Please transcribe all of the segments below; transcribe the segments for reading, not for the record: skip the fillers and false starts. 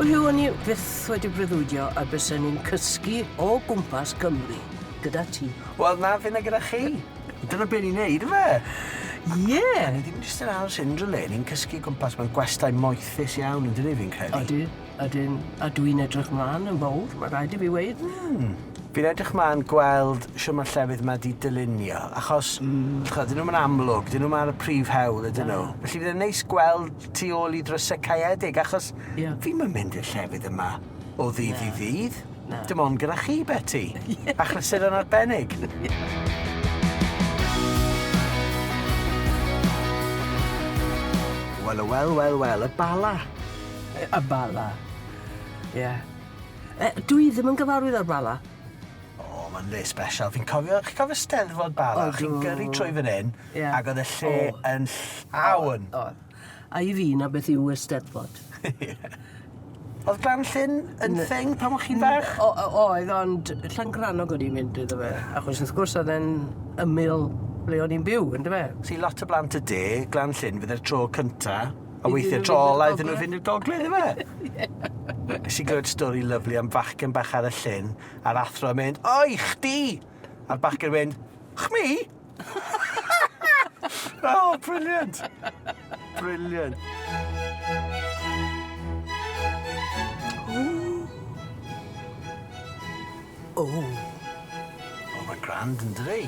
Wel, o'n i byth wedi breuddwydio a bysyn ni'n cysgu o gwmpas Cymru, gyda ti. Wel, na fyna gyda chi. Dyna beth ni'n neud, fe? Ie! Ni ddim jyst yn aros unrhyw le, ni'n cysgu gwmpas mewn gwestai moethus iawn, yn dyn fi'n credu. A dwi'n edrych mlaen yn fawr, mae rhaid i fi weid. Fi'n edrych mlaen gweld siwr mae'r llefydd yma di dylunio, achos dyn nhw'n amlwg, dyn nhw'n ar y prif hewl ydyn nhw. Felly fydd e'n neis gweld tu ôl i drysau caeedig, achos fi'n mynd i'r llefydd yma o ddydd i ddydd. Dim ond gyda chi, Betty. Achlysur yn arbennig. Wel, y bala. Y bala, ie. Dwi ddim yn gyfarwydd ar bala. O, mae'n le special. Chi'n cofio Steddfod bala? Chi'n gyrru trwy fan hyn, ac oedd y lle yn llawn. A i fi na beth yw Eisteddfod. Oedd Glan Llyn yn thing pan o'ch chi'n fach? Oedd, ond Llangrannog o'n i'n mynd iddo fe. Achos wrth gwrs oedd e'n ymyl ble o'n i'n byw, ynddo fe? Si lot o blant y de, Glan Llyn fydd e'r tro cynta, a weithiau tro ola iddyn nhw fynd i'r gogledd, yma. Nes i glywed stori lyflu am fachgen bach ar y llyn, a'r athro yn mynd, oi, chdi! A'r bachgen yn mynd, chmi? Oh, brilliant. Brilliant. Oh, mae'n grand yn dydi?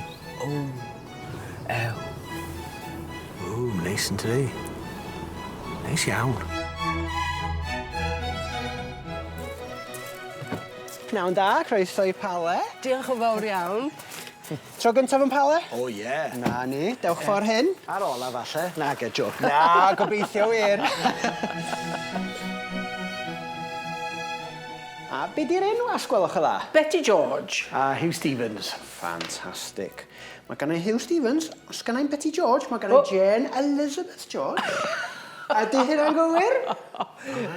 Mae'n neis yn dydi? Neis iawn. Pnawn da, croeso i Pale. Diolch yn fawr iawn. Tro gyntaf yn Pale? O, ie. Na ni, dewch ffordd hyn. Ar ola, falle. Na, get joc. Na, gobeithio wir. A be di'r enw as gwelwch y dda? Betty George. A Hugh Stevens. Fantastic. Mae gen i Hugh Stevens, os gen i'n Betty George, mae gen i Jane Elizabeth George. A di hynna'n gywir?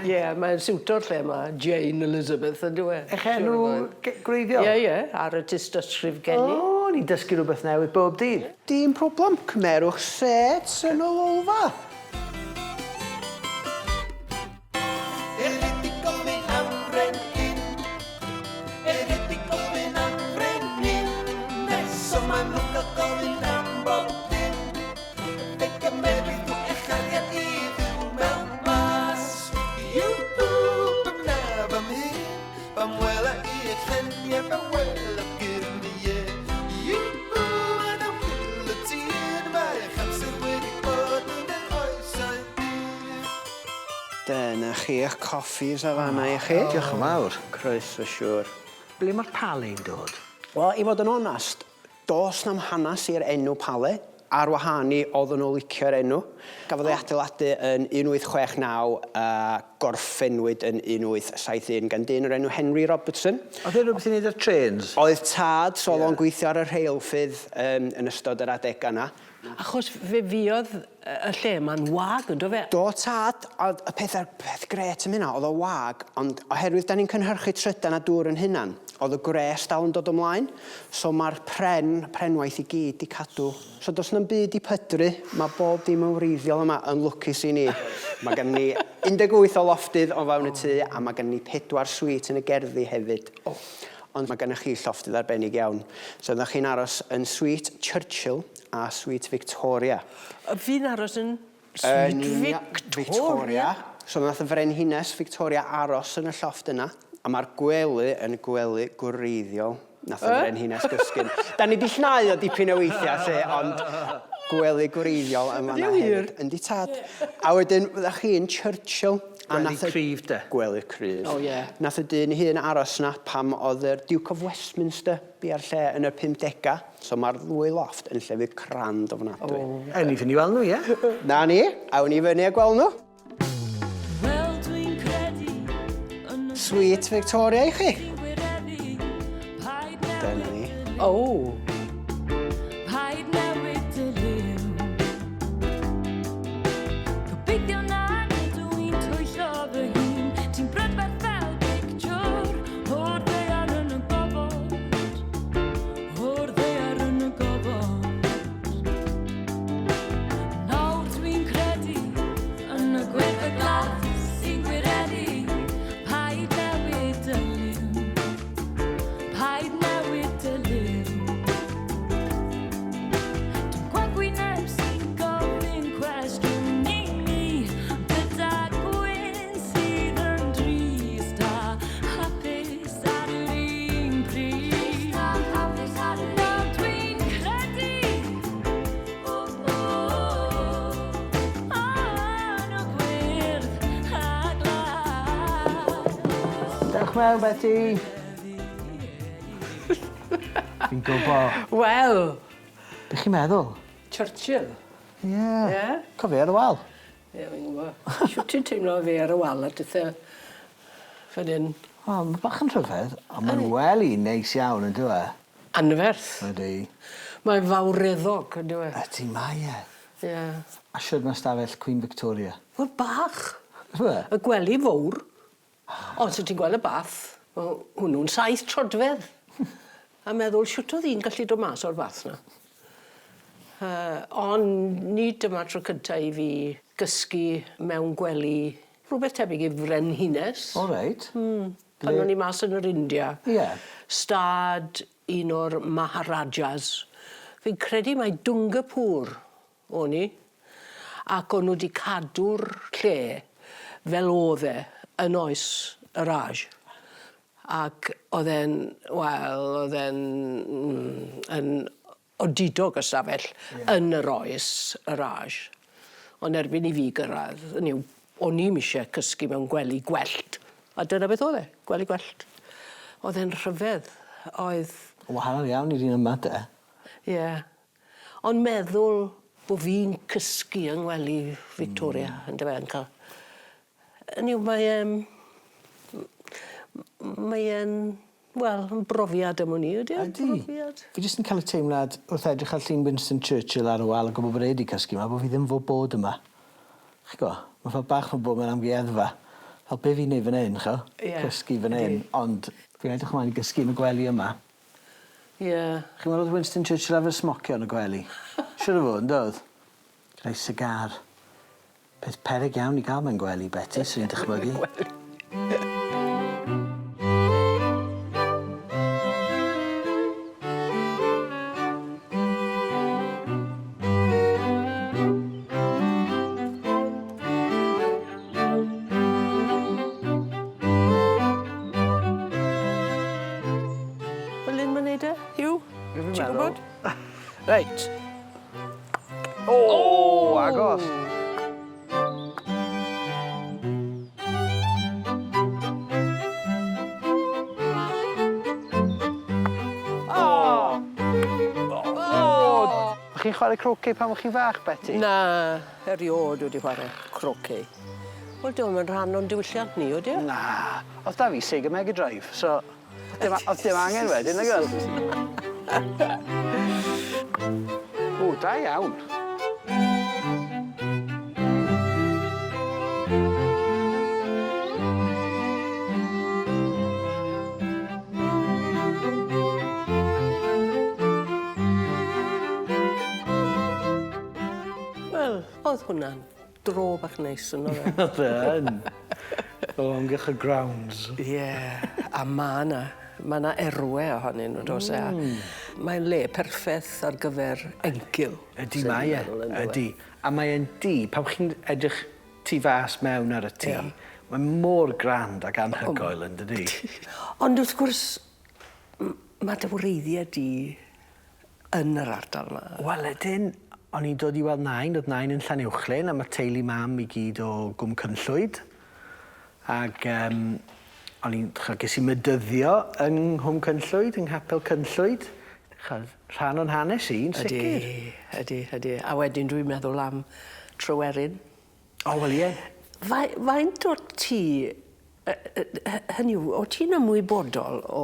Ie, mae'n siwto'r lle yma, Jane Elizabeth, yn dwi. Eich enw gwreiddiol? Ie, ar y tystysgrif geni. O, ni'n dysgu rhywbeth newydd bob dydd. Dim problem, cymerwch sets yn o lolfa. Dyna chi eich coffis a fanna i chi. Diolch yn fawr. Croeso siŵr. Ble mae'r pale'n dod? Wel, i fod yn onast, dos na'm hanes i'r enw Pale, ar wahân i oedden nhw licio'r enw. Gafodd ei adeiladu yn 1869 a gorffenwyd yn 1871 gan dyn o'r enw Henry Robertson. Oedd e'n rhywbeth i wneud â'r trains? Oedd tad, so oedd o'n gweithio ar y rheilffydd yn ystod yr adegau yna. Achos fe fiodd y lle ma'n wag, ynddo fe? Do tad, ond y peth gret yn hynna, oedd o wag, ond oherwydd da ni'n cynhyrchu trydan a dŵr yn hynna'n, oedd y gres dal yn dod ymlaen, so mae'r prenwaith i gyd i cadw. So dos na'n byd i pydru, mae bob dim yn wreiddiol yma yn lwcus i ni. Mae gen ni 18 o lofftydd o fewn y tŷ, a mae gen ni 4 suite yn y gerddi hefyd. Ond mae gennych chi llofftydd arbennig iawn. So ydych chi'n aros yn suite Churchill a suite Victoria. Fi'n aros yn suite Victoria? So nath y frenhines Victoria aros yn y llofft yna, a mae'r gwely yn gwely gwreiddiol. Nath y frenhines gysgu. Da ni di llnau o dipyn o weithiau lle, ond gwely gwreiddiol yn fanna hefyd. Yndi tad. A wedyn, fyddech chi yn Churchill. Gwely cryf, de? Gwely cryf. O, ie. Nath y dyn hun aros na pam oedd yr Duke of Westminster bia'r lle yn y 50au. So mae'r ddwy loft yn llefydd crand ofnadwy. Ewn ni fynd i weld nhw, ie? Na ni, awn ni fyny a gweld nhw. Suite Victoria i chi. Dyna ni. O. mewn, Betty. Fi'n gwybod. Wel, Be chi'n meddwl? Churchill. Ie. Ie? Cofio ar y wal. Ie, fi'n gwybod. Siwt ti'n teimlo fi ar y wal a dytha fan hyn O, mae bach yn rhyfedd, ond mae'n weli neis iawn yn dwi e. anferth. Ydy. Mae'n fawreddog, ynddo e? Ydy mae e. Ie. A siwr mae stafell Queen Victoria. Wel, bach. Ydy e? Y gwely fawr. Ond sy'n ti'n gweld y bath, wel, hwnnw'n 7 trodfedd. A meddwl, siwt oedd hi'n gallu dod mas o'r bath na. Ond nid dyma tro cyntaf I fi gysgu mewn gwely rhywbeth tebyg I Frenhines. O, reit. Pan o'n I mas yn yr India. Ie. Stad un o'r Maharajas. Fi'n credu mai Dungapur o'n I. Ac o'n nhw wedi cadw'r lle fel oedd e yn oes y Raj. Ac oedd e'n, wel, oedd e'n yn odidog y stafell yn yr oes y Raj. Ond erbyn I fi gyrraedd, hynny yw, o'n I'm eisiau cysgu mewn gwely gwellt. A dyna beth oedd e, gwely gwellt. Oedd e'n rhyfedd, oedd... Wahanol iawn i'r un yma, de. Ie. Ond meddwl bod fi'n cysgu yng ngwely Victoria, yn dyfa, yn cael... Hynny yw, mae'n, wel, yn brofiad am hwnni, ydy? Ydy. Brofiad. Fi jyst yn cael y teimlad wrth edrych ar llun Winston Churchill ar y wal a gwybod bod e wedi cysgu yma, bod fi ddim fod bod yma. Chi'n go? Mae fel bach o bod mewn amgueddfa. Fel be fi'n neud fan hyn, cho? Ie. Cysgu fan hyn, ond fi'n edrych ymlaen I gysgu yn y gwely yma. Ie. Chi'n meddwl oedd Winston Churchill efo smocio yn y gwely? Siwr o fod, yn dod? Rhoi sigar. Peth peryg iawn I gael mewn gwely, Betty, sy'n dychmygu. Fel un ma'n neud e, Hugh? Fi'n Ti'n meddwl. gwybod? Reit. O, agos. Chi'n chwarae croquet pan o'ch chi'n fach, Betty? Na, eriod wedi chwarae croquet. Wel, dwi'n yn rhan o'n diwylliant ni, wedi? Na, oedd da fi Sega Mega Drive, so oedd dim angen wedyn, nag oedd? O, da iawn. Wel, oedd hwnna'n dro bach neis yn oedd e. Oedd yn. O amgylch y grounds. Ie, a ma' 'na erwe ohonyn nhw, dos e. Mae'n le perffeth ar gyfer encil. Ydy mae e, ydy. A mae'n di, pan chi'n edrych tu fas mewn ar y tŷ, mae'n mor grand ac anhygoel yn dydi. Ond wrth gwrs, mae dy wreiddiau di yn yr ardal yma. Wel, ydyn, o'n i'n dod I weld nain, oedd nain yn Llanuwchlyn, a mae teulu mam I gyd o Gwm Cynllwyd. Ac o'n i'n ges I mydyddio yng Nghwm Cynllwyd, yng Nghapel Cynllwyd. Rhan o'n hanes i'n sicr. Ydy. A wedyn dwi'n meddwl am Tryweryn. O, wel ie. Faint o ti, hynny yw, o ti'n ymwybodol o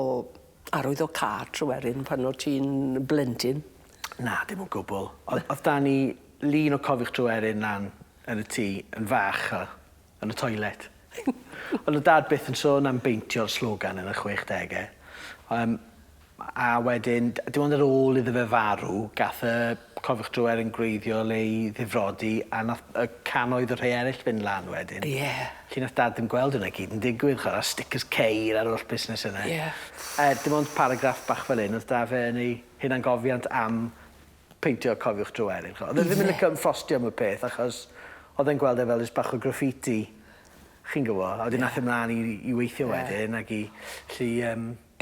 arwydd o car Tryweryn pan o ti'n blentyn? Na, dim o'n gwbl. Oedd da ni lun o cofiwch Tryweryn lan yn y tŷ yn fach yn y toilet. Ond y dad byth yn sôn am beintio'r slogan yn y 60au. A wedyn, dim ond ar ôl iddo fe farw, gath y cofiwch Tryweryn gwreiddiol ei ddifrodi a nath y cannoedd o rhai eraill fynd lan wedyn. Ie. Lle nath dad yn gweld hwnna gyd yn digwydd, chwarae stickers ceir ar oll busnes yna. Ie. Dim ond paragraff bach fel un, oedd da fe yn ei hunangofiant am peintio cofiwch Tryweryn. Oedd e ddim yn licio ffostio am y peth, achos oedd e'n gweld e fel ys bach o graffiti. Chi'n gwybod? A wedyn nath ymlaen I weithio wedyn ac I lli...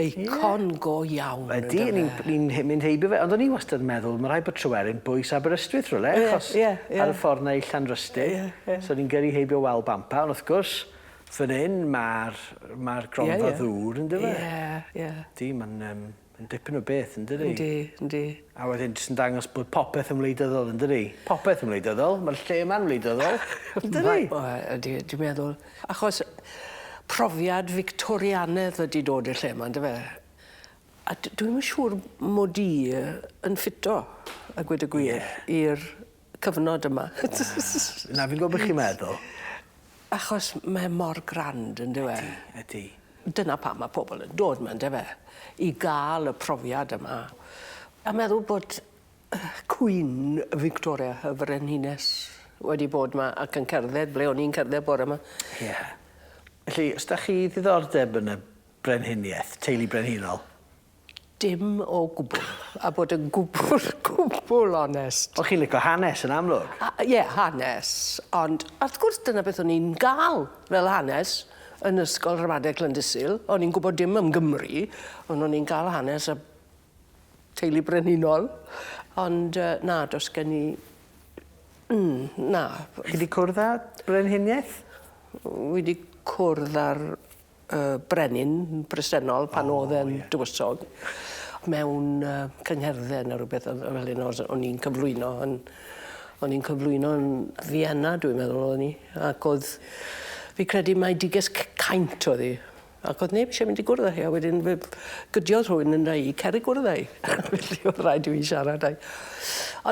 Eicon go iawn. Ydy, ni'n mynd heibio fe. Ond o'n I wastad yn meddwl, mae rhaid bod Tryweryn bwys Aberystwyth rhywle, achos ar y ffordd na I Llanrystig. So ni'n gyrru heibio wel bampa, ond wrth gwrs, Fan hyn, mae'r gronfa ddŵr yn dyfa. Ie. Di, mae'n dipyn o beth yn dydi. Yndi. A wedyn jyst yn dangos bod popeth yn wleidyddol yn dydi. Popeth yn wleidyddol, mae'r lle yma'n wleidyddol. Yn dydi? Dwi'n meddwl. Achos profiad Victorianedd wedi dod i'r lle yma, ynddo fe? A dwi'n yn siŵr mod i yn ffito, a gweud y gwir, i'r cyfnod yma. Na, fi'n gwybod beth chi'n meddwl. Achos mae mor grand, ynddo fe? Ydy. Dyna pa mae pobl yn dod yma, ynddo fe? I gael y profiad yma. A meddwl bod Queen Victoria, y frenhines, wedi bod yma ac yn cerdded ble o'n i'n cerdded bore yma. Ie. Felly, os da chi ddiddordeb yn y brenhiniaeth, teulu brenhinol? Dim o gwbl. A bod yn gwbl onest. O chi'n licio hanes yn amlwg? Ie, hanes. Ond, wrth gwrs, dyna beth o'n i'n gael fel hanes yn ysgol Ramadeg Llandysul. O'n i'n gwybod dim am Gymru, ond o'n i'n gael hanes y teulu brenhinol. Ond, na, dos gen i... na. Chi wedi cwrdd â brenhiniaeth? Wedi cwrdd ar brenin presennol pan oedd e'n dywysog mewn cyngherddau neu rhywbeth fel un o'n i'n cyflwyno. O'n i'n cyflwyno yn Vienna, dwi'n meddwl o'n i. Ac oedd fi credu mai diges caint oedd hi. Ac oedd neb eisiau mynd i gwrdd â hi. A wedyn gydiodd rhywun yn rhai i cer i gwrdd â hi. Felly oedd rhaid i fi siarad â hi.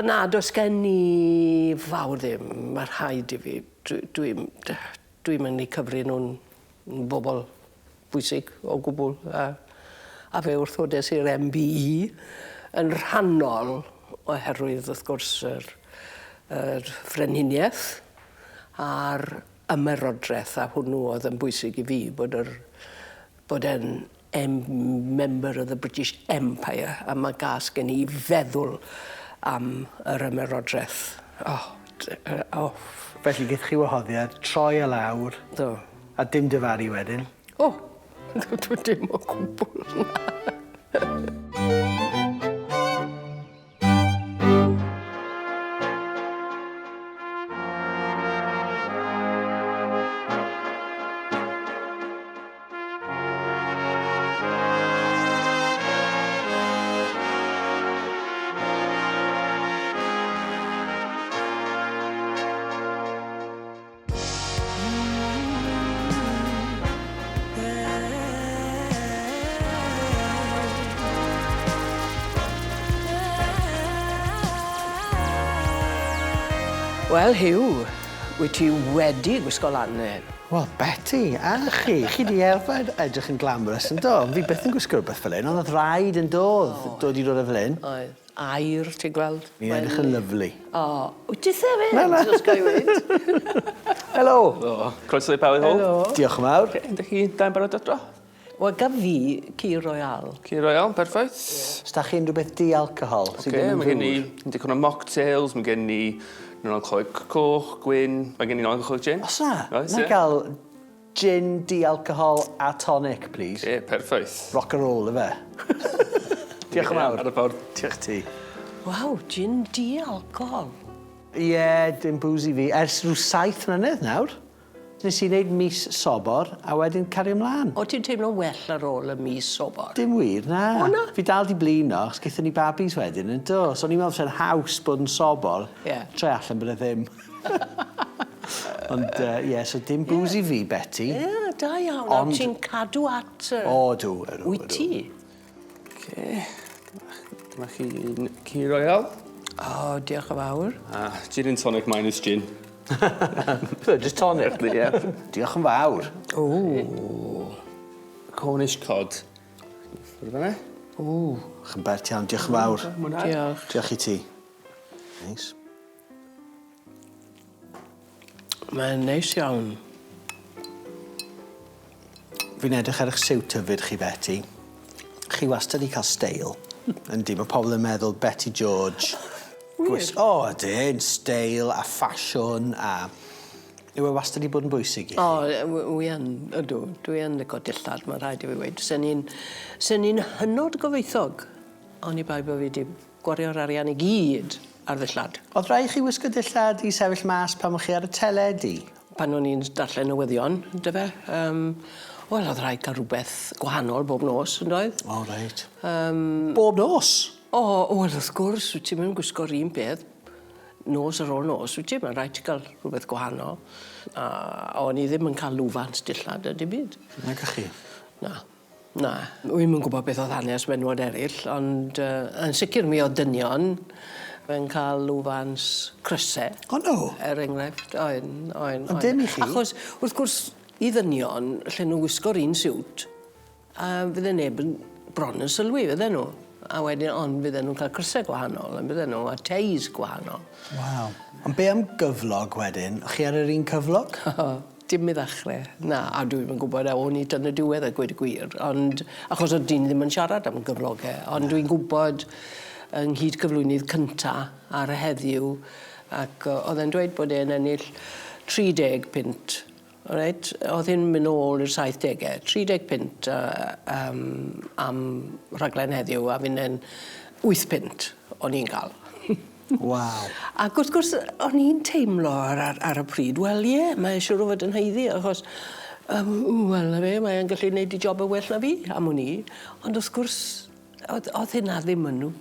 Ond na, dos gen i fawr ddim. Mae rhaid i fi. Dwi'n mynd i cyfri nhw'n bobl bwysig o gwbl. A fe wrthodes i'r MBE yn rhannol oherwydd, wrth gwrs, yr frenhiniaeth a'r ymerodraeth, a hwnnw oedd yn bwysig i fi, bod e'n member of the British Empire, a mae gas gen i feddwl am yr ymerodraeth. Felly gyda chi wahoddiad, troi a lawr, Do. a dim dyfaru wedyn. Dim o gwbl. Wel, Hugh, wyt ti wedi gwisgo lan hyn? Wel, Betty, a chi di erfod edrych yn glamorous yn do. Fi byth yn gwisgo rhywbeth fel hyn, ond oedd rhaid yn dod i ddod o fel hyn. Oedd. Air, ti'n gweld? Mi edrych yn lyflu. Wyt ti sefyd? Os ga i weid. Helo. Croeso i Pawel Hall. Diolch yn fawr. Ydych chi da'n barod adro? Wel, ga fi Ci Royal. Ci Royal, perffaith. Os da chi'n rhywbeth di-alcohol? Mae gen i ddigon o mocktails, mae gen i non-alcoholic coch, gwyn, mae gen i non-alcoholic gin. Os na? Oes, Na ie. gael gin, di-alcohol a tonic, please. Perffaith. Rock and roll, efe. Diolch yn fawr. Ar y ffordd. Diolch ti. Waw, gin di-alcohol. Ie, dim bwsi fi. Ers rhyw 7 mlynedd nawr. Nes i wneud mis sobor a wedyn cario ymlaen. O ti'n teimlo'n well ar ôl y mis sobor? Dim wir, na. O, na? Fi dal di blino, chos gaethon ni babis wedyn yn do. So o'n i'n meddwl sy'n haws bod yn sobor. Ie. Tre allan bod e ddim. Ond, ie, so dim bwsi fi, Betty. Ie, da iawn. Ond ti'n cadw at... O, dw. Wyt ti? Dyma chi Ci Royal. O, diolch yn fawr. A gin and tonic minus gin. Just tonic. Ie. Diolch yn fawr. Cornish cod. Fyrdd fanna? Chybert iawn, diolch yn fawr. Diolch. Diolch i ti. Neis. Mae'n neis iawn. Fi'n edrych ar eich siwt hyfyd chi, Betty. Chi wastad i cael steil. Yndi, mae pobl yn meddwl Betty George. O, ydyn, steil a ffasiwn a... Yw e wastad i bod yn bwysig i chi? O, wi yn, ydw. Dwi yn licio dillad, mae'n rhaid i fi weid. Sen ni'n hynod gobeithog, ond i bai bod fi wedi gwario'r arian i gyd ar ddillad. Oedd rai chi wisgo dillad i sefyll mas pan o'ch chi ar y teledu? pan o'n i'n darllen newyddion, dy fe. Wel, oedd rhaid cael rhywbeth gwahanol bob nos, yn doedd? O, reit. Bob nos? O, wel, wrth gwrs, wyt ti'n mynd gwisgo'r un peth. Nos ar ôl nos, wyt ti? Mae'n rhaid i gael rhywbeth gwahanol. A o'n i ddim yn cael lwfans dillad y dim byd. Na chi? Na. Wy'n mynd gwybod beth oedd hanes menwod eraill, ond yn sicr mi o dynion yn cael lwfans crysau. O, no? Enghraifft, oen. Ond dim i chi? Achos, wrth gwrs, i ddynion, lle nhw wisgo'r un siwt, a fydde neb yn bron yn sylwi, fydde nhw. A wedyn, ond fydde nhw'n cael crysau gwahanol, a fydde nhw a teis gwahanol. Waw. Ond be am gyflog wedyn? O'ch chi ar yr un cyflog? Dim i ddechrau. Na, a dwi'n yn gwybod o'n i dyn y diwedd a gweud y gwir. Ond, achos oedd dyn ddim yn siarad am gyflogau, ond dwi'n gwybod yng nghyd cyflwynydd cynta ar y heddiw, ac oedd e'n dweud bod e'n ennill 30 pint. Right? Oedd hi'n mynd ôl i'r 70au, 30 pint am rhaglen heddiw, a fi'n 8 pint o'n i'n cael. Waw. Ac wrth gwrs, o'n i'n teimlo ar y pryd, wel ie, mae eisiau rhywbeth yn heiddi, achos, wel na fe, mae'n gallu gwneud i job y well na fi am hwn i, ond wrth gwrs, oedd hynna ddim yn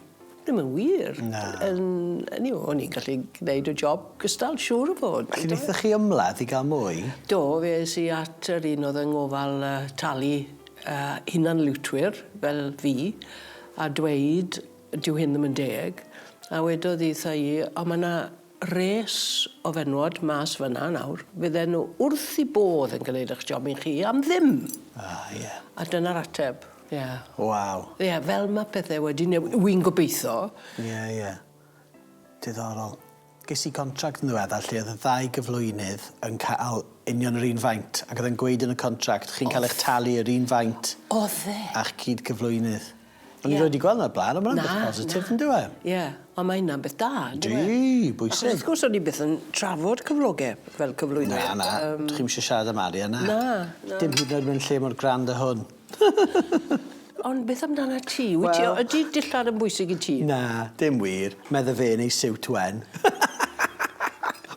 wir. Na. O'n i'n gallu gwneud y job gystal, siŵr o fod. Felly wnaethoch chi ymladd i gael mwy? Do, fes i at yr un oedd yng ngofal talu hunan liwtwyr fel fi, a dweud, dyw hyn ddim yn deg, a wedodd eitha i, o mae yna res o fenwod mas fyna nawr, fydden nhw wrth i bodd yn gwneud eich job i chi am ddim. Ie. A dyna'r ateb. Ie. Waw. Ie, fel mae pethau wedi newid, wy'n gobeithio. Ie. Diddorol. Ges i contract yn ddiweddar lle oedd y ddau gyflwynydd yn cael union yr un faint, ac oedd yn gweud yn y contract, chi'n cael eich talu yr un faint. Oedd e? A'ch cyd gyflwynydd. O'n i wedi gweld yna blaen, ond mae'n beth positif yn dweud. Ie, ond mae hynna'n beth da. Di, bwysig. Wrth gwrs o'n i byth yn trafod cyflogau fel cyflwynydd. Na. Dych chi'n eisiau siarad am Ari yna? Na. Dim hyd yn oed mewn lle mor grand y hwn. Ond beth amdana ti? Ydy dillad yn bwysig i ti? Na, dim wir. Medde fe neu siwt wen.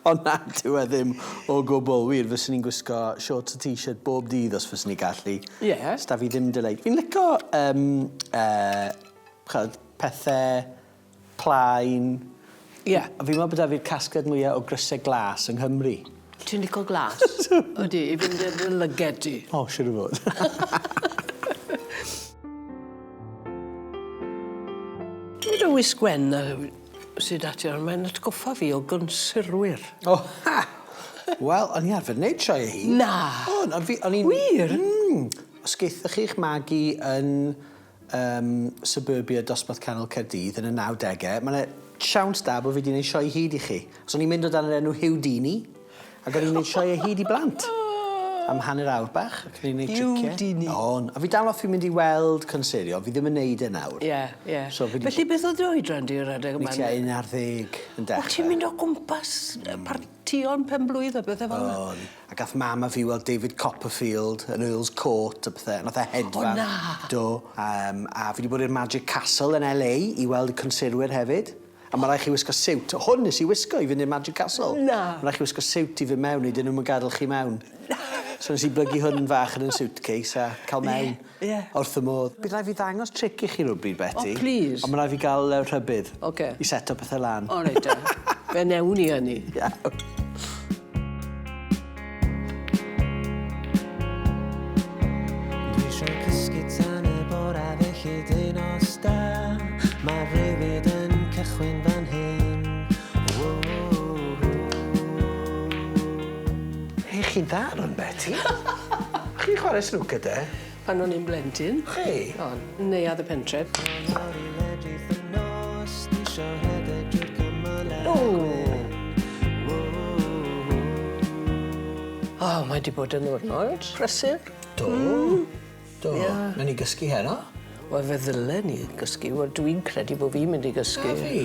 Ond na, dyw e ddim o gwbl wir. Fyswn ni'n gwisgo shorts a t-shirt bob dydd os fyswn ni'n gallu. Ie. Sta fi ddim dylai. Fi'n licio pethau plaen. Ie. A fi'n meddwl bod da fi'r casgliad mwyaf o grysau glas yng Nghymru. Ti'n licio glas? Ydy, i fynd yn lygedi. O, siwr o fod. Dwi'n dweud wisgwen sydd ati, ond mae'n atgoffa fi o gonsirwyr. O, ha! Wel, o'n i arfer wneud sioe hi. Na. O'n i'n... Wir? Os geithoch chi'ch magu yn suburbia dosbarth canol Caerdydd yn y 90au, mae'n siawns da bod fi wedi gwneud sioe hyd i chi. Os o'n i'n mynd o dan yr enw Hewdini, ac o'n i'n gwneud sioe hyd i blant. Am hanner awr bach, ac o'n i'n gwneud tricio. Hewdini. A fi dal off fi'n mynd i weld consirio, fi ddim yn neud e nawr. Ie. So, Felly beth oedd oedran di'r adeg yma? Fi tua 11 yn dechrau. O, ti'n mynd o gwmpas partion pen blwydd a bethau fel yna? A gath mam a fi weld David Copperfield yn Earl's Court a bethau. Nath e hedfan. O, na. Do. A fi wedi bod i'r Magic Castle yn LA i weld y consirwyr hefyd. A mae rhaid chi wisgo siwt. Hwn nes i wisgo i fynd i'r Magic Castle. Na. Mae rhaid chi wisgo siwt i fynd mewn i dyn nhw'n gadael chi mewn. So nes i blygu hwn fach yn suitcase a cael mewn wrth y modd. Bydd rhaid fi ddangos tric i chi rhywbryd, Betty. O, please. Ond mae rhaid fi gael rhybydd i seto pethau lan. O, reit e. Fe newn ni hynny. Dwi eisiau cysgu tan y bora felly dyn os da. Mae rhywyd yn cychwyn fan hyn. Hei, chi'n da rhan, Betty? Chi'n chwarae snwcer, de? Pan o'n i'n blentyn. Chi? O, neuad y pentref. O, mae di bod yn ddwrnod. Prysur. Do. Na ni gysgu heno? Wel, fe ddylen ni gysgu. Wel, dwi'n credu bod fi'n mynd i gysgu. A fi?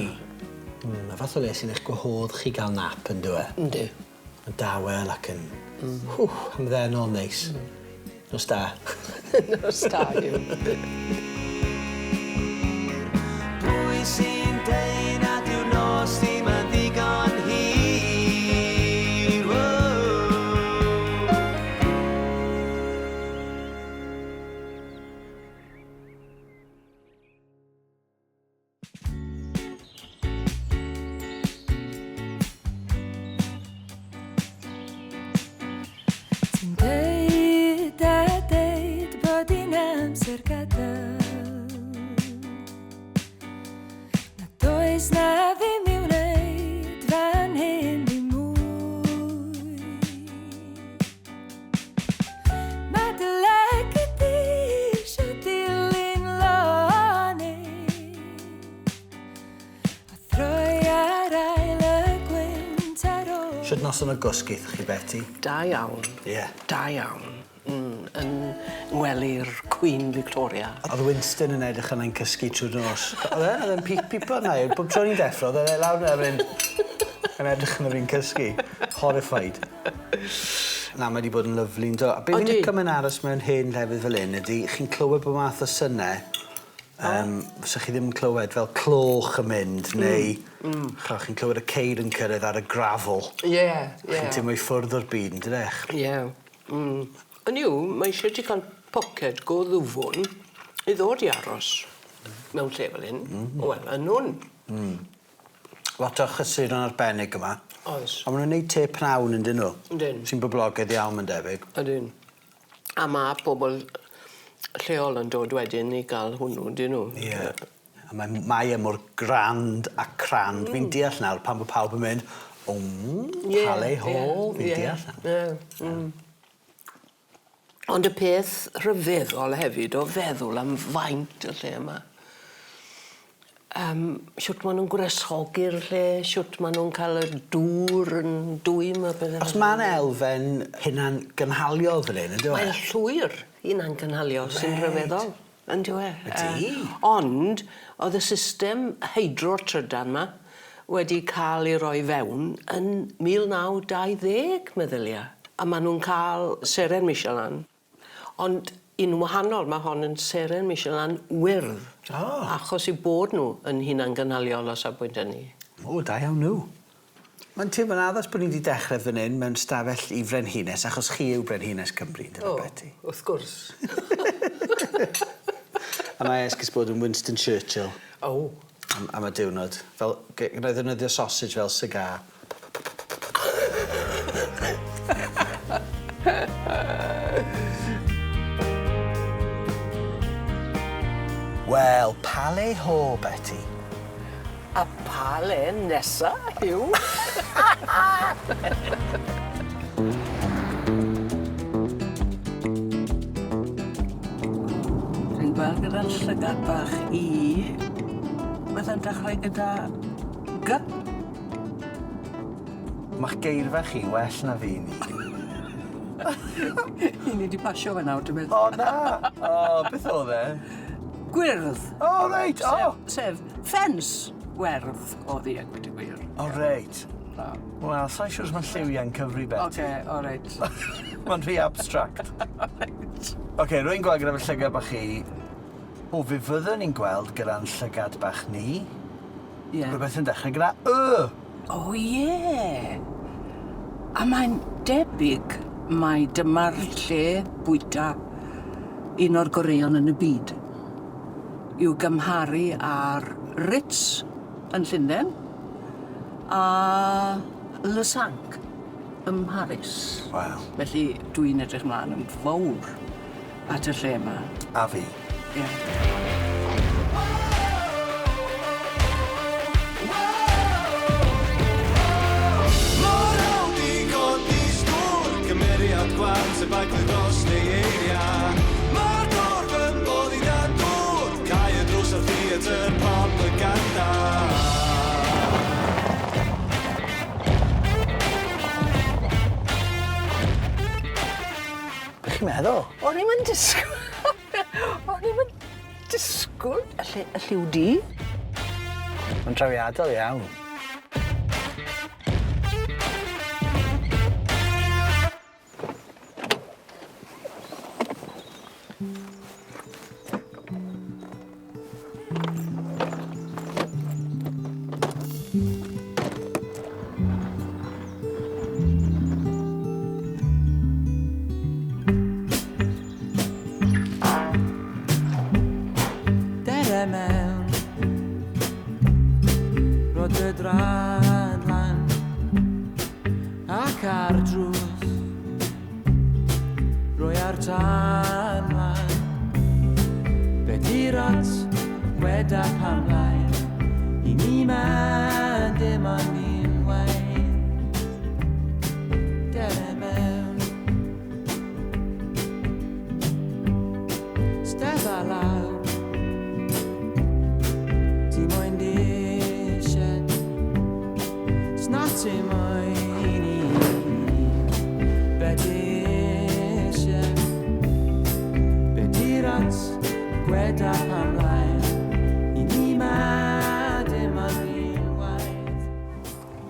A fath o le sy'n eich gwahodd chi gael nap yn dwi? Yndi. Yn dawel ac yn... am ddennol neis. Nos da. Nos da, yw. Pwy sy'n deud nad yw nos ddim yn ddigon hir? amser gadael. Na does na ddim i'w wneud fan hyn i mwy. Mae dy legyd isio dilyn loni, a throi ar ail y gwynt ar ôl. Sut noson o gwsg chi, Betty? Da iawn. Ie. Da iawn. Yn ngwely'r Queen Victoria. Oedd Winston yn edrych yna'n cysgu trwy'r nos. Oedd e'n pipo na, bob tro ni'n deffro, oedd e'n lawr yna'n yn edrych yna fi'n cysgu. Horrified. Na, mae wedi bod yn lyflu'n do. A be fi'n licio mewn aros mewn hen lefydd fel hyn ydy, chi'n clywed bod math o synnau, fysa chi ddim yn clywed fel cloch yn mynd, neu chi'n clywed y ceir yn cyrraedd ar y grafol. Ie. Chi'n teimlo i ffwrdd o'r byd, yn dydych? Ie. Yn yw, mae eisiau ti cael poced go ddwfwn i ddod i aros mewn lle fel hyn. Wel, yn nhw'n. Lot o chysuron arbennig yma. Oes. A maen nhw'n gwneud te pnawn yn dyn nhw. Ydyn. Sy'n boblogaidd iawn yn debyg. Ydyn. A mae pobl lleol yn dod wedyn i gael hwnnw, dyn nhw. Ie. A mae mor grand a crand. Fi'n deall nawr pan bod pawb yn mynd, Pale Hall, fi'n deall nawr. Ond y peth rhyfeddol hefyd o feddwl am faint y lle yma. Siwt maen nhw'n gwreshogi'r lle, siwt maen nhw'n cael y dŵr yn dwym a beth. Os mae'n elfen hynna'n gynhalio fel hyn, ynddo e? Mae'n llwyr hynna'n gynhalio sy'n rhyfeddol. Ynddo e? Ydi. Ond oedd y system heidro'r trydan yma wedi cael ei roi fewn yn 1920, meddylia. A maen nhw'n cael seren Michelin. Ond un wahanol, mae hon yn seren Michelin wyrdd. Achos i bod nhw yn hunan gynhaliol o safbwynt hynny. O, da iawn nhw. Mae'n teimlo'n addas bod ni wedi dechrau fan hyn mewn stafell i Frenhines, achos chi yw Frenhines Cymru, dyna Betty. Wrth gwrs. A mae esgus bod yn Winston Churchill. Am y diwrnod. Fel, gyda ddefnyddio sausage fel cigar. Wel, Pale Ho, Betty. A pale nesa yw. Dwi'n gweld gyda'r llygad bach I, bydda'n dechrau gyda G. Ma'ch geirfa chi well na fi ni. Ni wedi pasio fe nawr, dwi'n meddwl. O, na! O, beth oedd e? Gwyrdd. O, reit, o! Sef ffens werdd oedd I, gwydi gwir. O, reit. Wel, sa'n siwrs mae lliwiau'n cyfri, Betty. O, reit. Mae'n rhy abstract. Oce, rwy'n gweld gyda fy llygad bach chi. O, fe fyddwn ni'n gweld gyda'n llygad bach ni. Ie. Rhywbeth yn dechrau gyda Y. O, ie. A mae'n debyg mai dyma'r lle bwyta un o'r goreon yn y byd. I'w gymharu ar Ritz yn Llundain a Le Cinq ym Mharis. Wel. Felly dwi'n edrych mlaen yn fawr at y lle yma. A fi. Ie. Mor hawdd I godi stwr, cymeriad gwan sy'n baich dros neu eiriau. Mae'r dorf yn bod I dan dŵr, cael y drws o'r theatr propaganda. Be chi'n meddwl? O'n i'm yn disgwyl. O'n i'm yn disgwyl y lliw di. Mae'n trawiadol iawn. Dere mewn, rod y drad lan ac ar drws roi ar tan lan di'r ot gweda pam laen I ni ma dim ond un wain Dere mewn Stef a law Ti moyn dished Snot ti moyn I Be dished Be di'r ot gweda pam laen I ni ma dim ond un waith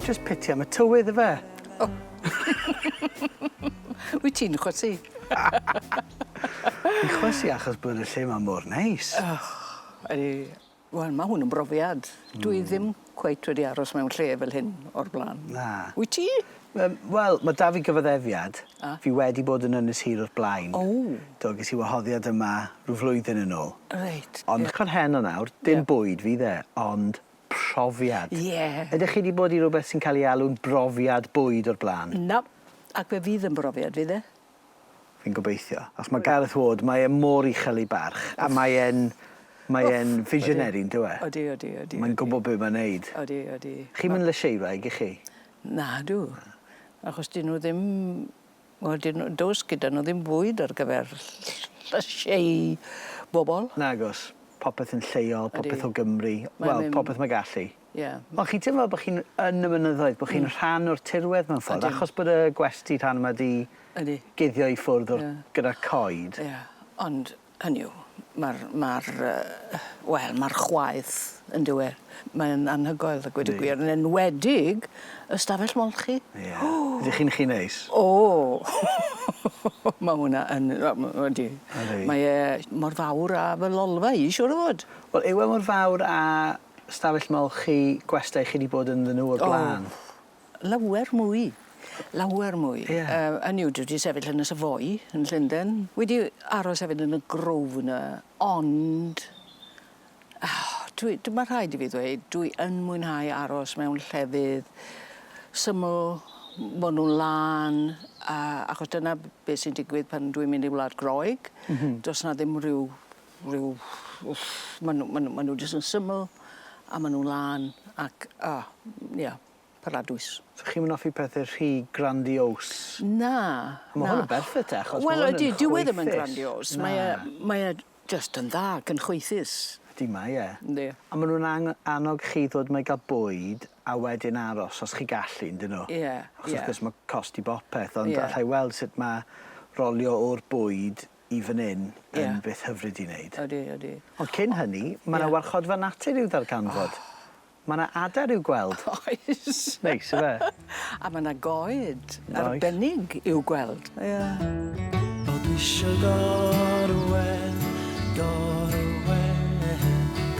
Just pity am y tywydd y fe. Wyt ti'n chwysu? Fi'n chwysu achos bod y lle yma mor neis. Wel, mae hwn yn brofiad. Dwi ddim cweit wedi aros mewn lle fel hyn o'r blaen. Na. Wyt ti? Wel, mae da fi gyfaddefiad. A? Fi wedi bod yn Ynys Hir o'r blaen. O. Do, ges I wahoddiad yma rhyw flwyddyn yn ôl. Reit. Ond con hen o nawr, dim Ie. bwyd fi dde, ond profiad. Ie. Ydych chi wedi bod i rhywbeth sy'n cael ei alw'n brofiad bwyd o'r blaen? Na. Ac fe fydd yn brofiad, fydd e? Fi'n gobeithio. Achos mae Gareth Ward, mae e mor uchel ei barch. A mae e'n visionary, yn dwi e? Odi. Mae'n gwybod beth mae'n neud. Odi. Chi'n mynd lyseiraig, i chi? Na, dw. Achos dyn nhw ddim... Wel, dos gyda nhw ddim bwyd ar gyfer llysiau bobl. Nagos. Popeth yn lleol, popeth o Gymru. Mae'n Wel, mynd- popeth mae gallu. Ie. Ond chi'n teimlo bod chi'n yn y mynyddoedd, bod chi'n rhan o'r tirwedd mewn ffordd, Ydyn. achos bod y gwesti rhan yma di Ydi. guddio i ffwrdd Ie. gyda coed. Ie. Ond hynny yw, mae'r chwaith yn dywe. Mae'n anhygoel, a gweud y Ydi. gwir. Yn enwedig y stafell molchi. Ie. Ydych chi'n chi neis? O! Mae hwnna yn... Ydi. Ydi. Mae e mor fawr a fel olfa i, siwr o fod. Wel, yw e mor fawr a stafell molchi gwestau chi wedi bod yn nhw o'r blaen? Lawer mwy. Ie. Hynny yw, dwi wedi sefyll yn y Savoy, yn Llundain. Wedi aros hefyd yn y Grosvenor, ond... Mae rhaid i fi ddweud, dwi yn mwynhau aros mewn llefydd syml, bod nhw'n lan, achos dyna beth sy'n digwydd pan dwi'n mynd i Wlad Groeg. Does na ddim rhyw... Maen nhw jyst yn syml, a maen nhw'n lan, ac, paradwys. So chi'n mynd offi pethau rhy grandios? Na. Mae hwn yn berffet e, achos Wel, mae hwn yn dyw e ddim yn chwaethus. grandios. Na. Mae e just yn dda, ac yn chwaethus. Di mae e. Yndi. A maen nhw'n annog chi ddod mae gael bwyd a wedyn aros os chi gallu, dyn nhw? Ie, Achos wrth gwrs mae costi bopeth, ond Ie. allai weld sut mae rolio o'r bwyd i fan hyn Ie. yn beth hyfryd i wneud. Ydi. Ond cyn hynny, mae yna Ie. warchodfa natur i'w ddarganfod. Mae yna adar i'w gweld. Oes. Neis, yfe? A mae yna goed Oes. arbennig i'w gweld. Ie. Oedd isio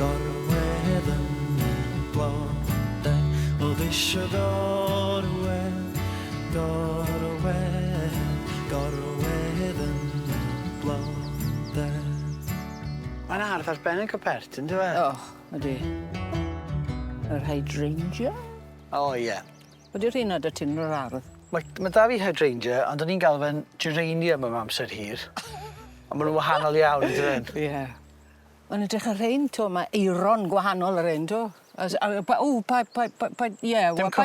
gorwedd yn y blodau. Oedd isio gorwedd yn y blodau. Mae'n ardd arbennig o pert, yn dwi? Ydi. Yr hydrangea? O, ie. Ydy'r hyn dy ti'n yr ardd? Mae da fi hydrangea, ond o'n i'n gael fe'n geranium am amser hir. Ond maen nhw'n wahanol iawn, yn dyn? Ie. Mae'n edrych ar rein, to, mae eiron gwahanol ar rein, to. Ie, pa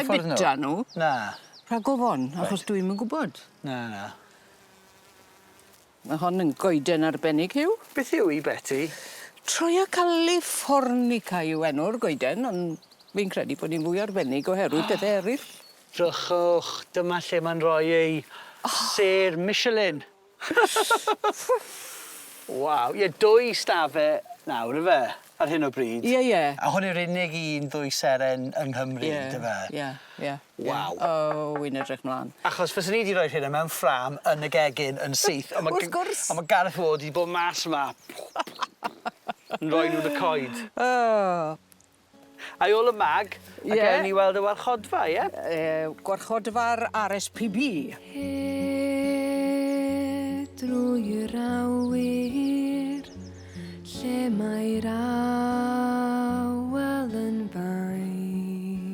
bita nhw? Na. Rhag ofon, achos dwi'n yn gwybod. Na. Mae hon yn goeden arbennig yw. Beth yw i, Betty? Troia Californica yw enw'r goeden, ond fi'n credu bod ni'n fwy arbennig oherwydd bethau eraill. Drychwch, dyma lle mae'n rhoi ei ser Michelin. Waw, ie, 2 stafau nawr, yfe, ar hyn o bryd. Ie. A hwn yw'r unig un 2 seren yng Nghymru, dyfe? Ie. Waw. O, wy'n edrych mlaen. Achos fyswn i wedi rhoi hynna mewn ffram yn y gegin yn syth. Wrth gwrs. Ond mae Gareth Ward wedi bod mas yma. Yn rhoi nhw'n y coed. A ôl y mag, a Ie. gen ni weld y warchodfa, ie? Gwarchodfa'r RSPB. Drwy'r awyr, lle mae'r awel yn fain.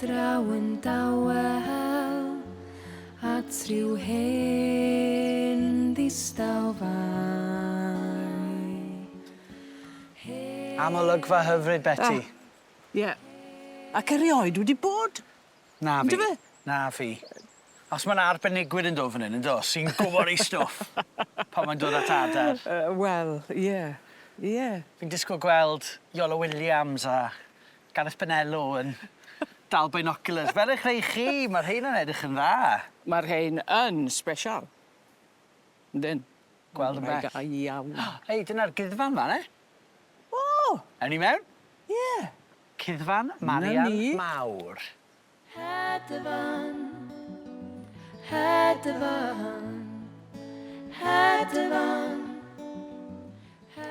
Draw yn dawel at rhyw hen Am olygfa hyfryd, Betty. Ie. Ac erioed wedi bod? Na fi. Yndyfe? Na fi. Os mae'n arbenigwyr yn dod fan hyn, yn dos, sy'n gwybod ei stwff pan mae'n dod at adar. Wel, ie. Ie. Fi'n disgwyl gweld Iolo Williams a Gareth Benello yn dal binoculars. Fel eich rhai chi, mae'r rhain yn edrych yn dda. Mae'r rhain yn special. Yndyn. Gweld yn bell. Da iawn. Hei, dyna'r gyddfan fan, O! Ewn ni mewn? Ie. Cyddfan Marian ni. Mawr.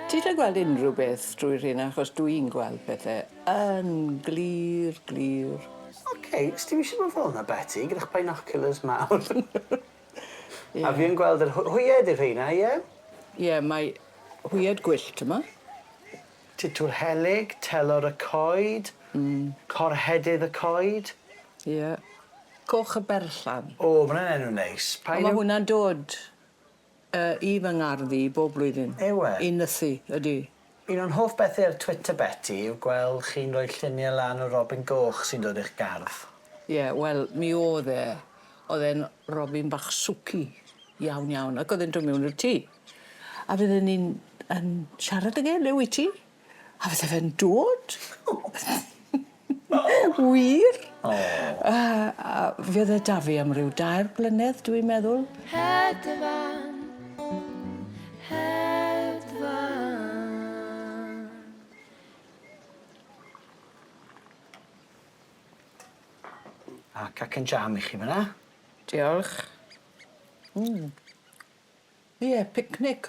Ti lle gweld unrhyw beth drwy'r hyn achos dwi'n gweld pethau yn glir, glir. OK, os ti'n eisiau bod fel yna, Betty, gyda'ch binoculars mawr. A fi'n gweld yr hwyed i'r rheina, ie? Ie, mae hwyed gwyllt yma. Titwr Helig, Telor y Coed, Corhedydd y Coed. Ie. Coch y Berllan. O, mae'n enw neis. Ond mae hwnna'n dod i fy ngarddi bob blwyddyn. Ewe? I nythu, ydy. Un o'n hoff bethau ar Twitter, Betty, yw gweld chi'n rhoi lluniau lan o Robin Goch sy'n dod i'ch gardd. Ie, wel, mi oedd e. Oedd e'n Robin bach swci iawn iawn, ac oedd e'n dod mewn i'r tŷ. A fydden ni'n siarad ag e, lew i ti. A fydde fe'n dod. Wir. A fydd e da fi am ryw 2 blynedd, dwi'n meddwl. A cac yn jam i chi fyna. Diolch. Ie, picnic.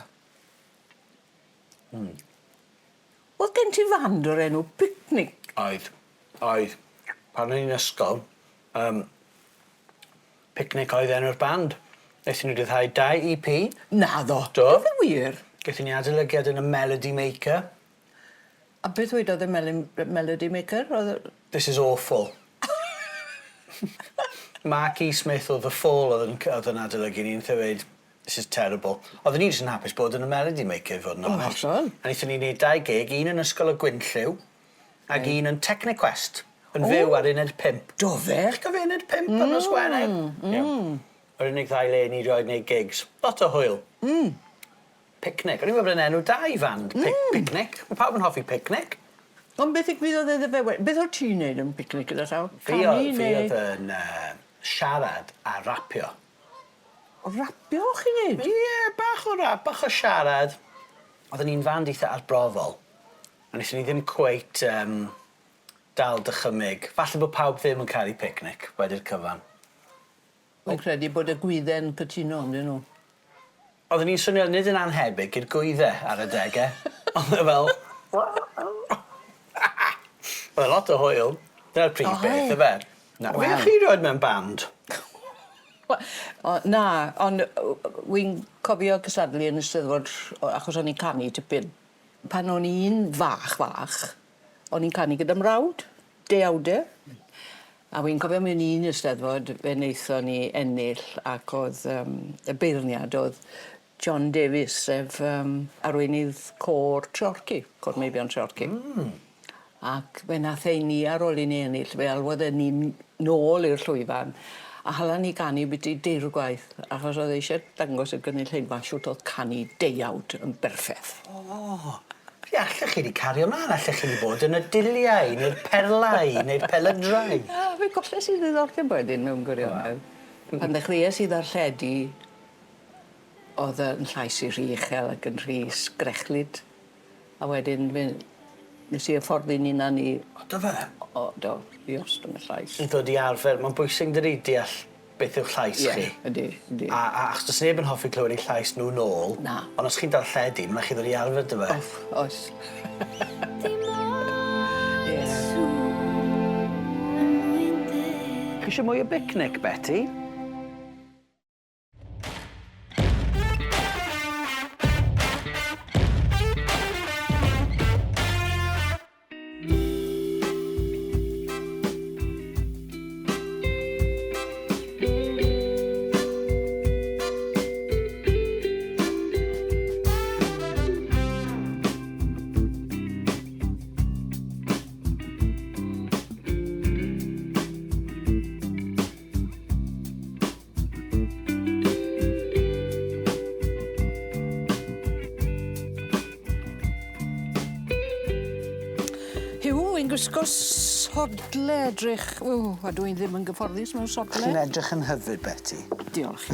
Oedd gen ti fand o'r enw picnic? Oedd. Pan o'n i'n ysgol, picnic oedd enw'r band. Nethon ni ryddhau 2 EP. Naddo. Do. Oedd e wir? Gaethon ni adolygiad yn y Melody Maker. A beth wedodd y Melody Maker? This is awful. Mark E. Smith o The Fall oedd yn adolygu ni'n dweud, this is terrible. Oedden ni jyst yn hapus bod yn y Melody Maker i fod yn onest. hollol. A wnaethon ni wneud 2 gig, un yn ysgol y Gwynlliw, ac un yn Techniquest, yn fyw ar uned 5. Do fe? Chi'n cofio uned 5 yn Ysgweneg? Yr unig 2 le ni roed wneud gigs. Lot o hwyl. Picnic. O'n i'n meddwl bod yn enw da i fand. Picnic. Mae pawb yn hoffi picnic. Ond beth ddigwyddodd iddo fe? Beth oedd ti'n neud yn picnic gyda llaw? Fi oedd yn siarad a rapio. Rapio chi'n neud? Ie, bach o rap, bach o siarad. Oedden ni'n fand eitha arbrofol. A wnaethon ni ddim cweit dal dychymyg. Falle bod pawb ddim yn cael ei picnic wedi'r cyfan. Mae'n credu bod y gwydde'n cytuno, ydyn nhw. Oedden ni'n swnio nid yn anhebyg i'r gwyddau ar y degau. Ond fel... Oedd lot o hwyl. Dyna'r prif beth, y fe. Na, fe chi roed mewn band? Na, ond wy'n cofio cysadlu yn y Steddfod achos o'n i'n canu tipyn. Pan o'n i'n fach, o'n i'n canu gyda mrawd, deuawdau. A wy'n cofio mewn un y Steddfod, fe wnaethon ni ennill ac oedd y beirniad oedd John Davies, sef arweinydd côr Treorci, Côr Meibion Treorci. Ac fe nath ei ni ar ôl i ni ennill, fe alwodd e ni nôl i'r llwyfan. A hala ni canu byti 10 gwaith, achos oedd eisiau dangos y gynulleidfa siwt oedd canu deuawd yn berffeth. O, fi allech chi wedi cario mlaen, allech chi wedi bod yn y diliau, neu'r perlau, neu'r pelydrau. Fe golles i ddiddordeb wedyn mewn gwirionedd. Pan ddechreuais i ddarlledu, oedd yn llais i rhy uchel ac yn rhy sgrechlyd. A wedyn, nes i ffordd i ni na ni... O, do fe? O, do, i ost yn y llais. I ddod i arfer, mae'n bwysig dydi deall beth yw'ch llais chi. Ydy. A achos does neb yn hoffi clywed ei llais nhw nôl. Na. Ond os chi'n darlledu, mae'n chi ddod i arfer dy fe. Oes. Chi mwy o picnic, Betty? gwisgo sodle edrych. O, a dwi'n ddim yn gyfforddus mewn Chi'n sodle. edrych yn hyfryd, Betty. Diolch.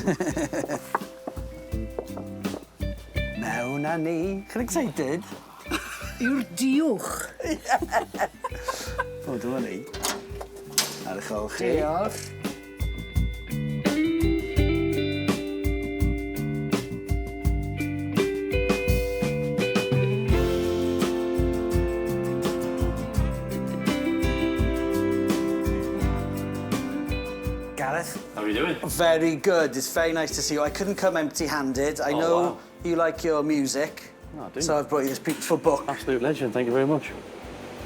Mewn â ni. Chi'n excited? Yw'r diwch. O, dyma ni. Ar eich ôl chi. Diolch. Gareth? How are you doing? Very good. It's very nice to see you. I couldn't come empty-handed. I know wow. you like your music. Oh, I do. So I've brought you this beautiful book. Absolute legend. Thank you very much.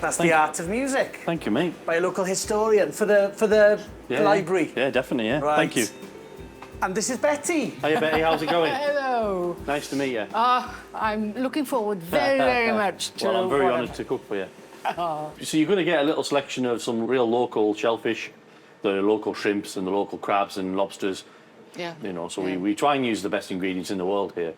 That's The Art of Music Thank you, mate. by a local historian for the library. Yeah, definitely, yeah. Right. Thank you. And this is Betty. Hiya, Betty. How's it going? Hello. Nice to meet you. I'm looking forward very, very much to Well, I'm very whatever. honoured to cook for you. So you're going to get a little selection of some real local shellfish, the local shrimps and the local crabs and lobsters. Yeah. You know, so we try and use the best ingredients in the world here.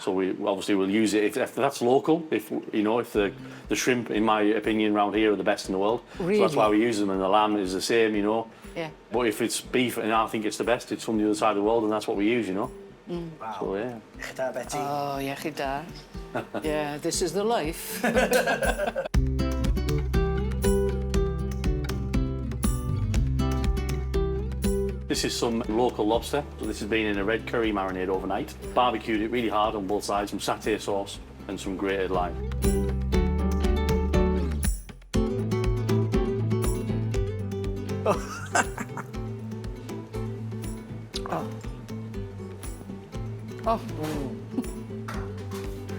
So we obviously will use it if that's local. If you know, if the shrimp, in my opinion, around here are the best in the world. Really? So that's why we use them, and the lamb is the same. You know. Yeah. But if it's beef, and I think it's the best, it's from the other side of the world, and that's what we use. You know. Wow. So yeah. Chda, Betty. Oh, iechyd da. Yeah, this is the life. This is some local lobster. So this has been in a red curry marinade overnight. Barbecued it really hard on both sides, some satay sauce and some grated lime.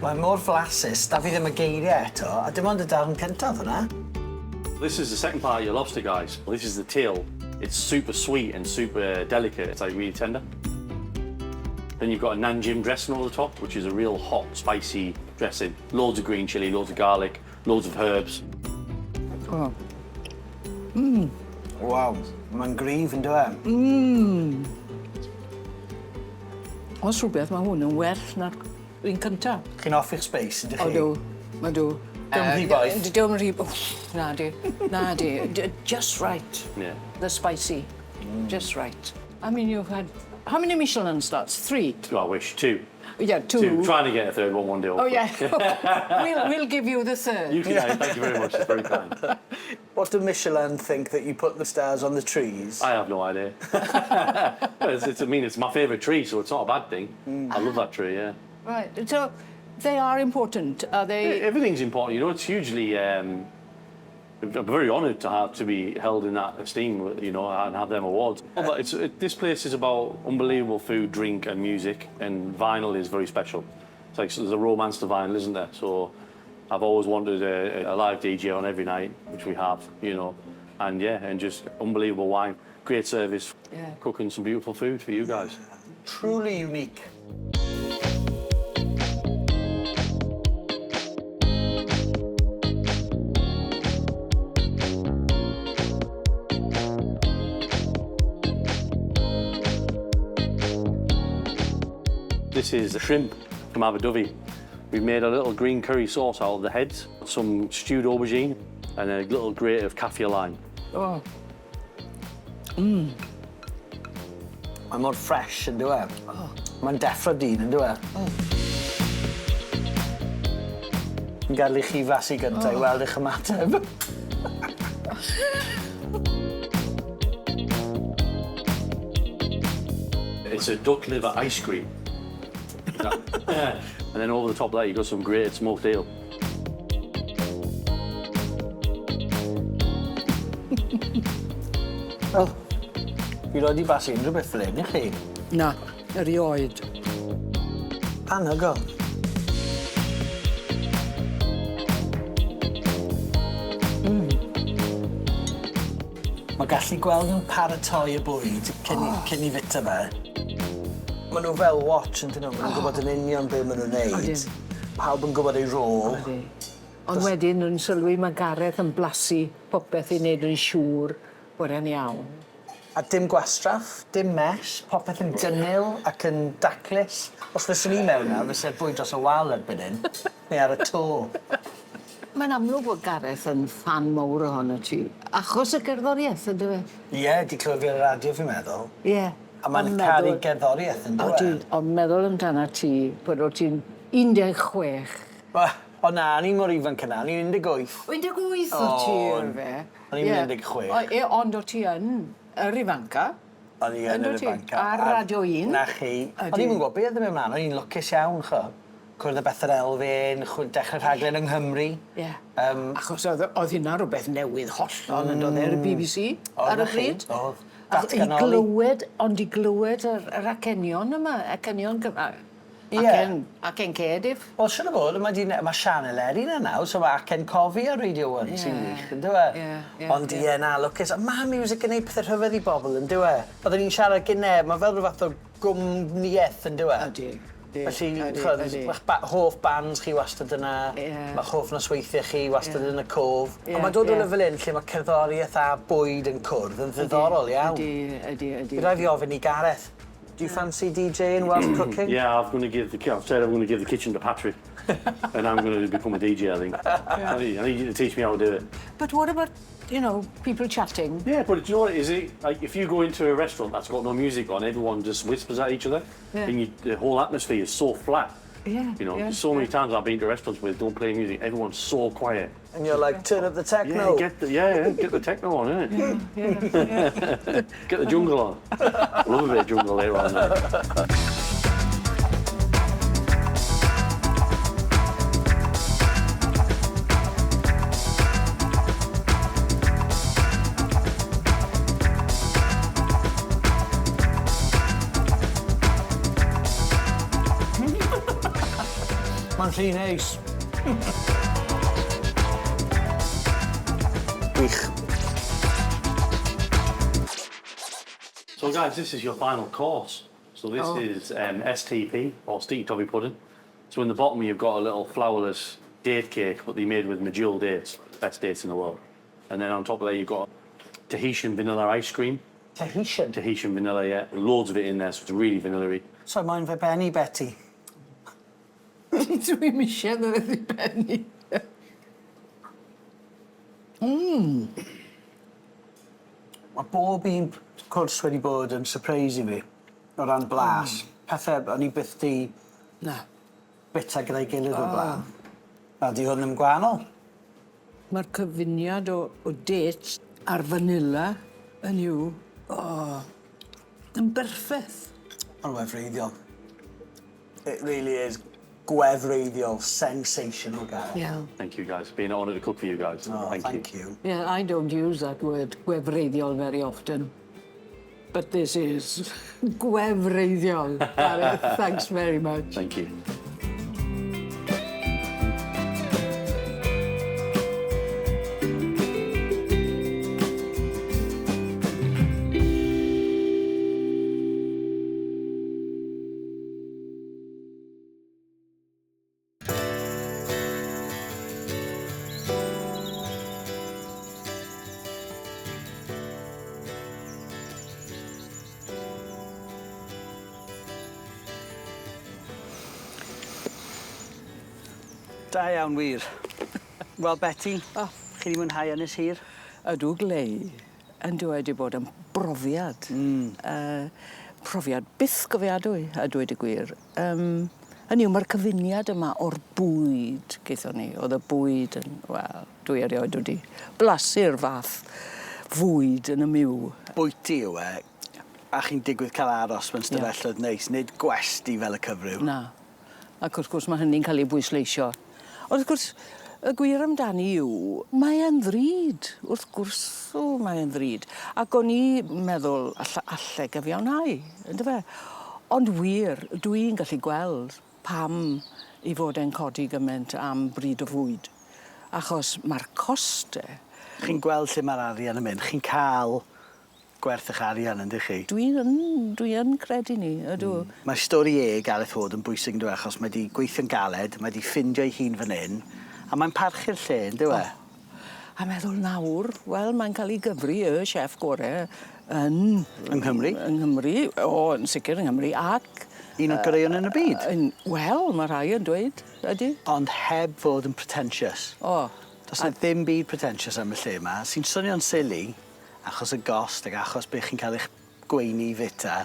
Mae mor flasus, da fi ddim y geiriau eto, a dim ond y darn cyntaf hwnna. This is the second part of your lobster, guys. This is the tail. It's super sweet and super delicate. It's like really tender. Then you've got a Nanjing dressing over the top, which is a real hot, spicy dressing. Loads of green chilli, loads of garlic, loads of herbs. Oh. Waw, mae'n gryf yn dweud. Os rhywbeth, mae hwn yn well na'r un cyntaf. Chi'n off eich space, ydych O, chi? do. Mae do. Dim rhy boeth? Dim rhy boeth. Na di. Na di. Just right. Yeah. The spicy. Just right. I mean, you've had... How many Michelin stars? 3? I wish. 2. Yeah, 2. 2. Trying to get a third one day. Oh, yeah. we'll give you the third. You can. Thank you very much. It's very kind. What do Michelin think that you put the stars on the trees? I have no idea. It's my favourite tree, so it's not a bad thing. I love that tree, yeah. Right. So they are important. Are they... Everything's important, you know. It's hugely. I'm very honoured to be held in that esteem, you know, and have them awards. But this place is about unbelievable food, drink, and music, and vinyl is very special. It's like there's a romance to vinyl, isn't there? So I've always wanted a live DJ on every night, which we have, you know, and yeah, and just unbelievable wine, great service, cooking some beautiful food for you guys. Truly unique. This is the shrimp from Abu Dhabi. We've made a little green curry sauce out of the heads, some stewed aubergine, and a little grate of kaffir lime. Oh. Mae mor fresh yn dweud. Mae'n deffro dyn yn dweud. Yn gadw i chi fasu gyntaf i weld eich ymateb. It's a duck liver ice cream. And then over the top of that, you've got some grated smoked ale. Wel, fi roed i basu unrhyw beth fel hyn i chi. Na, erioed. Anhygoel. Mae gallu gweld nhw'n paratoi y bwyd cyn i fita fe. Maen nhw fel watch yn dyn nhw, maen nhw'n gwybod yn union be maen nhw'n neud. Odyn. Pawb yn gwybod ei rôl. Ond wedyn yn sylwi mae Gareth yn blasu popeth i wneud yn siŵr bod e'n iawn. A dim gwastraff, dim mes, popeth yn dynol ac yn daclus. Os fyswn i mewn na, fysa'r bwyd dros y wal erbyn hyn, neu ar y to. Mae'n amlwg bod Gareth yn fan mawr ohono ti. Achos y gerddoriaeth, ynddo fe? Ie, di clywed fi ar y radio, fi'n meddwl. Ie. A mae'n caru gerddoriaeth yn dweud. Ond meddwl amdana ti, bod o ti'n 16. O na, ni'n mor ifanc yna, ni'n 18. 18 o ti, fe? O'n i'n 16. Ond o ti yn yr ifanca. O'n i yn yr ifanca. Ar Radio 1. Na chi. O'n i'n gwybod beth ddim ymlaen, o'n i'n lwcus iawn, cho. Cwrdd y Beth yr Elfyn, dechrau rhaglen yng Nghymru. Ie. Achos oedd hynna rhywbeth newydd hollol yn dod e'r BBC ar y bryd. Oedd. Ond i glywed yr acenion yma, acenion Gymraeg. Acen Cedif. Wel, siwr o fod, mae Sianel Erin yna, so mae Acen Cofi ar Radio 1 sy'n wych, yn dywe? Ond ie na, lwcus, mae music yn ei pethau rhyfedd i bobl, yn dywe? Oedden ni'n siarad gynneb, mae fel rhywbeth o gwmniaeth, yn dywe? Ydy. Felly, hoff bands chi wastad yna, mae hoff nosweithiau chi wastad yn y cof. Ond mae dod o'n fel un lle mae cerddoriaeth a bwyd yn cwrdd yn ddiddorol iawn. Ydy. Bydd fi ofyn i Gareth. Do you fancy DJing whilst cooking? Yeah, I've said I'm going to give the kitchen to Patrick. And I'm going to become a DJ, I think. I need you to teach me how to do it. But what about, people chatting? Yeah, but do you know what it is? Like, if you go into a restaurant that's got no music on, everyone just whispers at each other. Yeah. And the whole atmosphere is so flat. Yeah. So many times I've been to restaurants where they don't play music, everyone's so quiet. And you're like, turn up the techno. Get the techno on, innit? Yeah. Get the jungle on. Love a bit of jungle later on. Mae'n rhy neis. So guys, this is your final course. So this is STP, or Sticky Toffee Pudding. So in the bottom you've got a little flourless date cake, but they're made with medjool dates, best dates in the world. And then on top of that you've got Tahitian vanilla ice cream. Tahitian? Tahitian vanilla, yeah. Loads of it in there, so it's really vanilla-y. So mae'n fe benni, Betty. Dwi'n eisiau ddod i benni. Mae bob un cwrs wedi bod yn surprise i fi, o ran blas. Pethau, o'n i byth di bita gyda'i gilydd o blaen. A di hwn yn gwahanol. Mae'r cyfuniad o dates a'r vanilla yn yw, yn berffeth. Mae'n wefreiddiol. It really is gwefreiddiol, sensational, Gareth. Yeah. Thank you guys. It's been an honour to cook for you guys. Oh, thank you. Yeah, I don't use that word, gwefreiddiol, very often. But this is gwefreiddiol. Thanks very much. Thank you. Da iawn, wir. Wel, Betty, chi wedi mwynhau Ynys Hir? Ydw glei yn dweud i bod yn brofiad. Profiad byth gofiadwy, a dweud y gwir. Hynny yw, mae'r cyfuniad yma o'r bwyd, geithon ni. Oedd y bwyd yn, wel, dwi erioed wedi blasu'r fath fwyd yn y miw. Bwyty yw e, a chi'n digwydd cael aros mewn stafelloedd neis, nid gwesti fel y cyfryw. Na. Ac wrth gwrs mae hynny'n cael ei bwysleisio. Ond wrth gwrs, y gwir amdani yw, mae e'n ddrud. Wrth gwrs, mae e'n ddrud. Ac o'n i meddwl allai gyfiawnhau, ynddo fe? Ond wir, dwi'n gallu gweld pam i fod e'n codi gymaint am bryd o fwyd. Achos mae'r costau... Chi'n gweld lle mae'r arian yn mynd. Chi'n cael gwerth eich arian, yndych chi? Dwi yn credu ni, ydw. Mae stori Gareth Ford yn bwysig, ynddo, achos mae wedi gweithio'n galed, mae wedi ffindio ei hun fan hyn, a mae'n parchu'r lle, ynddo e? A meddwl nawr, wel, mae'n cael ei gyfri y chef gorau yn... Yng Nghymru? Yng Nghymru, yn sicr yng Nghymru, ac Un o'r goreuon yn y byd. Wel, mae rhai yn dweud, ydy. Ond heb fod yn pretentious. O. Does na ddim byd pretentious am y lle yma, sy'n swnio'n silly, achos y gost ac achos beth chi'n cael eich gweini fita.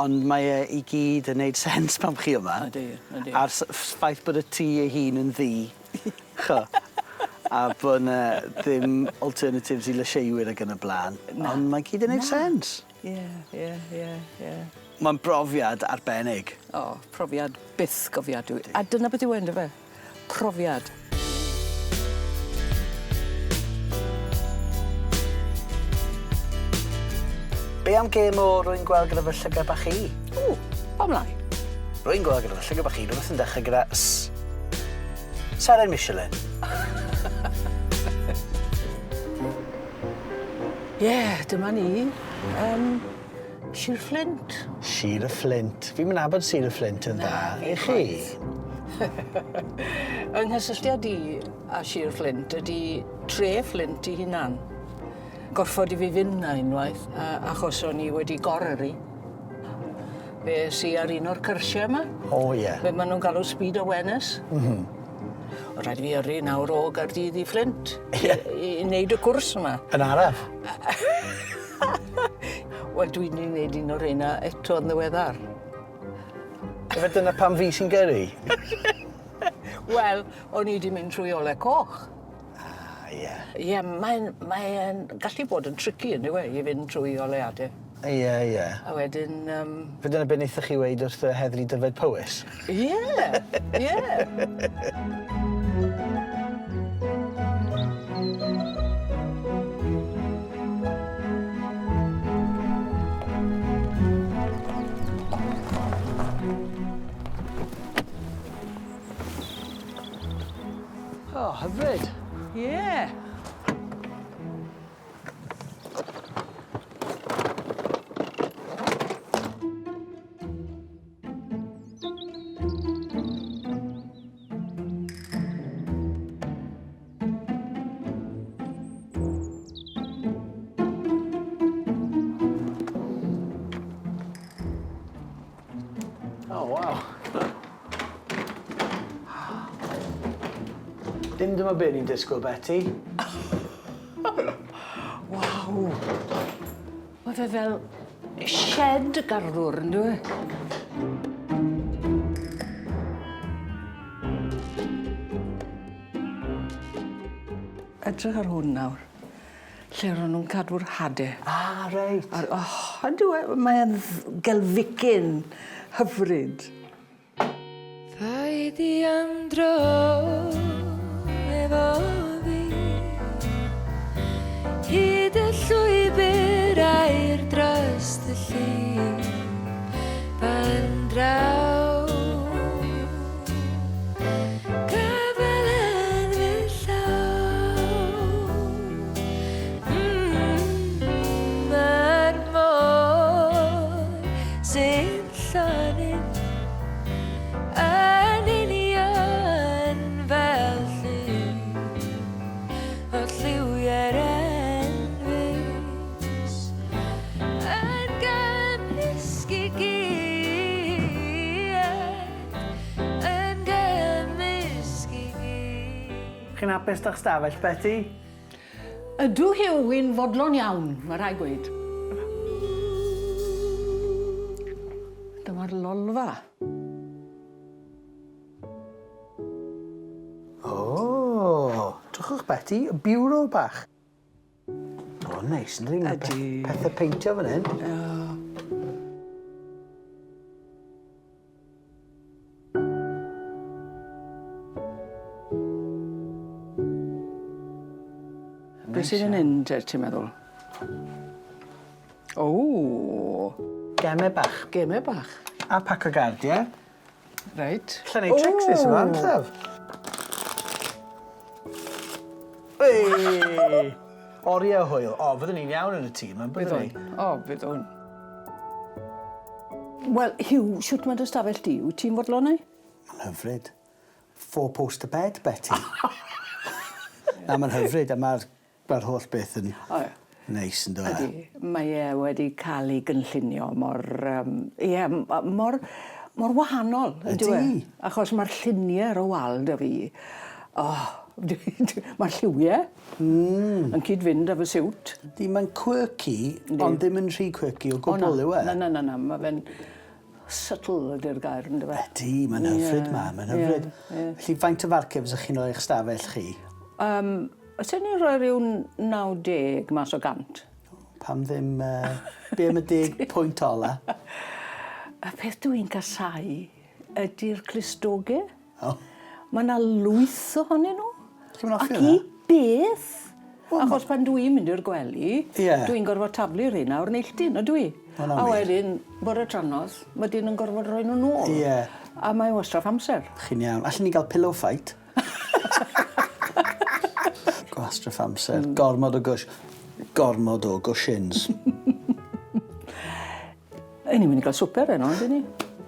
Ond mae e i gyd yn neud sens pam chi yma. Ydy. A'r ffaith bod y tŷ ei hun yn ddi. Cho. A bod na ddim alternatives i lysieuwyr ac yn y blaen. Ond mae gyd yn neud sens. Ie. Mae'n brofiad arbennig. O, profiad byth gofiadwy. A dyna beth yw enw fe. Profiad. Be am gêm o rwy'n gweld gyda fy llygau bach chi? O, mlaen. Rwy'n gweld gyda fy llygau bach chi, rwy'n yn dechrau gyda Seren Michelin. Ie, dyma ni. Sir Flint. Sir y Flint. Fi'n mynd abod Sir y Flint yn dda. I chi? Yng nghysylltiad i a Sir Flint ydy tre Flint i hunan. Gorfod i fi fynd na unwaith, achos o'n i wedi gorri. Fe sy ar un o'r cyrsiau yma. O, ie. Fe maen nhw'n galw speed awareness. O rhaid fi yrru nawr o Gaerdydd i Flint i wneud y cwrs yma. Yn araf? Wel, dwi'n wneud un o'r reina eto yn ddiweddar. Efe dyna pam fi sy'n gyrru? Wel, o'n i wedi mynd trwy ole coch. Ie. Ie, mae'n gallu bod yn tricky yn yw i fynd trwy oleadau. Ie. A wedyn... Fe dyna beth wnaethoch chi weid wrth Heddlu Dyfed Powys? Ie. O, hyfryd. Ie. O, waw. Dim dyma be ni'n disgwyl, Betty. Waw. Mae fe fel shed garddwr, yn dwi? Edrych ar hwn nawr. Lle ro'n nhw'n cadw'r hadau. Reit. Mae'n gelficyn hyfryd. Rhaid i am dro efo fi hyd y llwybr a'r dros y llun pan draw gafel yn fy llaw Mae'r môr sy'n llonydd yn union fel llun o lliwiau'r enfys yn gymysgu Chi'n hapus d'ch stafell, Betty? Ydw Hywyn fodlon iawn, mae rhaid gweud. Dyma'r lolfa. Drwchwch, Betty, y biwro bach. O, neis, yn rhaid Ydi. pethau peintio fan hyn. Be sydd yn hyn, ti'n meddwl? O, Gemau bach. gemau bach. A pac o gardiau. Reit. Lle neud tricks nes yma, llaf? Ei! Oriau hwyl. O, fyddwn ni'n iawn yn y tîm, yn byddwn ni? O, bydd hwn. Wel, Hugh, siwt mae'n ystafell di? Wyt ti'n fodlonau? Mae'n hyfryd. 4-poster bed, Betty. Na, mae'n hyfryd, a mae'r holl beth yn neis yn dweud. Ydy. Mae e wedi cael ei gynllunio mor mor wahanol, Ydi. Achos mae'r lluniau ar y wal da fi. Mae'r lliwiau yn cyd-fynd â fy siwt. Di, mae'n quirky, ond ddim yn rhy quirky o gwbl yw e? Na, mae fe'n subtle ydy'r gair, ynddo fe? Ydi, mae'n hyfryd ma, mae'n hyfryd. Felly, faint o farcef ydych chi'n rhoi eich stafell chi? Os ni'n rhoi rhyw 90 mas o 100. Pam ddim, be am y 10 pwynt ola? Y peth dwi'n casau ydy'r clustogau. O. Mae yna lwyth ohonyn nhw. Chi'n mynd Ac offi i hwnna? beth? Achos pan dwi'n mynd i'r gwely, Ie. dwi'n gorfod tablu'r hyn o'r neilltyn, ydw i. Ma' hwnna'n A wir. wedyn, bore tranodd, mae dyn yn gorfod rhoi nhw nôl. Ie. A mae wastraff amser. Chi'n iawn. Allen ni gael pillow fight? Gwastraff amser. Gormod o gushions. Ni'n mynd i gael swper heno, ydyn ni?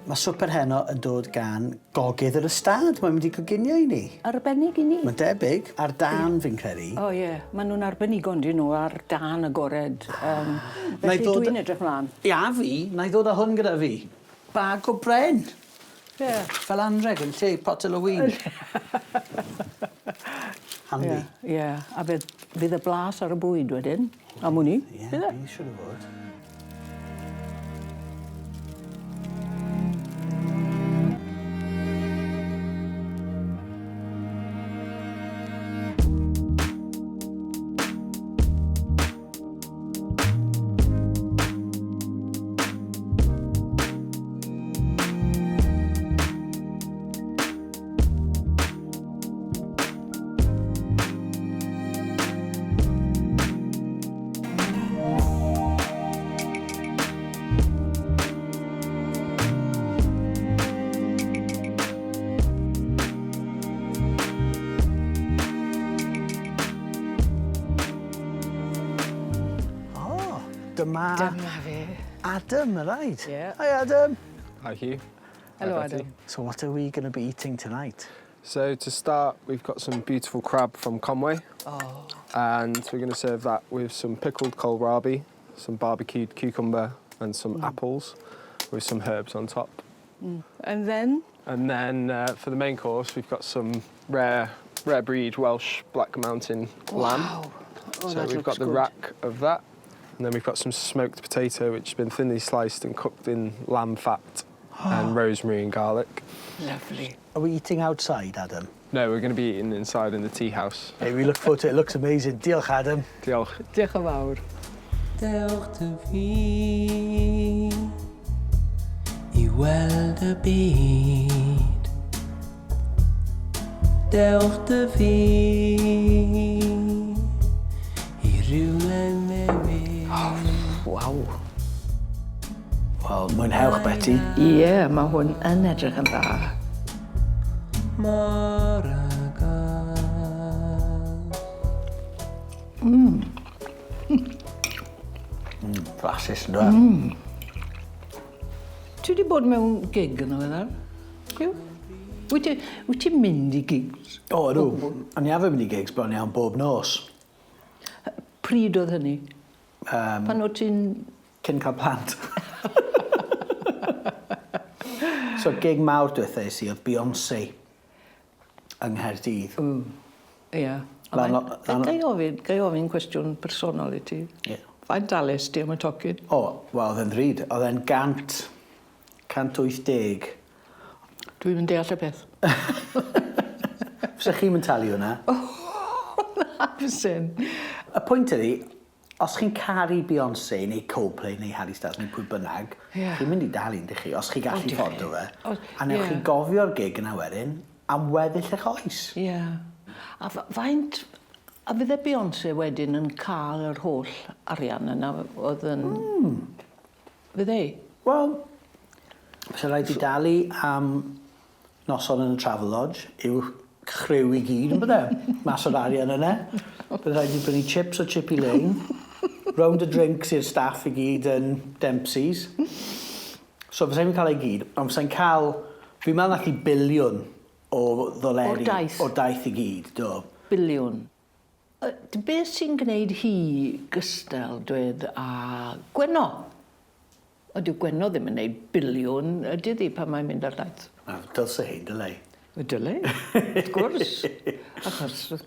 Mae swper heno yn dod gan gogydd yr ystad. Mae'n mynd i coginio i ni. Arbennig i ni. Mae'n debyg. Ar dan fi'n credu. O ie, maen nhw'n arbenigo yn dyn nhw ar dan agored. Nai Felly ddod- dwi'n edrych mlaen. Ia, fi. Na i ddod â hwn gyda fi. Bag o bren. Ie. Fel anreg yn lle potel o win. Handi. Ie, a fydd y blas ar y bwyd wedyn. Am hwnni. Ie, Bydd e? fi siwr o fod. Dyma fi. Adam, right? Yeah. Hi, Adam. Hi, Hugh. Hello, Hi, Betty. Adam. So what are we going to be eating tonight? So to start, we've got some beautiful crab from Conway. Oh. And we're going to serve that with some pickled kohlrabi, some barbecued cucumber and some apples with some herbs on top. And then? And then for the main course, we've got some rare breed Welsh Black Mountain lamb. Wow. Oh, So that we've looks got the good. rack of that. And then we've got some smoked potato, which has been thinly sliced and cooked in lamb fat and rosemary and garlic. Lovely. Are we eating outside, Adam? No, we're going to be eating inside in the tea house. Hey, we look forward to it. It looks amazing. Diolch, Adam. Diolch. Diolch yn fawr. Dewch dy fi I weld y byd Dewch dy fi I rhywle newydd Waw. Wel, mwynhewch, Betty. Ie, mae hwn yn edrych yn dda. Mor agos Flasus, yn dweud. Ti wedi bod mewn gig yn ymwneud? Yw? Wyt ti'n mynd i gigs? O, ydw. O'n i arfer mynd i gigs bron iawn bob nos. Pryd oedd hynny? Pan oedd ti'n... Cyn cael plant. So, gig mawr diwethais i oedd Beyoncé yng Nghaerdydd. Ie. Gai ofyn cwestiwn personol i ti? Ie. Faint dalus di am y tocyn? O, wel, oedd e'n ddrud. Oedd e'n 180. Dwi'n mynd deall y peth. Fysa chi'n mynd talu hwnna? Fysyn. Y pwynt ydi, os chi'n caru Beyoncé neu Coldplay neu Harry Styles neu pwy bynnag, Ie. chi'n mynd i dalu, yndych chi, os chi gallu Odi ffordd o fe. fe. O, A newch ie. chi gofio'r gig yna wedyn am weddill eich oes. Ie. A faint... A fydde Beyoncé wedyn yn cael yr holl arian yna oedd yn... Fydde? Wel, fysa rhaid i dalu am noson yn y Travelodge, yw chryw i gyd yn bydde, mas o'r arian yna. Bydd rhaid i brynu chips o Chippy Lane, round y drinks i'r staff i gyd yn Dempsey's. So fysa i'n cael ei gyd, ond fysa'n cael, fi'n meddwl nath i biliwn o ddoleri. O daith. O daith i gyd, do. Biliwn. Beth sy'n gwneud hi gystal, dweud, a Gwenno? Ond dyw Gwenno ddim yn gwneud biliwn ydy ddi pan mae'n mynd ar daith. Dylse hyn, dylai. Y dyle, wrth gwrs. Achos...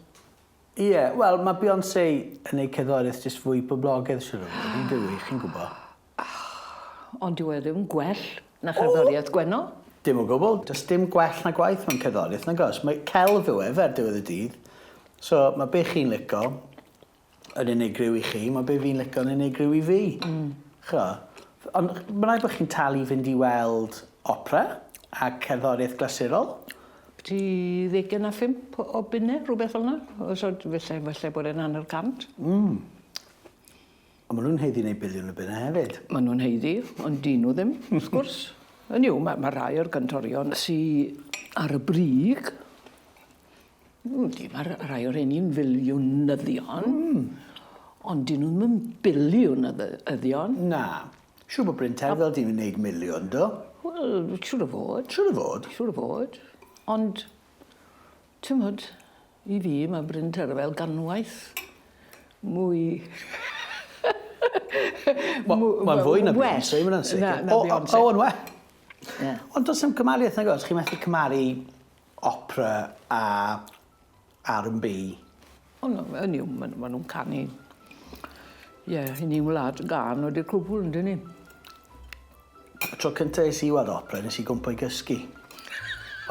Ie, wel, mae Beyoncé yn ei cerddoriaeth jyst fwy poblogaidd, siwr o fod. Fi'n dywi, chi'n gwybod. Ond dyw e ddim gwell na cherddoriaeth Gwenno. Dim o gwbl. Does dim gwell na gwaith mewn cerddoriaeth, na gos. Mae celf yw e, fer diwedd y dydd. So, mae be chi'n licio yn unigryw i chi, mae be fi'n licio yn unigryw i fi. Cho. Ond mae'n rhaid bod chi'n talu fynd i weld opera a cerddoriaeth glasurol. Ti 25 o bunnau, rhywbeth fel yna? So, felly bod e'n 100. Ond maen nhw'n heiddi wneud biliwn o bunnau hefyd. Maen nhw'n heiddi, ond dyn nhw ddim, wrth gwrs. Yn yw, mae rai o'r gantorion sydd ar y brig. Mae rai o'r un filiwnyddion. Ond dyn nhw ddim yn biliwnyddion. Na. Siwr bod Bryn Terfel di'n wneud miliwn, do? Wel, siwr o fod. Siwr o fod. Siwr o fod. Ond, ti'n modd, i fi mae Bryn Terfel ganwaith mwy... Mae'n fwy na Beyoncé, mae'n sicr. O, yn we. Ond does dim cymariaeth na gos, chi'n methu cymaru opera a R&B. Ond yn yw, maen nhw'n canu. Ie, i ni wlad gan o'r clwbl, yndyn ni. Y tro cyntaf es i weld opera, nes i gwmpo i gysgu.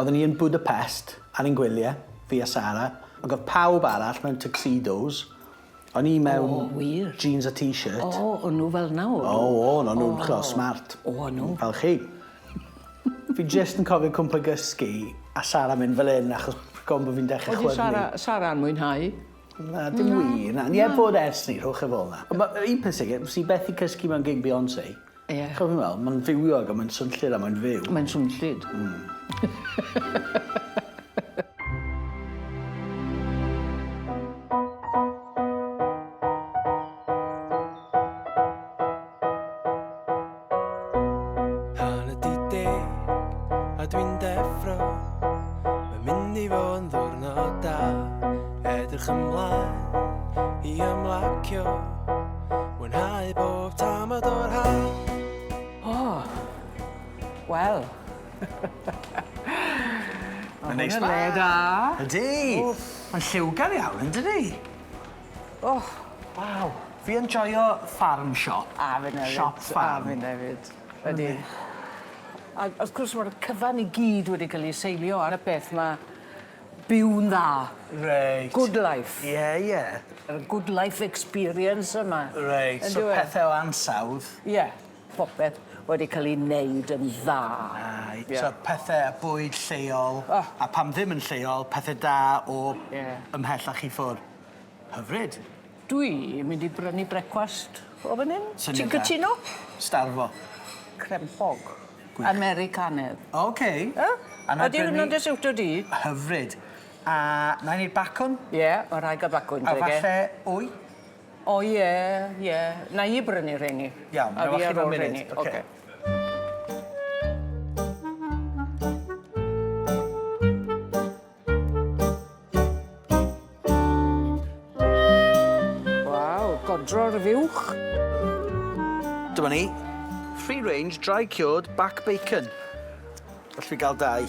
Oedden ni yn Budapest, ar ein gwyliau, fi a Sara. Ac oedd pawb arall mewn tuxedos. O'n i mewn jeans a t-shirt. O, o'n nhw fel nawr? O, o'n nhw'n smart. O, nhw. Fel chi. Fi jyst yn cofio cwmpa gysgu a Sara mynd fel un achos gofyn bod fi'n dechrau chwyddu. Oeddi Sara'n mwynhau? Na, dim wir. Na, ni heb bod ers ni, rhowch e fel na. Un peth sicr, si beth i cysgu mewn gig Beyoncé. Ie. Chofyn fel, mae'n fywiog a mae'n swnllid a mae'n fyw. Mae'n swnllid. A dwi'n deffro, mae'n mynd i fod yn ddwrnod da. Edrych ymlaen i ymlacio, mwynhau bob tamad o'r haf. Wel. Mae'n neis ma. Da. Ydy. Mae'n lliwgar iawn, ydy? Oh, Waw. Fi yn joio farm shop. A fi'n hefyd. Shop farm. A fi'n hefyd. Ydy. A wrth gwrs mae'r cyfan i gyd wedi cael ei seilio ar y beth mae byw'n dda. Reit. Good life. Ie. Y good life experience yma. Reit, so pethau o ansawdd. Ie, popeth wedi cael ei wneud yn dda. So pethau a bwyd lleol, a pam ddim yn lleol, pethau da o ymhellach i ffwrdd. Hyfryd. Dwi'n mynd i brynu brecwast o fan hyn. Ti'n cytuno? Starfo. Crempog. Americanedd. Oce. Ydy hwnna'n desiwtio di? Hyfryd. A na i wneud bacwn? Ie, mae rhaid gael bacwn. A falle wy? O ie. Na i brynu rheini. Iawn, a fi ar ôl rheini. Oce. Waw, godro'r fiwch. Dyma ni. Free range, dry cured, back bacon. Gall fi gael dau.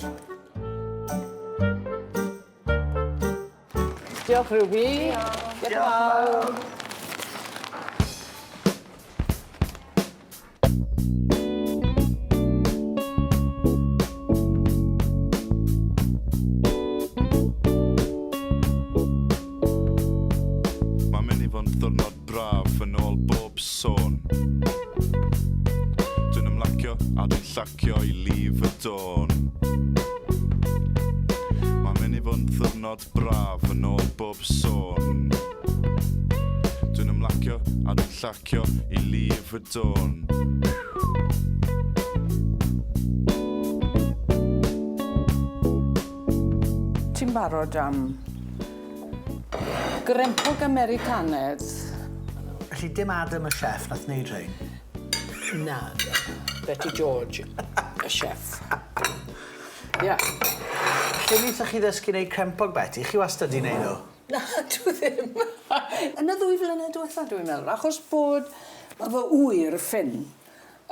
Diolch Ruby. Diolch. Mae'n mynd i fod yn ddiwrnod braf yn ôl bob sôn. Dwi'n ymlacio a dwi'n llacio i lif y dôn. Mae'n mynd i fod yn ddiwrnod braf yn ôl bob sôn. Dwi'n ymlacio a dwi'n llacio i lif y dôn. Ti'n barod am grempog Americanedd? Felly dim Adam y chef nath wneud rhain? Na, Betty George, y chef. Ia. Lle wnaethoch chi ddysgu wneud crempog, Betty? Chi wastad i wneud nhw? Na, dwi ddim. Yn y 2 flynedd diwethaf, dwi'n meddwl. Achos bod mae fy ŵyr ffyn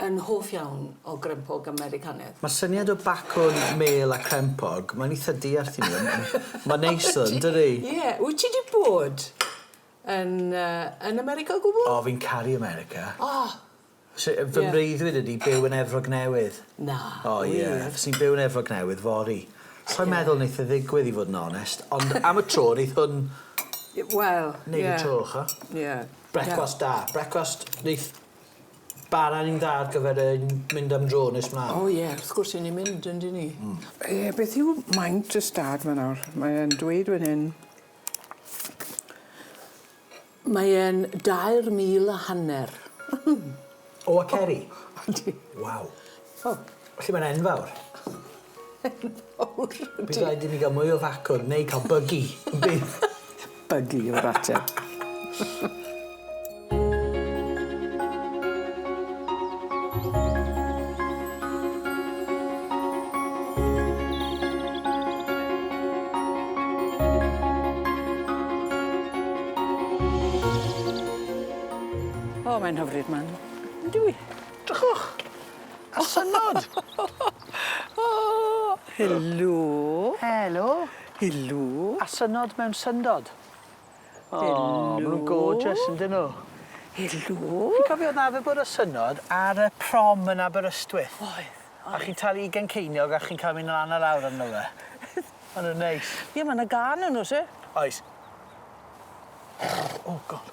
yn hoff iawn o grempog Americanedd. Mae syniad o bacwn, mel a crempog, mae'n eitha dearth i mi. Mae'n neis o'n, dydy? Ie, wyt ti wedi bod yn America o gwbl? O, fi'n caru America. Oh, Fy mreiddwyd ydi byw yn Efrog Newydd. na. O ie, sy'n byw yn Efrog Newydd fori. So'n meddwl wneud y ddigwydd i fod yn onest, ond am y tro wneud hwn Wel, neud y tro, cha? Ie. Brecwast da. Brecwast wneud bara ni'n da ar gyfer mynd am dro nes mlaen. O ie, wrth gwrs i ni'n mynd, yndyn ni. Ie, beth yw maint y stad ma nawr? Mae'n dweud fan hyn. Mae'n 2,500. O, a ceri? Yndi. Waw. O, Felly mae'n enfawr. enfawr. Bydd rhaid i ni gael mwy o facwn neu cael buggy. Bydd. Buggy o'r ateb. O, mae'n hyfryd, man. Yndw i? Drychwch. A synod. O, helo. Helo. Helo. A synod mewn syndod. O, maen nhw'n gorgeous, ydyn nhw. Helo. Fi'n cofio na fe bod y synod ar y prom yn Aberystwyth. Oedd. A chi'n talu 20 ceiniog a chi'n cael mynd lan a lawr arno fe. Maen nhw'n neis. Ie, mae'n y gan yn oes e? Oes. Oh, god.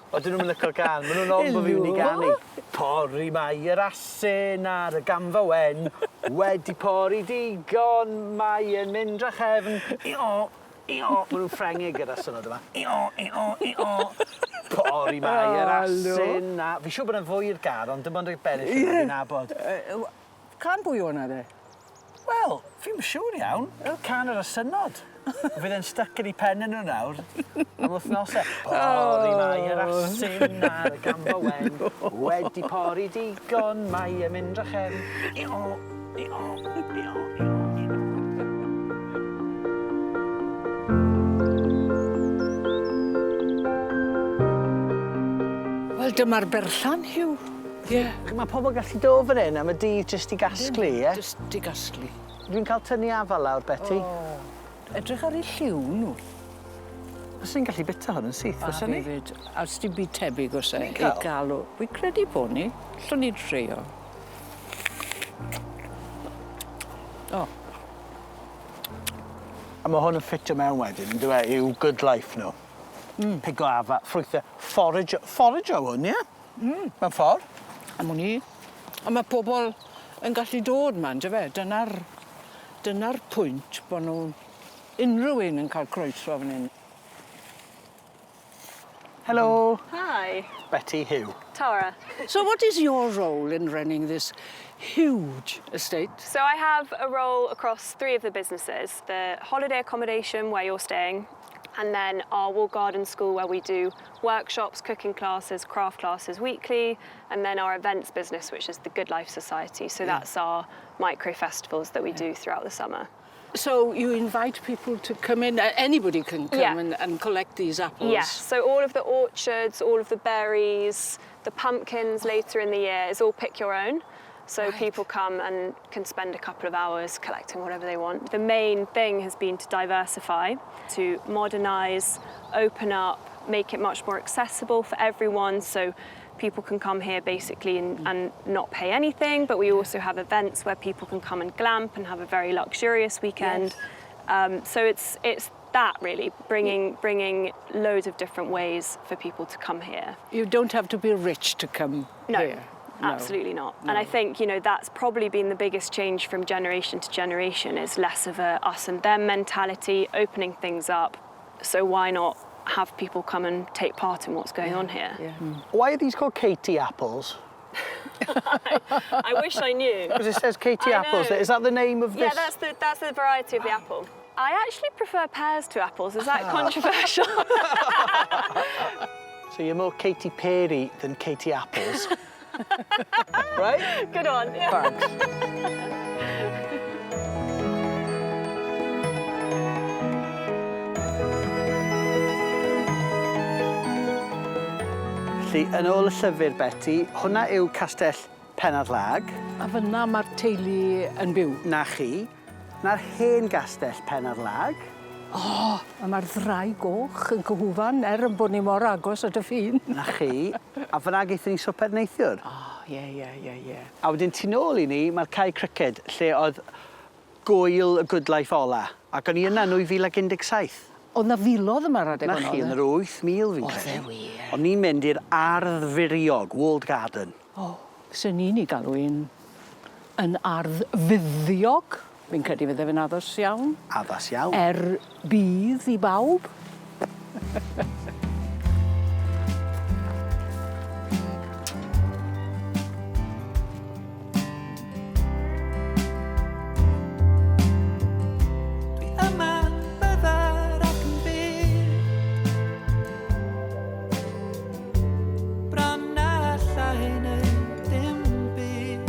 O, dyn nhw'n licio gan. Maen nhw'n ond bod fi'n mynd i ganu. Pori mae yr asyn ar y gamfa wen. Wedi pori digon, mae yn mynd a chefn. Io. Maen nhw'n Ffrengig gyda synod yma. Io. Pori mae yr asyn na. Fi'n siŵr bod yn fwy i'r gar, ond dim ond o'i bennill yn fi'n nabod. Can pwy o'na de? Wel, fi'n siŵr iawn. Can yr asynod. Fydd e'n styc yn ei pen nhw nawr am wythnosau. Pori mae yr asyn ar y gamfa wen. Wedi pori digon, mae yn mynd a chefn. Io. Wel, dyma'r berllan, Hugh. Ie. Mae pobl gallu dod fan hyn am y dydd jyst i gasglu, ie? Jyst i gasglu. Dwi'n cael tynnu afal lawr, Betty. Edrych ar ei lliw nhw. Os ni'n gallu bita hwn yn syth, A fysa ni? hefyd, a os di byd tebyg os e, Ni'n i cael? galw. Wy'n credu bod ni. Llwn ni dreio. O, A mae hwn yn ffitio mewn wedyn, yn dweud, yw good life nhw. Pigo afa, ffrwythau, forage o hwn, ie? Mewn ffordd. am hwn i. A mae pobl yn gallu dod man, dy fe. Dyna'r pwynt bod nhw unrhyw un yn cael croeso fan hyn. Hello. Hi, Betty, Hugh. Tara. So what is your role in running this huge estate? So I have a role across 3 of the businesses, the holiday accommodation where you're staying, and then our wall garden school where we do workshops, cooking classes, craft classes weekly, and then our events business, which is the Good Life Society. So that's our micro festivals that we do throughout the summer. So you invite people to come in, anybody can come Yeah. and collect these apples? Yes, so all of the orchards, all of the berries, the pumpkins later in the year is all pick your own. So people come and can spend a couple of hours collecting whatever they want. The main thing has been to diversify, to modernise, open up, make it much more accessible for everyone. So people can come here basically and not pay anything, but we also have events where people can come and glamp and have a very luxurious weekend. So it's that really, bringing loads of different ways for people to come here. You don't have to be rich to come here. No. Absolutely not. And I think, that's probably been the biggest change from generation to generation, is less of a us and them mentality, opening things up. So why not have people come and take part in what's going on here? Yeah. Why are these called Katie apples? I wish I knew. Because it says Katie I apples. know. Is that the name of Yeah, this? that's the variety of the apple. I actually prefer pears to apples. Is that controversial? So you're more Katy Perry than Katie Apples. Right? Good one. Yeah. Thanks. Felly, yn ôl y llyfr, Betty, hwnna yw Castell Penarlag. A fyna mae'r teulu yn byw. Na chi. Na'r hen gastell Penarlag. O, a mae'r ddrau goch yn cyhwfan yn bod ni mor agos at y ffin. Na chi. A fyna gaethon ni swper neithiwr. O, ie. A wedyn tu nôl I ni, mae'r cae criced, lle oedd gwyl y Good Life ola. Ac o'n I yna 2017. Oedd na filodd yma'r adeg Na o'n chi, yn yr 8,000 fi'n Oedd e wir. O'n ni'n mynd i'r ardd furiog, Walled Garden. O, sy'n ni'n ei galw un yn ardd fuddiog. Fi'n credu fydde fe'n addas iawn. Addas iawn. Bydd I bawb. Dwi yma byddar ac yn byw bron a llai neu dim byd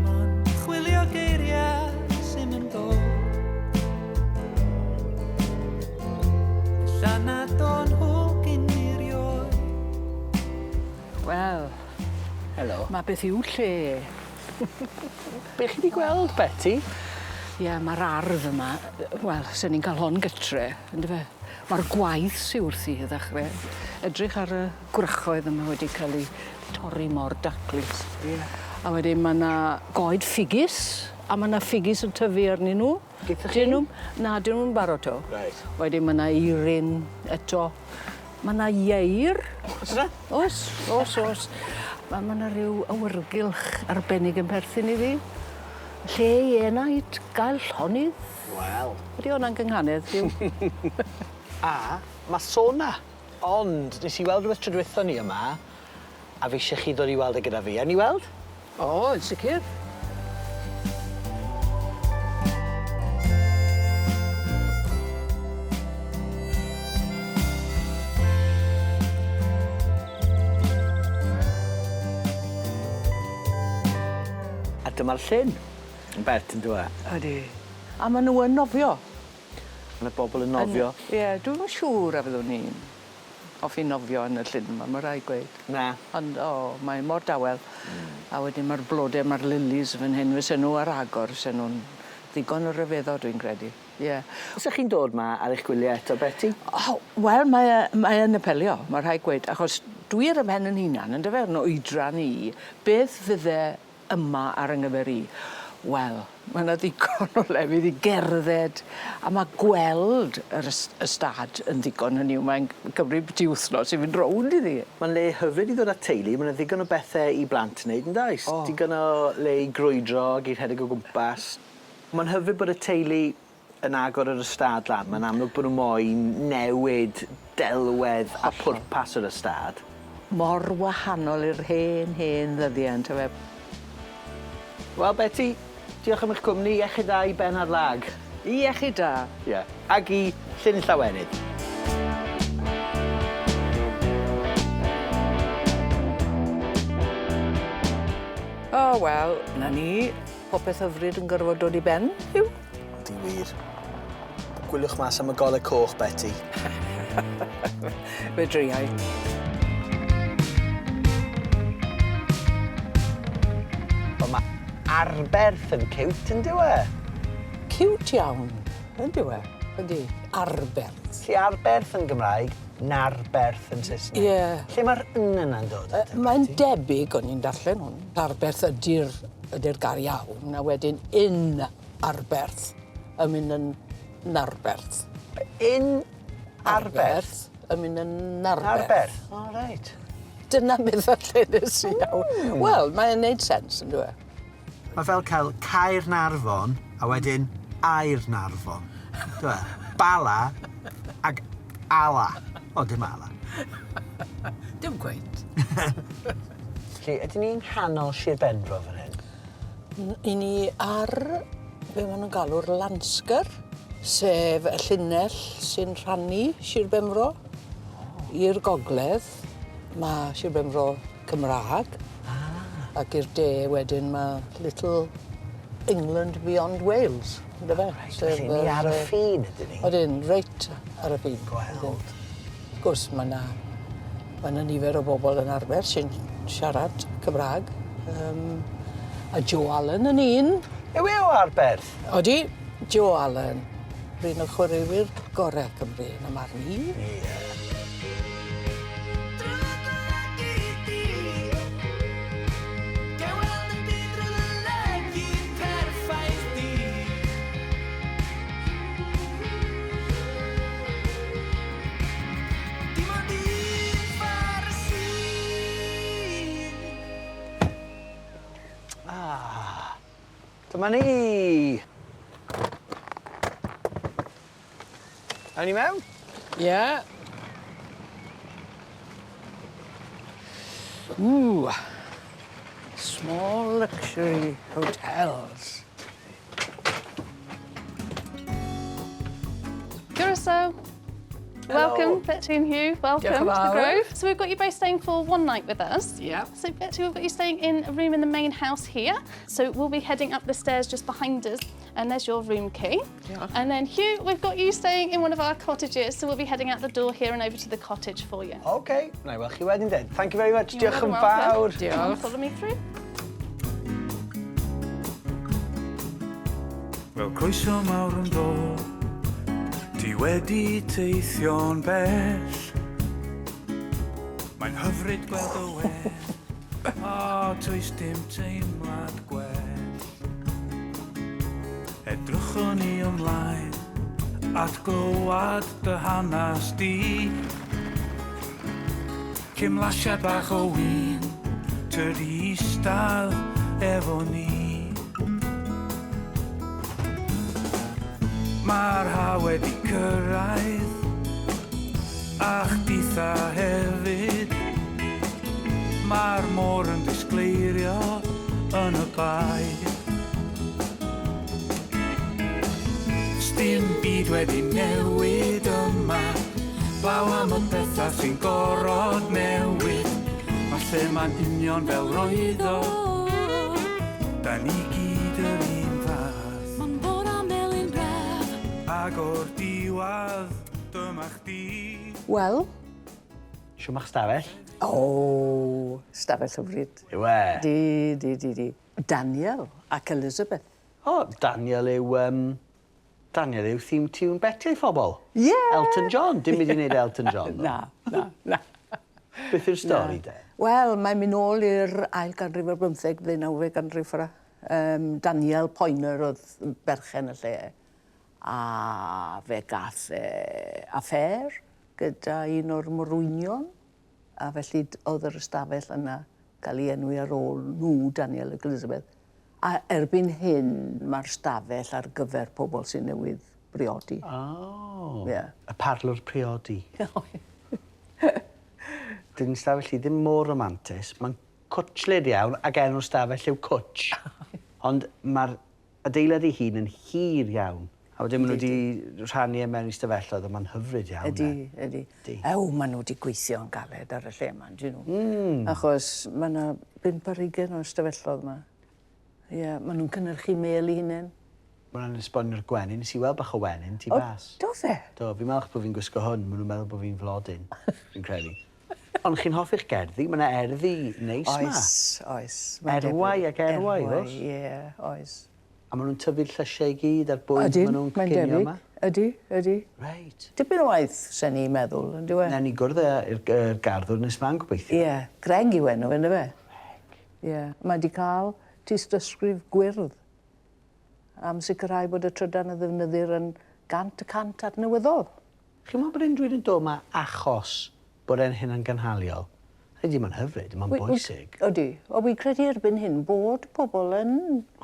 Mon chwilio geiriau sy'n mynd dod Lla nad o'n hwg i ni rioed Wel, Helo. mae beth yw lle. Be chi wedi gweld, Betty? Ie, mae'r ardd yma, wel, sy'n ni'n cael hon gytre, ynddo fe? Mae'r gwaith sy'n wrthi i ddechrau. Edrych ar y gwrychoedd yma wedi cael ei torri mor daclus. A wedyn mae yna goed ffigys, a mae yna ffigys yn tyfu arnyn nhw. Gaethach chi? Na, dyn nhw'n barod to. Reit. Wedyn mae yna eirin eto. Mae yna ieir. Oes yna? Oes. Mae yna rhyw awyrgylch arbennig yn perthyn I fi. Lle I enaid gael llonydd. Wel. Ydy hwnna'n gynghanedd, diw? A, mae sona. Ond, nes I weld rhywbeth trydwytho ni yma, a fi eisiau chi ddod I weld e gyda fi. Yn I weld? O, yn sicr. A dyma'r llyn. Yn bert yn dweud. Ydy. A maen nhw yn nofio. Mae bobl yn nofio. Ie, dwi'n siŵr a fyddwn ni'n hoffi nofio yn y llyn yma, mae rai gweud. Na. Ond, mae'n mor dawel. A wedyn mae'r blodau, mae'r lilies fan hyn, fysa nhw ar agor, fysa nhw'n ddigon o ryfeddol, dwi'n credu. Ie. Os ydych chi'n dod ma ar eich gwyliau eto, Betty? Wel, mae yn apelio, mae rhai gweud, achos dwi ar y pen yn hunan, yn dyfer yn oedran I, beth fydde yma ar yng Nghyfer I? Wel, mae yna ddigon o lefydd I gerdded, a mae gweld yr ystad yn ddigon hynny, mae'n cymryd byti wythnos I fynd rownd iddi. Mae'n le hyfryd I ddod â teulu, mae'n ddigon o bethau I blant wneud yn daes. Digon o le I grwydro, i rhedeg o gwmpas. Mae'n hyfryd bod y teulu yn agor yr ystad lan. Mae'n amlwg bod nhw moyn newid delwedd a pwrpas yr ystad. Mor wahanol i'r hen ddyddiau, yn tyfe. Wel, Betty, diolch am eich cwmni. Iechyd da I Benarlag. Iechyd da. Ie. Ac I Llyn Llawenydd. O, wel, na ni. Popeth hyfryd yn gorfod dod I ben, yw? Di wir. Gwyliwch mas am y golau coch, Betty. Fe driau. Ond mae Arberth yn ciwt yn dywe. Ciwt iawn, yn dywe. Ydy, Arberth. Lle Arberth yn Gymraeg, Narberth yn Saesneg. Ie. Lle mae'r yna'n dod? Mae'n debyg, o'n i'n darllen hwn. Arberth ydy'r gar iawn, a wedyn in Arberth yn mynd yn Narberth. In Arberth? Yn mynd yn Narberth. Narberth? O, reit. Dyna beth allenus I iawn. Wel, mae'n neud sens, yn dweud. Mae fel cael Caer Narfon a wedyn Air Narfon. Dwe? Bala ag Ala. O, dim Ala. Dim gweud. Lle, ydyn ni'n nghanol Sir Benfro fan hyn? I ni ar, be maen nhw'n galw'r Lansgar, sef y llinell sy'n rhannu Sir Benfro i'r gogledd. Mae Sir Benfro Cymraeg. Ac i'r de wedyn mae Little England Beyond Wales. Felly ni ar y ffin ydyn ni? Odyn, reit ar y ffin. Gweld. gwrs mae 'na nifer o bobl yn arfer sy'n siarad Cymraeg. A Joe Allen yn un. Yw e o Arberth? Odi, Joe Allen. Un o chwaraewyr gorau Cymru yn y marn i. Dyma ni! Awn ni mewn? Ie. Ooh, small luxury hotels. Curacao. Welcome, Betty and Hugh. Welcome to the Grove. So we've got you both staying for one night with us. Yeah. So Betty, we've got you staying in a room in the main house here. So we'll be heading up the stairs just behind us, and there's your room key. Yeah. And then Hugh, we've got you staying in one of our cottages, so we'll be heading out the door here and over to the cottage for you. OK, na i weld chi wedyn den. Thank you very much. You're Diolch yn welcome. fawr. Diolch. Follow me through. Wel, croeso mawr yn dod. Ti wedi teithio'n bell. Mae'n hyfryd gweld y well. O, does dim teimlad gwell. Edrychwn ni ymlaen at glywed dy hanes di. Cymlasiad bach o win, tydi istad efo ni. Mae'r ha wedi cyrraedd, a'ch ditha hefyd. Mae'r môr yn disgleirio yn y baedd. Sdim byd wedi newid yma, blaw am y bethau sy'n gorod newid. Mae lle ma'n union fel roedd o, da ni gyd yr un fath. Ma'n bod am melyn braf, ag o'r diwadd, dyma chdi. Wel. Siw ma'ch stafell? O, stafell hyfryd. Yw e? Di. Daniel ac Elizabeth. O, Daniel yw theme tune Betty ei phobl. Ie! Elton John. Dim byd i wneud Elton John. Na. Beth yw'r stori, de? Wel, mae'n mynd nôl i'r ail ganrif ar 15, 19 ganrif ara. Daniel Poyner oedd berchen y lle. A fe gath affair gyda un o'r morwynion. A felly oedd yr ystafell yna cael ei enwi ar ôl nhw, Daniel ac Elizabeth. A erbyn hyn, mae'r stafell ar gyfer pobl sy'n newydd briodi. O, Yeah. y parlwr priodi. Dyn stafell i ddim mor romantis. Mae'n cwtchlyd iawn ac enw'r stafell yw Cwtch. Ond mae'r adeilad ei hun yn hir iawn. A wedyn maen nhw wedi rhannu mewn i stafelloedd a mae'n hyfryd iawn. Ydy. Maen nhw wedi gweithio yn galed ar y lle yma, dyn nhw. Achos mae yna 50 o stafelloedd yma. Ie, maen nhw'n cynnyrchu mel i hunain. Mae'n esbonio'r gwenyn. Nes i weld bach o wenyn, ti bas. Do fe? Do, fi'n meddwl bod fi'n gwisgo hwn. Maen nhw'n meddwl bod fi'n flodyn, fi'n credu. Ond chi'n hoffi'ch gerddi? Mae yna erddi neis ma. Oes. Erwai ac erwai, oes? Ie, oes. A maen nhw'n tyfu'r llysiau i gyd a'r bwyd maen nhw'n cynio yma? Ydy. Reit. Dipyn o waith, sen ni'n meddwl, yn diwe? Na ni gwrdd i'r garddwr nes ma'n gobeithio. Ie, Greg yw enw, yna fe? Ie, mae wedi cael tystysgrif gwyrdd am sicrhau bod y trydan y ddefnyddir yn 100% adnewyddol. Chi'n meddwl bod unrhyw un yn dod yma achos bod e'n hyn yn gynhaliol? Ydy, mae'n hyfryd, mae'n bwysig. Ydy. O, fi'n credu erbyn hyn bod pobl yn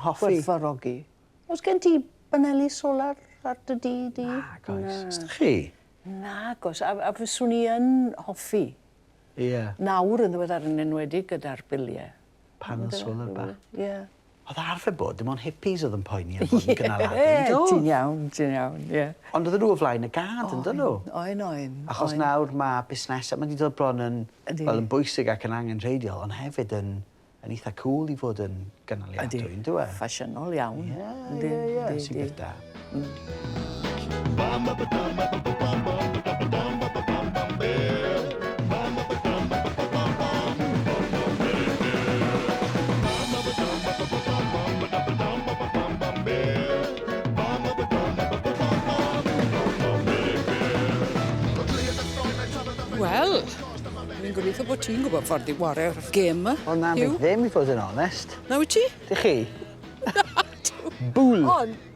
gwerthfawrogi. Oes gen ti baneli solar ar dy di? Nag oes. Ysdych chi? Nag oes. A fyswn i yn hoffi. Ie. Nawr yn ddiweddar yn enwedig gyda'r biliau. Panel solar bach. Ie. Oedd arfer bod, dim ond hippies oedd yn poeni am bod yn gynaladu. Ti'n iawn, ie. Ond oedd nhw o flaen y gad, yn dyn nhw? Oen. Achos nawr mae busnesau, mae wedi dod bron yn bwysig ac yn angenrheidiol, ond hefyd yn eitha cool i fod yn gynaliadwy, yn dwi? Ffasiynol iawn. Ie. Sy'n beth da. Bam, bam, bam, bam, bam, bam, bam, bam, bam, bam, bam, bam, bam, bam, Wel, fi'n gobeithio bod ti'n gwybod ffordd i wario'r gêm yma. O na, fi ddim i fod yn onest. Na wyt ti? Di chi? Bŵl?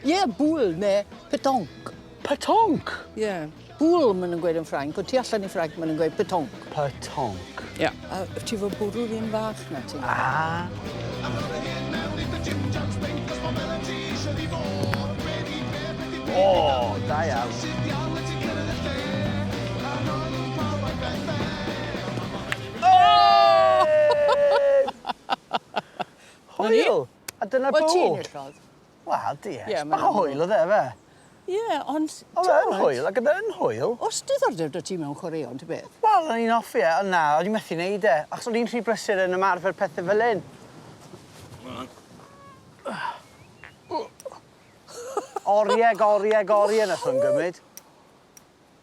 Ie, bŵl neu petonc. Petonc? Ie, bŵl maen nhw'n gweud yn Ffrainc, ond tu allan i Ffrainc maen nhw'n gweud petonc. Petonc? Ie. A ti fod bwrw'r un fach na ti? O, da iawn. Hwyl? A dyna bw? Wel, ti'n illodd. Wel, dies. Bach o hwyl o dde, fe? Ie, ond... O, yn hwyl, ac yn hwyl. Os diddordeb da ti mewn chwaraeon, ti beth? Wel, o'n i'n offi e, ond na, o'n i'n methu neud e. Achos o'n i'n rhy brysur yn ymarfer pethau fel hyn. Oriau nath o'n gymryd.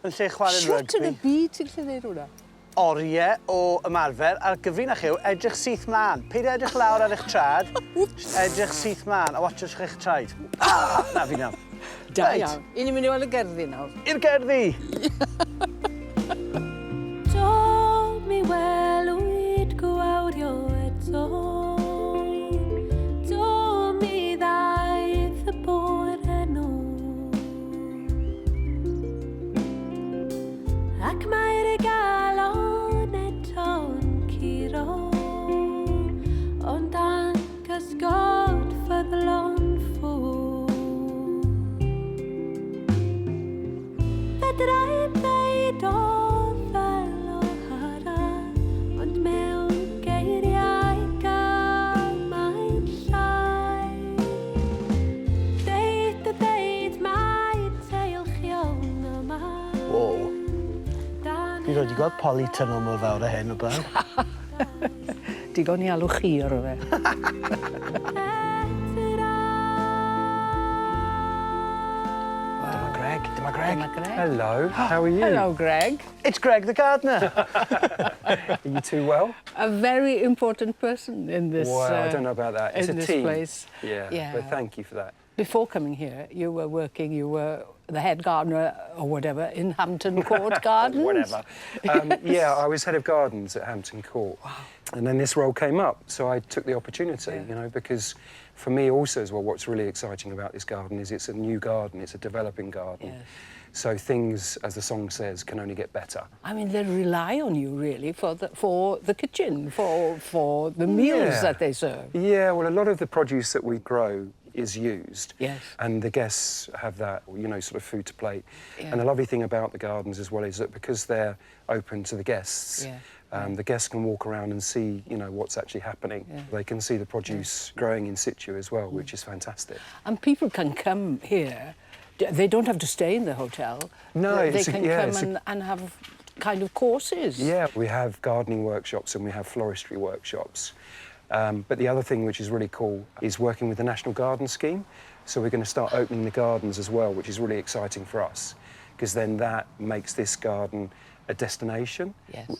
Yn lle chwarae rygbi. Shwt yn y byd ti'n lle ddeud hwnna? Oriau o ymarfer, a'r gyfrinach yw edrych syth mlaen. Peid edrych lawr ar eich trad, edrych syth mlaen, a watchwch eich traed. Na fi nawr. Da iawn. I ni'n mynd i weld y gerddi nawr. I'r gerddi! Do mi welwyd gwawrio eto. Do mi ddaeth y bore nhw. Ac mae'r galon eto'n curo. Ond dan gysgod ffyddlon ffwr. Fedrai ddeud o fel o hara, ond mewn geiriau gymaint llai. Deud mae teilchion yma. Wow. Fi wedi gweld polytunnel mor fawr o hyn o blaen. Digon i alw chi o'r o fe. Dyma Greg. Hello, how are you? Hello, Greg. It's Greg the gardener. Are you two well? A very important person in this Well, I don't know about that. It's in a this team. place. Yeah, but thank you for that. Before coming here, you were the head gardener or whatever in Hampton Court Gardens. Whatever. Yeah, I was head of gardens at Hampton Court. Wow. And then this role came up, so I took the opportunity, you know, because for me also as well, what's really exciting about this garden is it's a new garden, it's a developing garden. Yes. So things, as the song says, can only get better. I mean, they rely on you really for the kitchen, for the meals that they serve. Yeah, well, a lot of the produce that we grow is used. Yes. And the guests have that, you know, sort of food to plate. Yeah. And the lovely thing about the gardens as well is that because they're open to the guests, the guests can walk around and see, you know, what's actually happening. Yeah. They can see the produce growing in situ as well, which is fantastic. And people can come here. They don't have to stay in the hotel. No, they can come and have kind of courses. Yeah, we have gardening workshops and we have floristry workshops. But the other thing which is really cool is working with the National Garden Scheme. So we're going to start opening the gardens as well, which is really exciting for us, because then that makes this garden a destination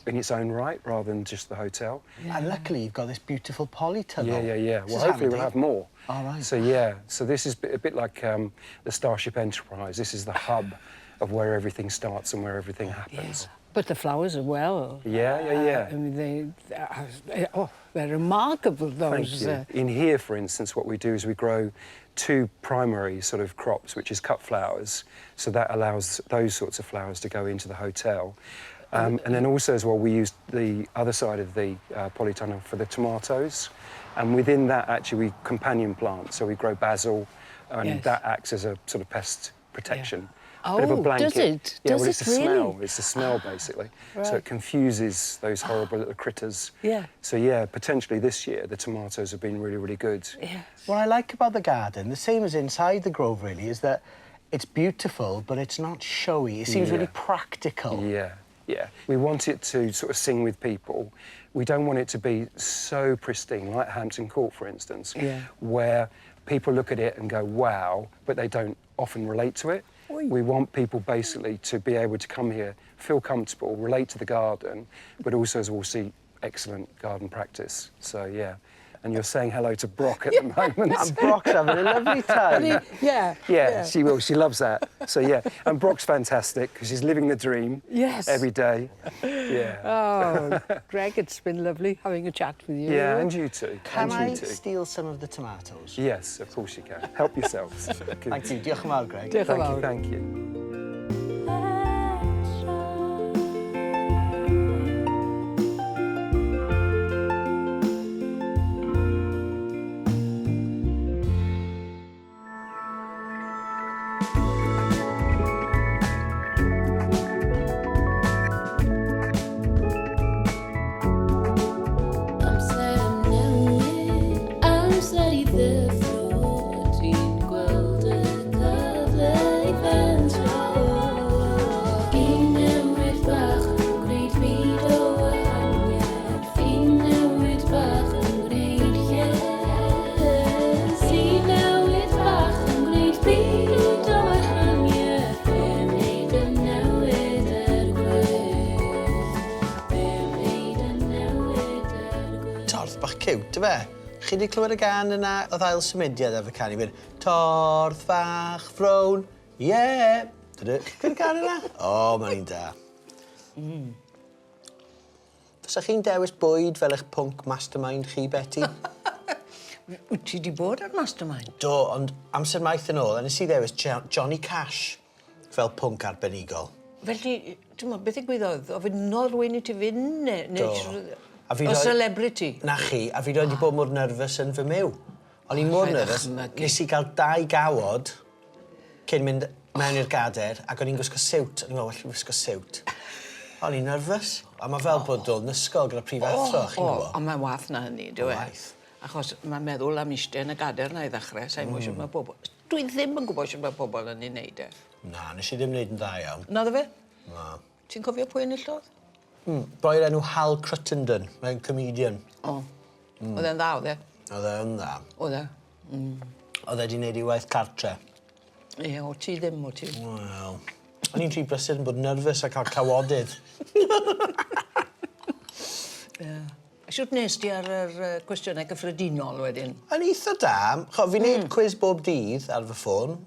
in its own right, rather than just the hotel. Yeah. And luckily you've got this beautiful polytunnel. Yeah. Well, hopefully we'll have more. All right. So yeah, so this is a bit like the Starship Enterprise. This is the hub of where everything starts and where everything happens. Yeah. But the flowers are well. Yeah. I mean, they're remarkable, those. Thank you. In here, for instance, what we do is we grow 2 primary sort of crops, which is cut flowers. So that allows those sorts of flowers to go into the hotel. And then also as well, we use the other side of the polytunnel for the tomatoes. And within that, actually, we companion plant. So we grow basil, and that acts as a sort of pest protection. Oh, bit of a blanket. Does it? Yeah, does well, it's it the really? smell. It's the smell, basically. Right. So it confuses those horrible little critters. Yeah. So, yeah, potentially this year, the tomatoes have been really, really good. Yeah. What I like about the garden, the same as inside the Grove, really, is that it's beautiful, but it's not showy. It seems really practical. Yeah. We want it to sort of sing with people. We don't want it to be so pristine, like Hampton Court, for instance, where people look at it and go, wow, but they don't often relate to it. We want people basically to be able to come here, feel comfortable, relate to the garden, but also as we'll see excellent garden practice. So, yeah. and you're saying hello to Brock at the moment. And Brock's having a lovely time. Yeah, she will. She loves that. So, yeah. And Brock's fantastic because she's living the dream every day. Yeah. Oh, Greg, it's been lovely having a chat with you. Yeah, and you too. Can and I you too. steal some of the tomatoes? Yes, of course you can. Help yourselves. Good. Thank you. Diolch yn fawr, Greg. Diolch yn Thank fawr. you, thank you. Amser I ddeffro, dwi'n gweld y cyfle i fentro. Un newid bach yn gwneud byd o wahaniaeth. Un newid bach yn gwneud lles. Un newid bach yn gwneud byd o wahaniaeth. Be wneud yn newid gwell. Be wneud yn newid gwell. Torth bach cute, fe? Chi wedi clywed y gan yna o ddail symudiad efo canu fynd torth fach frown, ie. Dydw, chi clywed y gan yna? O, mae'n un da. Fysa chi'n dewis bwyd fel eich pwnc mastermind chi, Betty? Wyt ti di bod ar Mastermind? Do, ond amser maith yn ôl, a nes i ddewis Johnny Cash fel pwnc arbenigol. Felly, ti'n meddwl, beth ddigwyddodd? Ofynnodd rwy'n i ti fynd neu... A fi O roi- celebrity? Na chi, a fi wedi bod mor nerfus yn fy myw. O'n i mor Rhaid nerfus, dychmygu. nes i gael 2 gawod cyn mynd mewn i'r gader, ac o'n i'n gwisgo siwt. O'n i'n meddwl, well, wisgo siwt. O'n i'n nerfus. A mae fel bod dod yn ysgol gyda prif athro, chi'n gwybod? Ond mae'n wath na hynny, dyw e? Waith. Achos mae'n meddwl am eistedd yn y gader na i ddechrau, sa'n mwyn sy'n mae pobl... Dwi ddim yn gwybod sy'n mae pobl yn ei wneud e. Na, nes i ddim wneud yn dda iawn. Na dda fe? Na. Ti'n cofio pwy enillodd? Boi'r enw Hal Cruttenden, mae'n comedian. O. Oedd e'n dda, oedd e? Oedd e'n dda. Oedd e? Oedd e wedi wneud i waith cartre. Ie, o ti ddim, o ti. Wel, o'n i'n rhy brysur yn bod nerfus a cael cawodydd. Siwt nes ti ar yr cwestiynau gyffredinol wedyn? Yn eitha da. Cho, fi'n neud quiz bob dydd ar fy ffôn.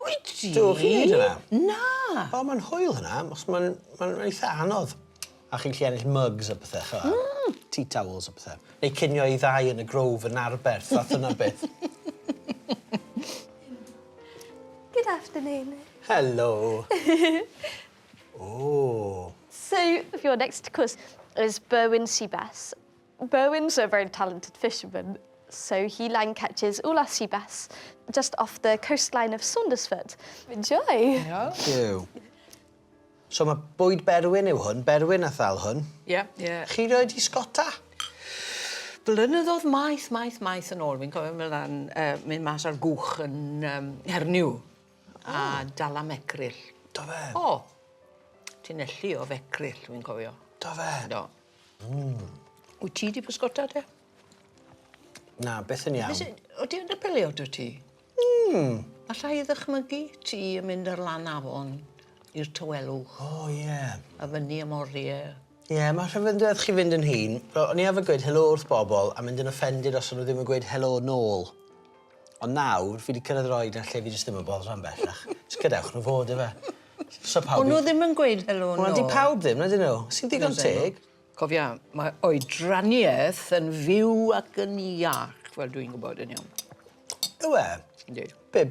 Wyt ti? Do, chi'n neud hynna? Na! O, mae'n hwyl hynna, achos mae'n eitha anodd. A chi'n gallu ennill mugs a bethau, cho. Tea towels a bethau. Neu cynio i ddau yn y grove yn Arberth, fath yna beth. Good afternoon. Hello. Oh. So, your next quiz is Berwyn Seabass. Berwyn's a very talented fisherman, so he line catches all our sea bass just off the coastline of Saundersfoot. Enjoy! Yw. So mae bwyd Berwyn yw hwn, Berwyn a thal hwn. Ie, ie. Chi roed i Sgota? Blynyddoedd maith yn ôl. Fi'n cofio mynd mas ar gwch yn Herniw a dal am ecryll. Do fe? O, ti'n ellu o fecryll, fi'n cofio. Do fe? Do. Wyt ti di pysgota, te? Na, beth yn iawn. O ti yn y pelio, dy ti? Alla i ddychmygu ti yn mynd ar lan afon i'r tywelwch. O, ie. A fyny am oriau. Ie, mae rhyfyndiad chi fynd yn hun. O'n i efo gweud helo wrth bobl a mynd yn offended os o'n nhw ddim yn gweud helo nôl. Ond nawr, fi wedi cyrraedd roed yn lle fi jyst ddim yn bod rhan bellach. Just gadewch nhw fod efo. So pawb... O'n nhw ddim yn gweud helo nôl? Wel, di pawb ddim, na dyn nhw. Sy'n digon teg. Cofia, mae oedraniaeth yn fyw ac yn iach, fel dwi'n gwybod yn iawn. Yw e? Ynddi. Be,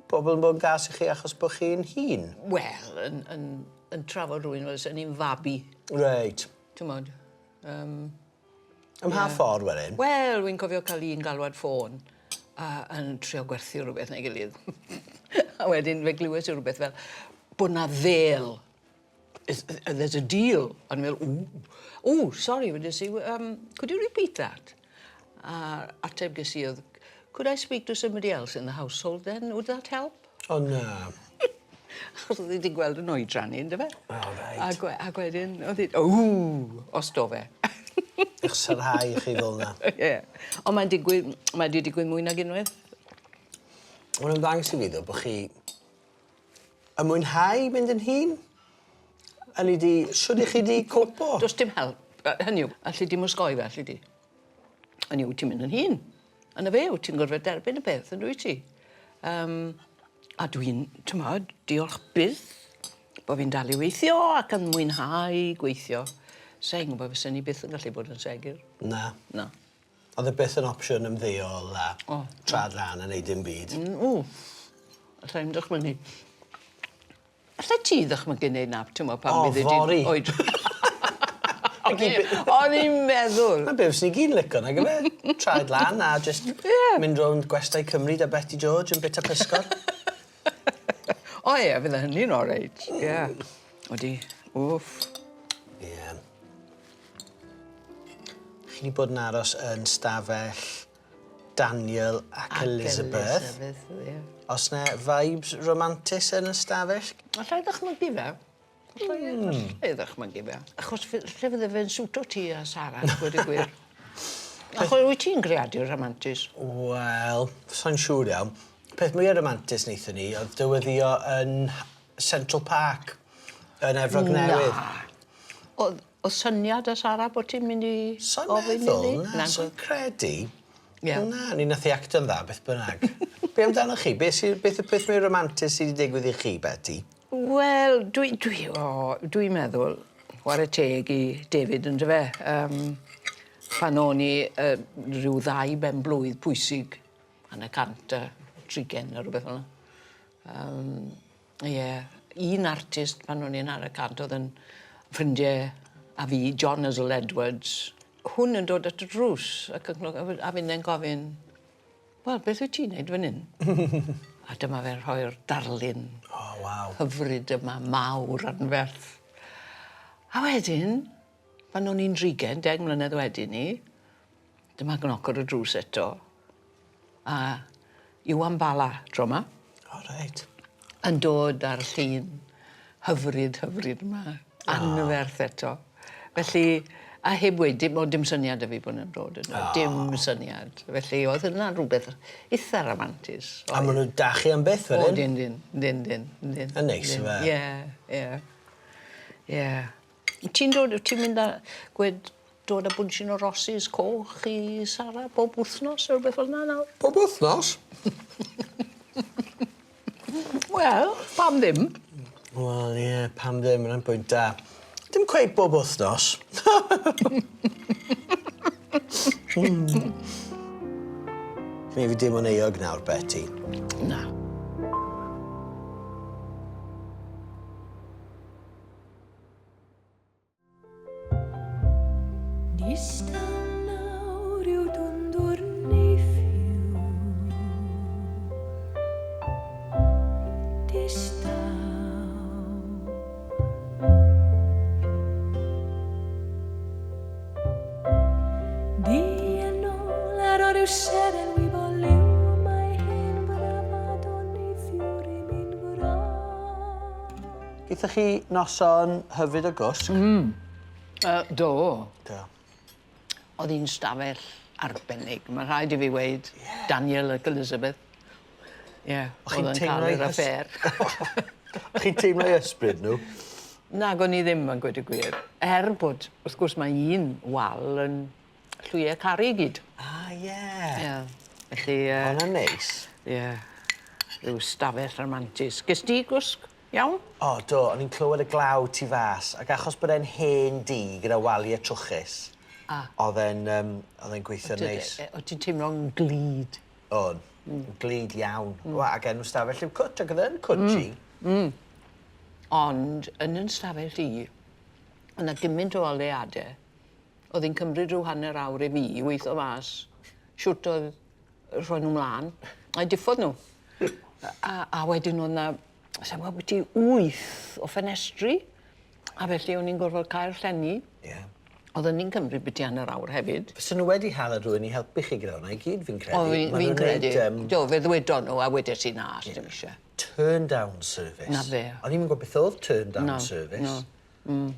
bobl yn bod yn gas i chi achos bod chi'n hun? Wel, yn trafod rhywun oedd yn un fabi. Reit. Ti'n modd? Ym mha ffordd wedyn? Wel, wy'n cofio cael un galwad ffôn yn trio gwerthu rhywbeth neu gilydd. A wedyn fe glywes i rhywbeth fel, bod na ddel. There's a deal. And we're oh, sorry, could you repeat that? Ateb ges i oedd, could I speak to somebody else in the household then? Would that help? O, na. Achos oedd wedi gweld yn oedran ni, ynddo fe? O, reit. A wedyn, oedd hi, os do fe. Eich syrhau i chi fel na. Ie. Ond mae'n digwydd mwy nag unwaith. Mae'n ymddangos i fi, ddo, bod chi yn mwynhau mynd yn hun? Siwr i chi di copo? Does dim help. Hynny yw, allu dim osgoi fe, allu di. Yn yw ti'n mynd yn hun. Yn y fe, wyt ti'n gorfod derbyn y peth, yn dwi ti. A dwi'n, diolch byth bod fi'n dal i weithio ac yn mwynhau gweithio. Sa'n gwybod fysa ni byth yn gallu bod yn segur. Na. Na. Oedd y byth yn opsiwn ymddeol a trad lan a neud dim byd. Alla i'n dychmygu. Alla ti ddychmygu neud na, ti'n meddwl, pan bydd fori. Oed. O'n i'n meddwl. Na beth sy'n gyd licio na gyfer. Trad lan a just mynd rownd gwestai Cymru da Betty George yn bita pysgod. O ie, fydd hynny'n oreit. Ie. Odi, wff. Ie. Chi ni bod yn aros yn stafell Daniel ac Elizabeth. Ie. Os na vibes romantis yn y stafell? Alla i ddychmygu fe. Alla i ddychmygu fe. Achos lle fydde fe'n swto ti a Sarah, gwed y gwir. Achos wyt ti'n greadur romantis? Wel, sa'n siŵr iawn. Peth mwy romantis wnaethon ni oedd dyweddio yn Central Park yn Efrog Newydd. O syniad a Sarah bod ti'n mynd i ofyn i ni? Na, sa'n credu. Ie. Na, ni nath i acto'n dda, beth bynnag. Be amdano chi? Beth yw'r peth mwy romantis sydd wedi digwydd i chi, Betty? Wel, dwi'n meddwl, war y teg i David yn dyfe. Pan o'n i rhyw 2 ben blwydd pwysig yn y cant 30 o rhywbeth yna. Ie, un artist pan o'n i'n ar y cant oedd yn ffrindiau a fi, John Nuzzle Edwards. Hwn yn dod at y drws a fynd yn gofyn, wel, beth wyt ti'n neud fan hyn? A dyma fe'n rhoi'r darlun hyfryd yma, mawr anferth. A wedyn, pan o'n i'n 30, 10 mlynedd wedyn ni, dyma gnocor y drws eto. A Iwan Bala tro yma. O, reit. Yn dod ar llun hyfryd yma, anferth eto. Felly, a heb wedi, bod dim syniad y fi bod yn dod yno. Dim syniad. Felly, oedd hynna rhywbeth eitha romantis. A maen nhw dachu am byth, fan hyn? O, dyn. Yn neis, fe? Ie. Ti'n mynd a dod a bwnsyn o Rossys coch i Sarah bob wythnos o rhywbeth fel yna nawr? Bob wythnos? Wel, pam ddim? Wel, ie, pam ddim, yna'n bwynt da. Dim cweith bob wythnos. Ni fi dim o'n eog nawr, Betty. Na. Distaw nawr yw dwndwr neithiw. Distaw. Di yn ôl ar o'r yw seren wi bo liw mae hen brafad o neithiwr i mi'n gwra. Geithoch chi noson hyfryd o gwsg? Do. Do. Oedd hi'n stafell arbennig. Mae rhaid i fi weid Daniel ac Elizabeth. Ie, oedd yn cael yr affair. Chi'n teimlo'i ysbryd nhw? Nag o'n i ddim yn gweud y gwir. Bod, wrth gwrs, mae un wal yn llwyau caru i gyd. Ie. Felly... Hwna'n neis. Ie. Rhyw stafell romantis. Ges di gwsg iawn? O, do. O'n i'n clywed y glaw tu fas. Ac achos bod e'n hen di gyda waliau trwchus, oedd e'n gweithio neis. O ti'n teimlo'n glid? O'n. Glid iawn. Ac enw stafell yw cwt, ac oedd e'n cwtsi. Ond yn yn stafell i, yna gymaint o oleadau, oedd hi'n cymryd rhyw hanner awr i fi i weithio mas, siwt oedd rhoi nhw mlaen, a'i diffodd nhw. A wedyn oedd yna, sa'n gwybod beth i 8 o ffenestri, a felly o'n i'n gorfod cael llenni. Oedd ni'n cymryd beth i hanner awr hefyd. Fysa nhw wedi hala rhywun i helpu chi gyda hwnna i gyd, fi'n credu. O, fi'n credu. Do, fe ddwedo nhw, a wedi ti na, dim eisiau. Turn-down service. Na fe. O'n i'n gwybod beth oedd turn-down service. Lle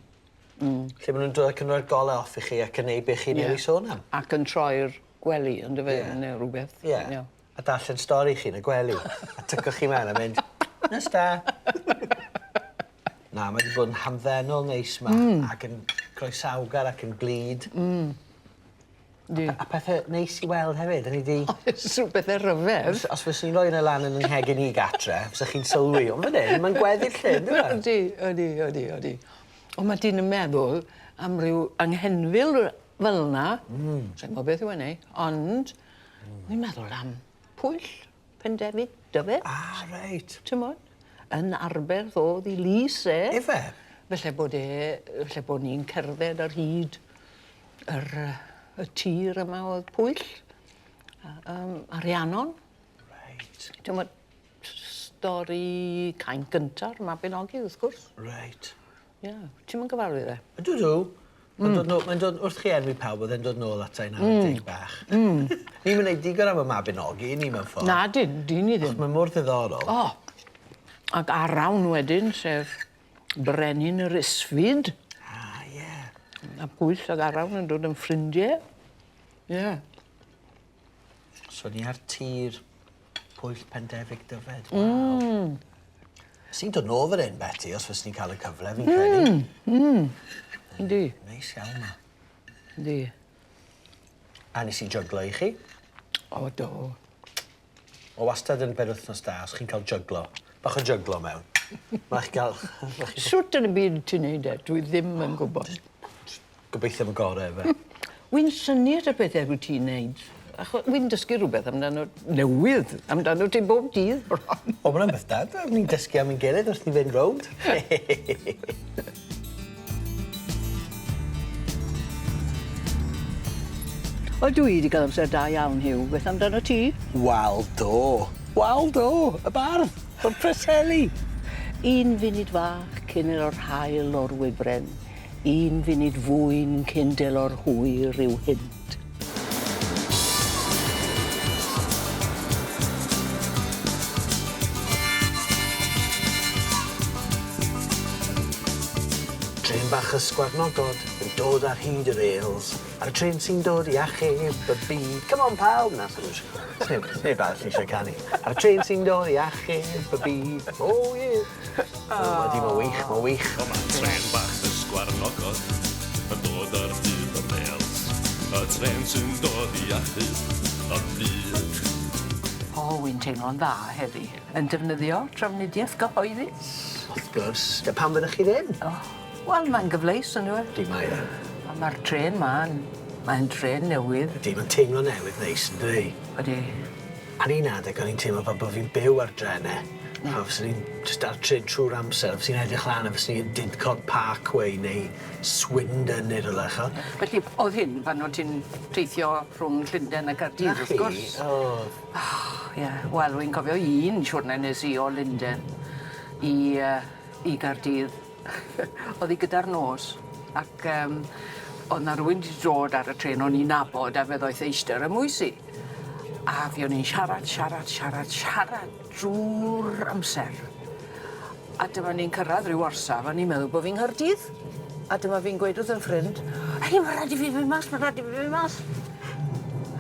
maen nhw'n dod ac yn rhoi'r golau off i chi ac yn neud beth chi newydd sôn am. Ac yn troi'r gwely, ynddo fe, neu rhywbeth. Ie. A darllen stori chi yn y gwely. A tyco chi mewn a mynd, nes da. Na, mae wedi bod yn hamddenol neis yma, ac yn croesawgar ac yn glid. Di. A pethau neis i weld hefyd, yn i di... Sw bethau rhyfedd. Os fyswn ni'n rhoi yna lan yn nghegin i gatre, fysach chi'n sylwi, ond fan hyn, mae'n gweddi'r llyn, dwi'n Ydi. Ond mae dyn yn meddwl am ryw anghenfil fel yna, sa'n gwybod beth yw enni, ond dwi'n meddwl am Pwyll Pendefig Dyfed. reit. Ti'n modd? Yn Arberth oedd i lys e. Efe? Felly bod ni'n cerdded ar hyd y tir yma oedd Pwyll, Ariannon. Reit. Ti'n modd, stori cain gynta'r Mabinogi, wrth gwrs. Reit. Ie, ti'n mynd gyfarwydd e? Ydw. Mae'n dod wrth chi enwi pawb, oedd e'n dod nôl at ein 90 bach. Ni'n mynd neud digon am y Mabinogi, ni'n mynd ffordd. Na, di ni ddim. Mae'n mor ddiddorol. Ac arawn wedyn, sef Brenin yr Isfyd. Ie. A Pwyll ac arawn yn dod yn ffrindiau. Ie. So ni ar tir Pwyll Pendefig Dyfed. Wow. Sy'n dod nôl fan hyn, Betty, os fys ni'n cael y cyfle, fi'n credu. Yndi. Neis iawn ma. Yndi. A nes i jyglo i chi. O, do. O wastad yn berwythnos da, os chi'n cael jyglo. Bach o jyglo mewn. Ma'ch gael... Sŵt yn y byd ti'n neud e, dwi ddim yn gwybod. Gobeithio am y gorau, efe. Wy'n syniad y bethau wyt ti'n neud. Wy'n dysgu rhywbeth amdano newydd, amdano ti bob dydd. O, mae'n beth da. Ni'n dysgu am ein gilydd wrth ni fynd rownd. O, dwi wedi cael amser da iawn, Hugh. Beth amdano ti? Wel, do. Y bardd. O'r Preseli. Un funud fach cyn o'r hael o'r wybren. Un funud fwyn cyn o'r hwyr i'w hynt. Tren bach ysgwarnogod yn dod ar hyd yr eils. Ar y tren sy'n dod i achub y byd. Come on, pawb! Na, sneb all eisiau canu. Ar y tren sy'n dod i achub y byd. Oh, yeah! Mae wych. O, mae tren bach ysgwarnogod yn dod ar hyd yr eils. Y tren sy'n dod i achub y byd. O, wy'n teimlo'n dda heddi. Yn defnyddio trafnidiaeth gyhoeddus. Wrth gwrs, pam fyddwch chi ddim? Wel, mae'n gyfleus yn dweud. Di mae e. A mae'r tren mae'n tren newydd. Di, mae'n teimlo newydd neis, yn dwi. Ydi. Ar un adeg, o'n i'n teimlo fel bod fi'n byw ar drenau. A fyswn ni'n just ar tren trwy'r amser. Fyswn ni'n edrych lan a fyswn ni'n Didcot Parkway neu Swindon neu rhywle, cho. Felly, oedd hyn pan o'n ti'n teithio rhwng Llundain a Gaerdydd, wrth gwrs. Ie, wel, wy'n cofio un siwrna nes i o Llundain i Gaerdydd. Oedd hi gyda'r nos, ac oedd na rhywun wedi dod ar y tren o'n i'n nabod a fe ddoeth eistedd y mwysi. A fi o'n i'n siarad drwy'r amser. A dyma ni'n cyrraedd rhyw orsaf a ni'n meddwl bod fi'n Nghaerdydd. A dyma fi'n gweud wrth yn ffrind, "Hei, mae rhaid i fi fynd mas,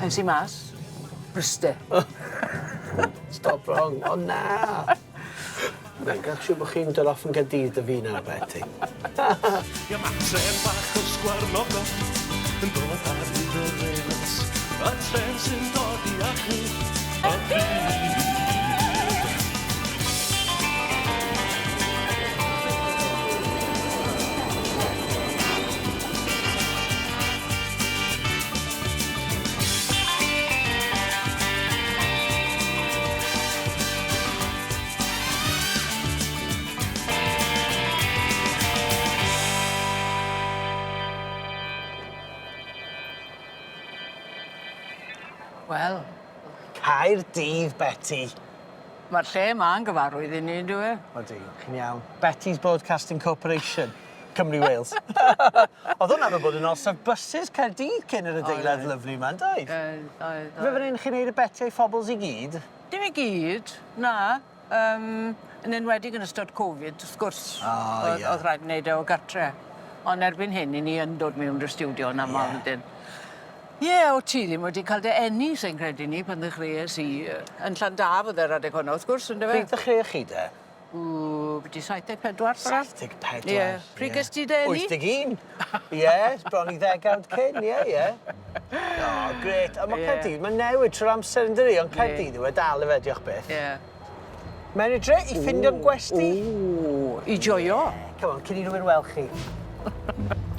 Es i mas, Bryste. Stop wrong, o na! Mae'n gael siw bod chi'n dod off yn Gaerdydd y fi nawr, Betty. Ia, mae tren bach ysgwarnogod yn dod ar hyd yr eils. Y tren sy'n dod i achub y byd. Wel, Caerdydd, Betty. mae'r lle yma'n gyfarwydd i ni, dwi e? Odi, chi'n iawn. Betty's Broadcasting Corporation, Cymru Wales. Oedd hwnna fe bod yn orsaf buses Caerdydd cyn yr adeilad lyflu yma'n dweud? Oedd. Fe fan hyn chi'n neud y Betty a'i phobls i gyd? Dim i gyd, na. Yn enwedig yn ystod Covid, wrth gwrs. Oedd rhaid wneud e o gartre. Ond erbyn hyn, i ni yn dod mewn i'r studio yn aml ydyn. Ie, o ti ddim wedi cael dy enni, sy'n credu ni, pan ddechreuais i. Yn Llandaf oedd yr adeg hwnna, wrth gwrs, ynddo fe? Pryd ddechreuach chi de? Byti 74, fara? 74. Ie. Pryd ges ti dy enni? 81. Ie, bron i 10 cyn, ie. Gret. A mae Ie. Caerdydd, mae'n newid trwy'r amser yn dyri, ond Caerdydd yw e dal y fe, diolch beth. Ie. Mewn i dre, i ffindio'r gwesti. I joio. Come on, cyn i rhywun weld chi.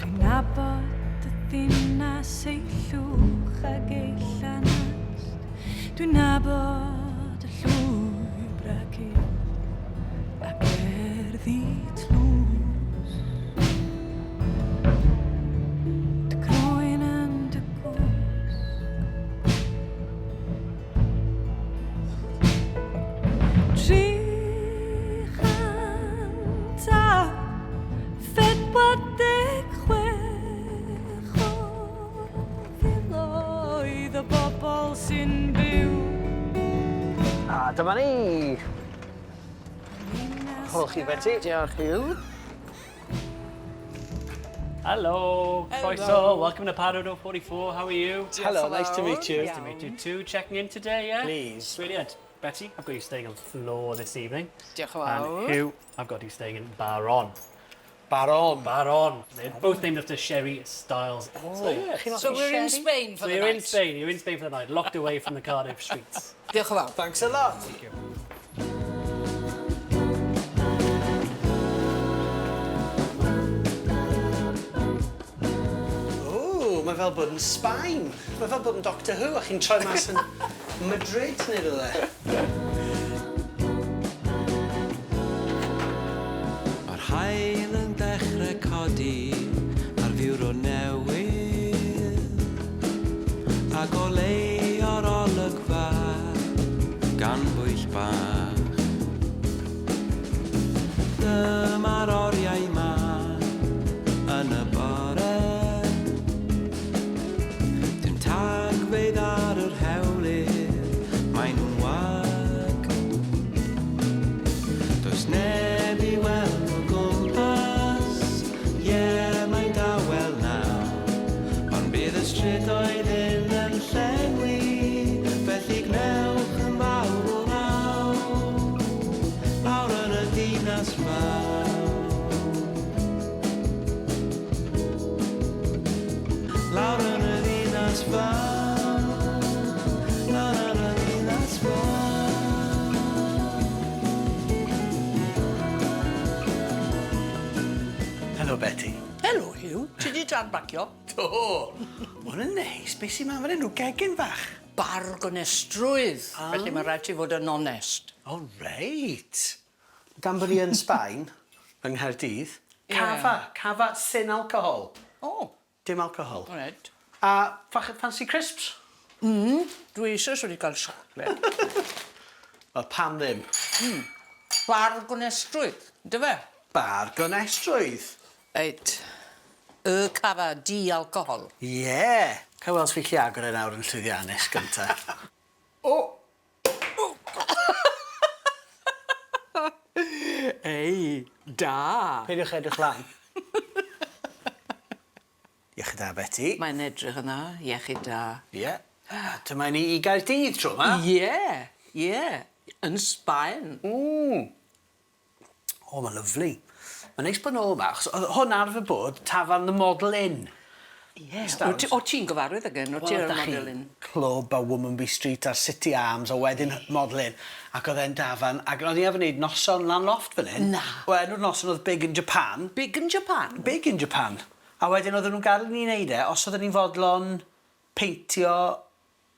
Dwi'n nabod y ddinas ei llwch ag ei llanast. Dwi'n nabod y llwybr ac erddi tlws. Dy croen yn dy gwrs. Sy'n byw. A dyma ni. Hwyl chi, Betty. Diolch Hugh. Hello, Croeso, welcome to Paddle 44, how are you? Hello, nice to meet you. Nice to meet you too, checking in today, yeah? Please. Brilliant. Betty, I've got you staying on the floor this evening. Diolch yn fawr. And Hugh, I've got you staying in Baron. Baron. Baron. They're both named after Sherry Styles. So we're in Spain for So the you're night. in Spain, you're in Spain for the night, locked away from the Cardiff streets. Diolch yn fawr. Thanks a lot. Thank you. Mae fel bod yn Sbaen. Mae fel bod yn Doctor Who, a chi'n troi mas yn Madrid neu rhywle. Mae'r haul yn dechrau codi ar fiwro newydd ac o lei o'r olygfa gan bwyll bach. Dyma'r oriau ma yn y bore. Dim tagfeidd ar yr hewlydd, maen nhw'n wag. Does neb i weld o gwmpas, mae'n dawel nawr. Ond bydd y strydoedd hyn yn llenwi, felly gnewch yn fawr o lawr, lawr yn y dinas fawr. Lawr yn y dinas fawr, lawr yn y dinas fawr. Helo, Betty. Helo Hugh, ti di tranbacio? Do. Hwn yn neis. Be sy'n ma'n fan hyn? Gegin fach. Bargonestrwydd. Felly mae rhaid ti fod yn onest. O, reit. Gan bod ni yn Sbaen, yng Nghaerdydd, cafa sin alcohol. O. Dim alcohol. Rhaid. A fancy crisps? Dwi eisiau wedi cael siocled. Wel, pam ddim? Bargonestrwydd, dy fe? Bar gonestrwydd. Eit. Y cafa di-alcohol. Ie. Cael weld fi chi agor e nawr yn llwyddiannus gynta. O! Ei, da. Peidiwch edrych lan. Iechyd da, Betty. Mae'n edrych yna, iechyd da. Ie. Dyma ni i Gaerdydd tro yma. Ie. Yn Sbaen. O, mae'n lyflu. Mae'n neis bod nôl yma, achos oedd hwn arfer bod tafarn the Model Inn. Ie. O ti'n gyfarwydd ag yn, o ti'n yr Model Inn? Clwb a Womanby Street a'r City Arms a wedyn Model Inn. Ac oedd e'n dafarn, ac oedd ni efo wneud noson lan loft fan hyn. Na. O enw'r noson oedd Big in Japan. Big in Japan? Big in Japan. A wedyn oedden nhw'n gadael ni wneud e, os oedden ni'n fodlon peintio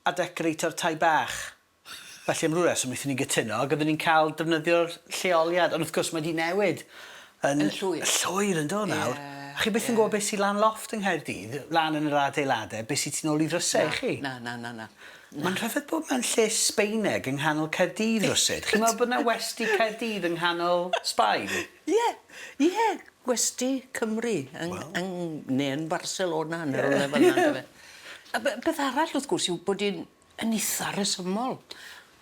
a decoratio'r tai bach. Felly am rhyw reswm wnaethon ni gytuno, ac oedden ni'n cael defnyddio'r lleoliad. Ond wrth gwrs mae di newid. Yn llwyr. Llwyr yn dod nawr. A chi beth yn gwybod beth sy'n lan loft yng Nghaerdydd, lan yn yr adeiladau, beth sy'n tu nôl i ddrysau i chi? Na. Mae'n rhyfedd bod mewn lle Sbaeneg yng nghanol Caerdydd rwsyd. Chi'n meddwl bod yna westi Caerdydd yng nghanol Sbaen? Ie. Gwesti Cymru. Neu yn Barcelona. Neu rhywle fel yna. A beth arall wrth gwrs yw bod i'n eitha resymol.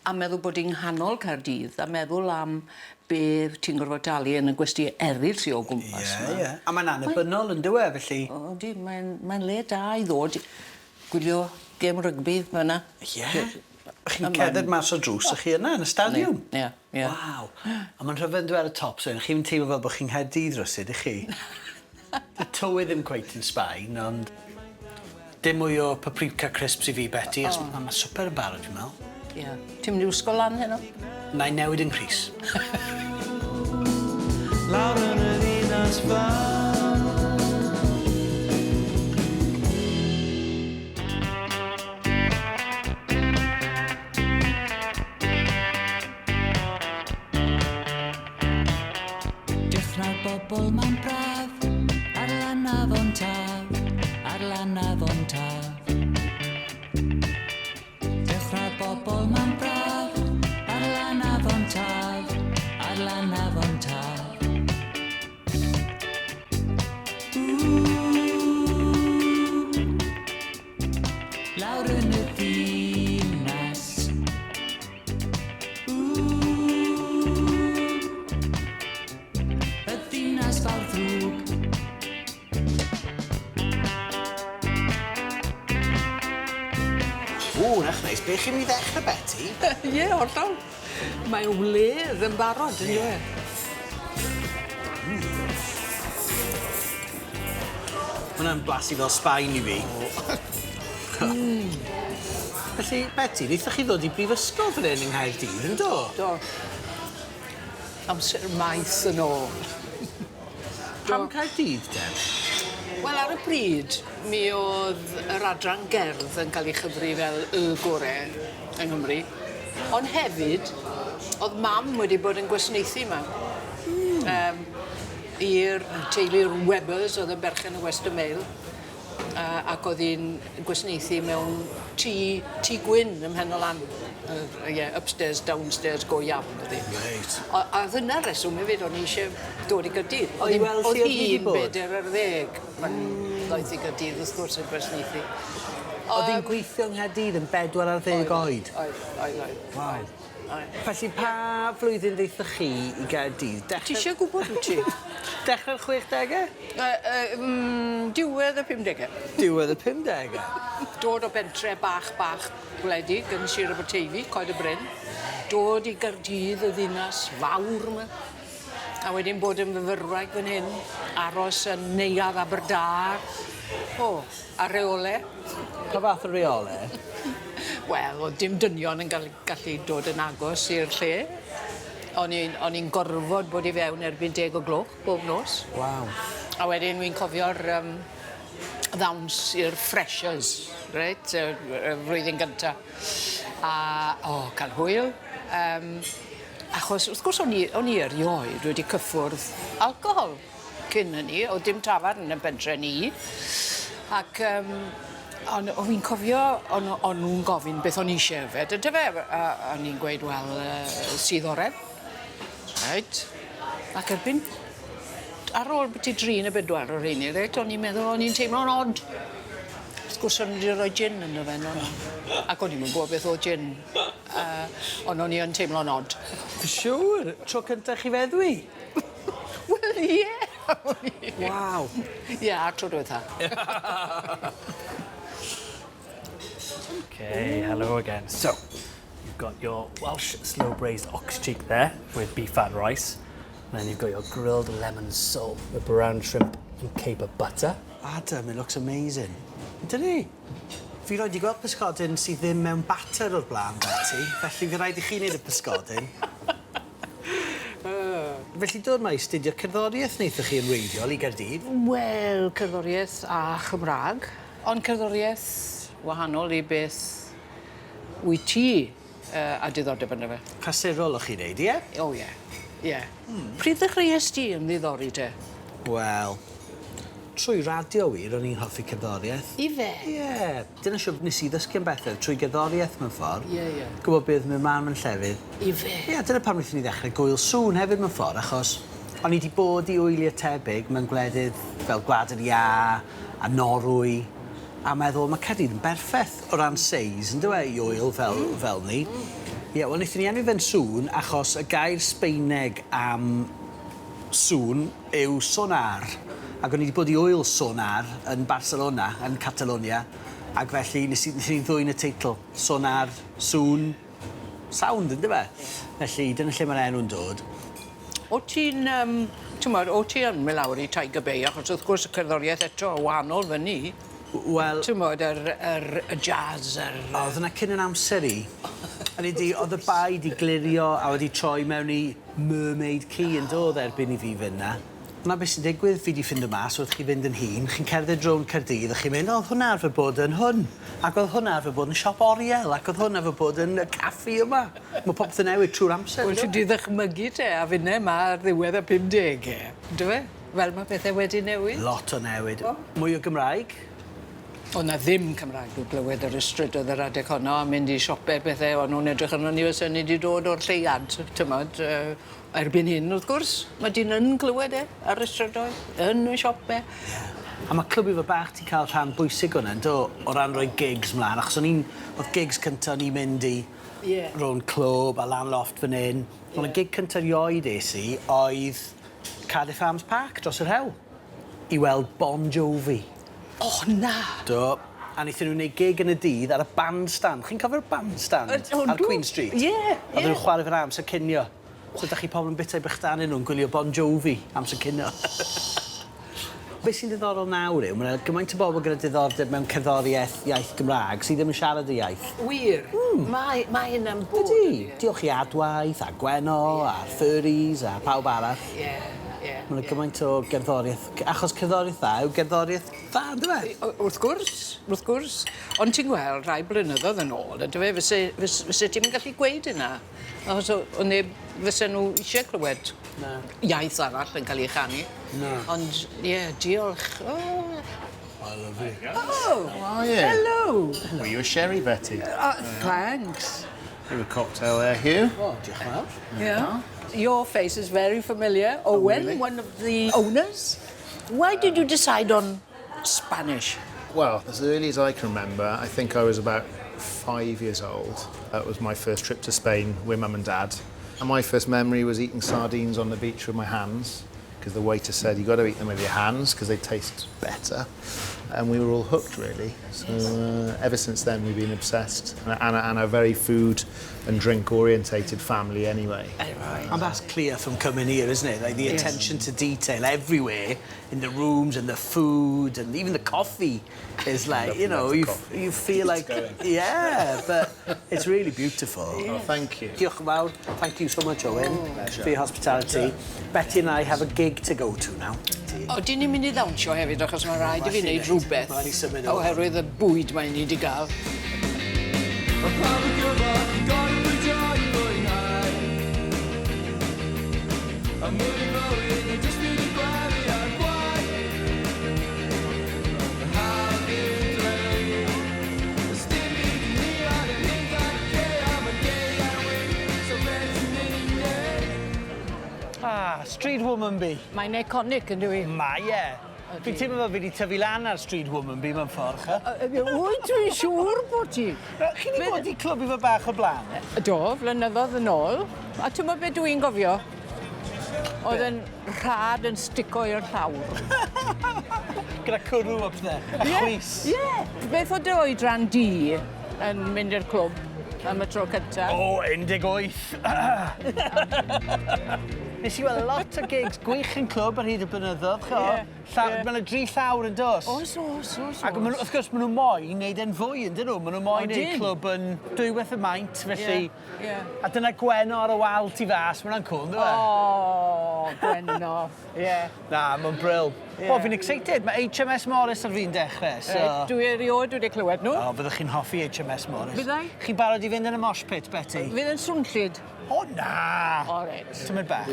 A meddwl bod i'n nghanol Caerdydd. A meddwl am be ti'n gorfod dalu yn y gwesti eraill sy'n o gwmpas. Ie. A mae'n annibynnol yn dywe, felly. O, di, mae'n le da i ddod. Gwylio gêm rygbi fyna. Ie. Chi'n cerdded mas o drws, ych chi yna yn y stadiwm? Ie. Waw. A mae'n rhyfedd yn dweud ar y top, so chi'n teimlo fel bod chi'n Nghaerdydd rwsyd, ych chi? Y tywydd ddim cweit yn Sbaen, ond Dim mwy o paprika crisps I fi, Betty. Mae swper yn barod, dwi'n meddwl. Ie. Ti'n mynd i wisgo lan heno? Na I newid yn Cris. Lawr yn y ddinas fawr. Dechrau'r bobl ma'n braf ar lan afon taf, ar lan afon taf. Dechrau'r bobl ma'n braf ar lan afon taf, ar lan afon taf. Lawr yn y ddinas. Y ddinas fawr ddrwg. Nach neis. Be chi'n mynd I ddechrau, Betty? Ie, hollol. Mae wledd yn barod, yn ie. Hwna'n blasu fel Sbaen I fi. Felly, Betty, wnaethoch chi ddod I brifysgol fan hyn yng Nghaerdydd, yn do? Do. Amser maith yn ôl. Pam Caerdydd, de? Wel, ar y pryd, mi oedd yr adran gerdd yn cael ei chyfri fel y gorau yng Nghymru. Ond hefyd, oedd mam wedi bod yn gwasanaethu yma. I'r teulu'r Webbers, oedd yn berchen y Western Mail. Ac oedd hi'n gwasanaethu mewn tŷ gwyn ym Mhen o Lan. Upstairs, downstairs, go iawn oedd hi. Reit. A dyna'r reswm hefyd, o'n i eisiau dod I Gaerdydd. I weld lle oedd hi 'di bod? Oedd hi'n 40 pan ddoeth I Gaerdydd, wrth gwrs yn gwasanaethu. Oedd hi'n gweithio yng Nghaerdydd yn 40 oed? Oedd. Waw. Felly pa flwyddyn ddeithoch chi I Gaerdydd? Ti eisiau gwybod wyt ti? Dechrau'r 60au? Diwedd y 50au. Diwedd y 50au? Dod o bentre bach gwledig yn Sir Aberteifi, Coed y Bryn. Dod I Gaerdydd, y ddinas fawr yma. A wedyn bod yn fyfyrwraig fan hyn, aros yn neuadd Aberdâr. A reole. Pa fath o reole? Wel, oedd dim dynion yn gallu dod yn agos i'r lle. O'n i'n gorfod bod I fewn erbyn 10 o gloch bob nos. Waw. A wedyn wi'n cofio'r ddawns i'r freshers, reit, y flwyddyn gyntaf. Cael hwyl. Achos, wrth gwrs, o'n i erioed wedi cyffwrdd alcohol cyn hynny. Oedd dim tafarn yn y bentre ni. Ac o'n i'n cofio, o'n nhw'n gofyn beth o'n i eisiau yfed. Ynta fe, o'n i'n gweud, wel, sydd oren. Reit. Ac erbyn, ar ôl beth I 3 neu 4 o'r rheini, reit, o'n i'n meddwl, o'n i'n teimlo'n od. Wrth gwrs, o'n i wedi rhoi gin yn y fen o'n. Ac o'n i'n gwybod beth o gin. Ond o'n i'n teimlo'n od. Siŵr? Tro cyntaf chi feddwi? Wel, ie. Waw. Ie, tro diwetha. Okay, hello again. So, you've got your Welsh slow-braised ox cheek there with beef fat rice. And then you've got your grilled lemon sole with brown shrimp and caper butter. Adam, it looks amazing. Dydy? Fi roed I gweld pysgodyn sydd ddim mewn batter o'r blaen, Betty. Felly fi rhaid I chi wneud y pysgodyn. Felly dod mae I studio cerddoriaeth wnaethoch chi yn wreiddiol I Gaerdydd? Wel, cerddoriaeth a Chymraeg. Ond cerddoriaeth wahanol I beth wyt ti a diddordeb yna fe. Clasurol o'ch chi'n neud, ie? O, ie. Ie. Pryd ddechreuais ti yn ddiddori te? Wel, trwy radio wir o'n i'n hoffi cerddoriaeth. I fe? Ie. Dyna siwr nes I ddysgu am bethau trwy gerddoriaeth mewn ffordd. Ie, ie. Gwybod beth mae'n man mewn llefydd. I fe? Ie, dyna pam wnaethon ni ddechrau gwyl sŵn hefyd mewn ffordd, achos o'n i wedi bod I wyliau tebyg mewn gwledydd fel Gwlad yr Ia a Norwy, a meddwl mae Caerdydd yn berffaith o ran seis, yn dweud I wyl fel ni. Ie, wel, wnaethon ni enwi fe'n sŵn achos y gair Sbaeneg am sŵn yw sonar. Ac o'n i wedi bod I wyl sonar yn Barcelona, yn Catalonia, ac felly nes I ddwyn y teitl. Sonar, sŵn, sound, yn dyfa? Felly, dyna lle mae'r enw'n dod. O ti'n mynd lawr I Tiger Bay, achos wrth gwrs y cerddoriaeth eto o wahanol fyny. Wel... Ti'n modd, y jazz, Oedd yna cyn yn amser i. Oedd y bai di glirio a wedi troi mewn i Mermaid Key yn dod erbyn i fi fyna. Hwna beth sy'n digwydd, fi di ffind y mas, wrth chi fynd yn hun, chi'n cerdded drôn Caerdydd a chi'n mynd, oedd hwnna arfer bod yn hwn. Ac oedd hwnna arfer bod yn siop oriel, ac oedd hwnna arfer bod yn y caffi yma. Mae popeth yn newid trwy'r amser. Wel, ti ddechmygu te, a finne yma ar ddiwedd y 50au. Dwi? Fel mae pethau wedi newid? Lot o newid. Mwy o Gymraeg. Oedd na ddim Cymraeg dwi'n glywed ar y strydoedd yr adeg honno a mynd i sioper bethau o'n nhw'n edrych arno ni os ni wedi dod o'r lleiad, tymod, erbyn hyn wrth gwrs. Mae di'n yn glywed ar y strydoedd, yn y sioper. A mae clwb Ifo Bach ti'n cael rhan bwysig hwnna, o ran rhoi gigs mlaen, achos oedd gigs cyntaf ni'n mynd i rown clwb a lan loft fan hyn. Ond y gig cyntaf rioed es i oedd Cardiff Arms Park dros yr hewl i weld Bon Jovi. O, na! Do. A wnaethon nhw'n gwneud gig yn y dydd ar y bandstand. Chi'n cofio'r bandstand ar Queen Street? Ie, Oedden nhw'n chwarae fy'r amser cinio. So ydych chi pobl yn bita i bychdannu nhw'n gwylio Bon Jovi amser cinio. Be sy'n diddorol nawr yw, mae gymaint o bobl gyda diddordeb mewn cerddoriaeth iaith Gymraeg sydd ddim yn siarad y iaith. Wir. Mae hynna'n bod. Ydy. Diolch i Adwaith, a Gweno, a'r Furries, a pawb arall. Ie. Mae'n gymaint o gerddoriaeth. Achos cerddoriaeth dda yw gerddoriaeth dda, ynddo fe? Wrth gwrs. Ond ti'n gweld rhai blynyddoedd yn ôl, ynddo fe, fysa ti'n gallu gweud yna. Achos o neb fysa nhw eisiau clywed iaith arall yn cael ei chanu. Ond, ie, diolch. Oh, lovely. Oh, how are you? Hello. Were you a sherry, Betty? Thanks. You a cocktail there, Hugh? Oh, diolch yn fawr. Yeah. Your face is very familiar. Owen, really? one of the owners. Why did you decide on Spanish? Well, as early as I can remember, I think I was about 5 years old. That was my first trip to Spain with Mum and Dad. And my first memory was eating sardines on the beach with my hands, because the waiter said, you've got to eat them with your hands, because they taste better. And we were all hooked, really. So ever since then, we've been obsessed. And a very food and drink-orientated family anyway. Right. And that's clear from coming here, isn't it? Like the attention to detail everywhere, in the rooms and the food and even the coffee is like, you know, you feel like... Yeah, but it's really beautiful. Oh, thank you. Diolch yn fawr. Thank you so much, Owen, for your hospitality. Betty and I have a gig to go to now. O, di ni'n mynd i ddawnsio hefyd, achos mae rhaid i fi wneud rhywbeth. Rhaid i symud o. Oherwydd y bwyd mae ni wedi gael. Street Woman Bee. Mae'n iconic yn dwi. Mae, ie. Fi'n teimlo fel fi wedi tyfu lan ar Street Woman Bee mewn ffordd, cha? Wyt dwi'n siŵr bod ti. Chi wedi bod i clwb Ifo Bach o blaen? Do, flynyddoedd yn ôl. A ti'n meddwl beth dwi'n gofio? Oedd yn rhad yn stico i'r llawr. Gyda cwrw up there, a chwys. Ie. Beth o dy oedran di yn mynd i'r clwb am y tro cyntaf? O, 18. Nes i weld lot o gigs gwych yn clwb ar hyd y blynyddoedd, cho. Mae yna 3 llawr yn dos. Oes. Ac wrth gwrs, maen nhw moyn neud e'n fwy, yn dyn nhw? Maen nhw moyn neud clwb yn dwywaith y maint, felly... A dyna Gweno ar y wal tu fas, mae'n cool, ynddo fe? O, Gweno, ie. Na, mae'n brill. O, fi'n excited. Mae HMS Morris ar fi'n dechrau, so... Dwi erioed wedi clywed nhw. O, byddwch chi'n hoffi HMS Morris. Byddai? Chi'n barod i fynd yn y mosh pit, Betty? Fydd yn swnllid. O, na! O, reit. Tymyd bach.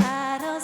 I don't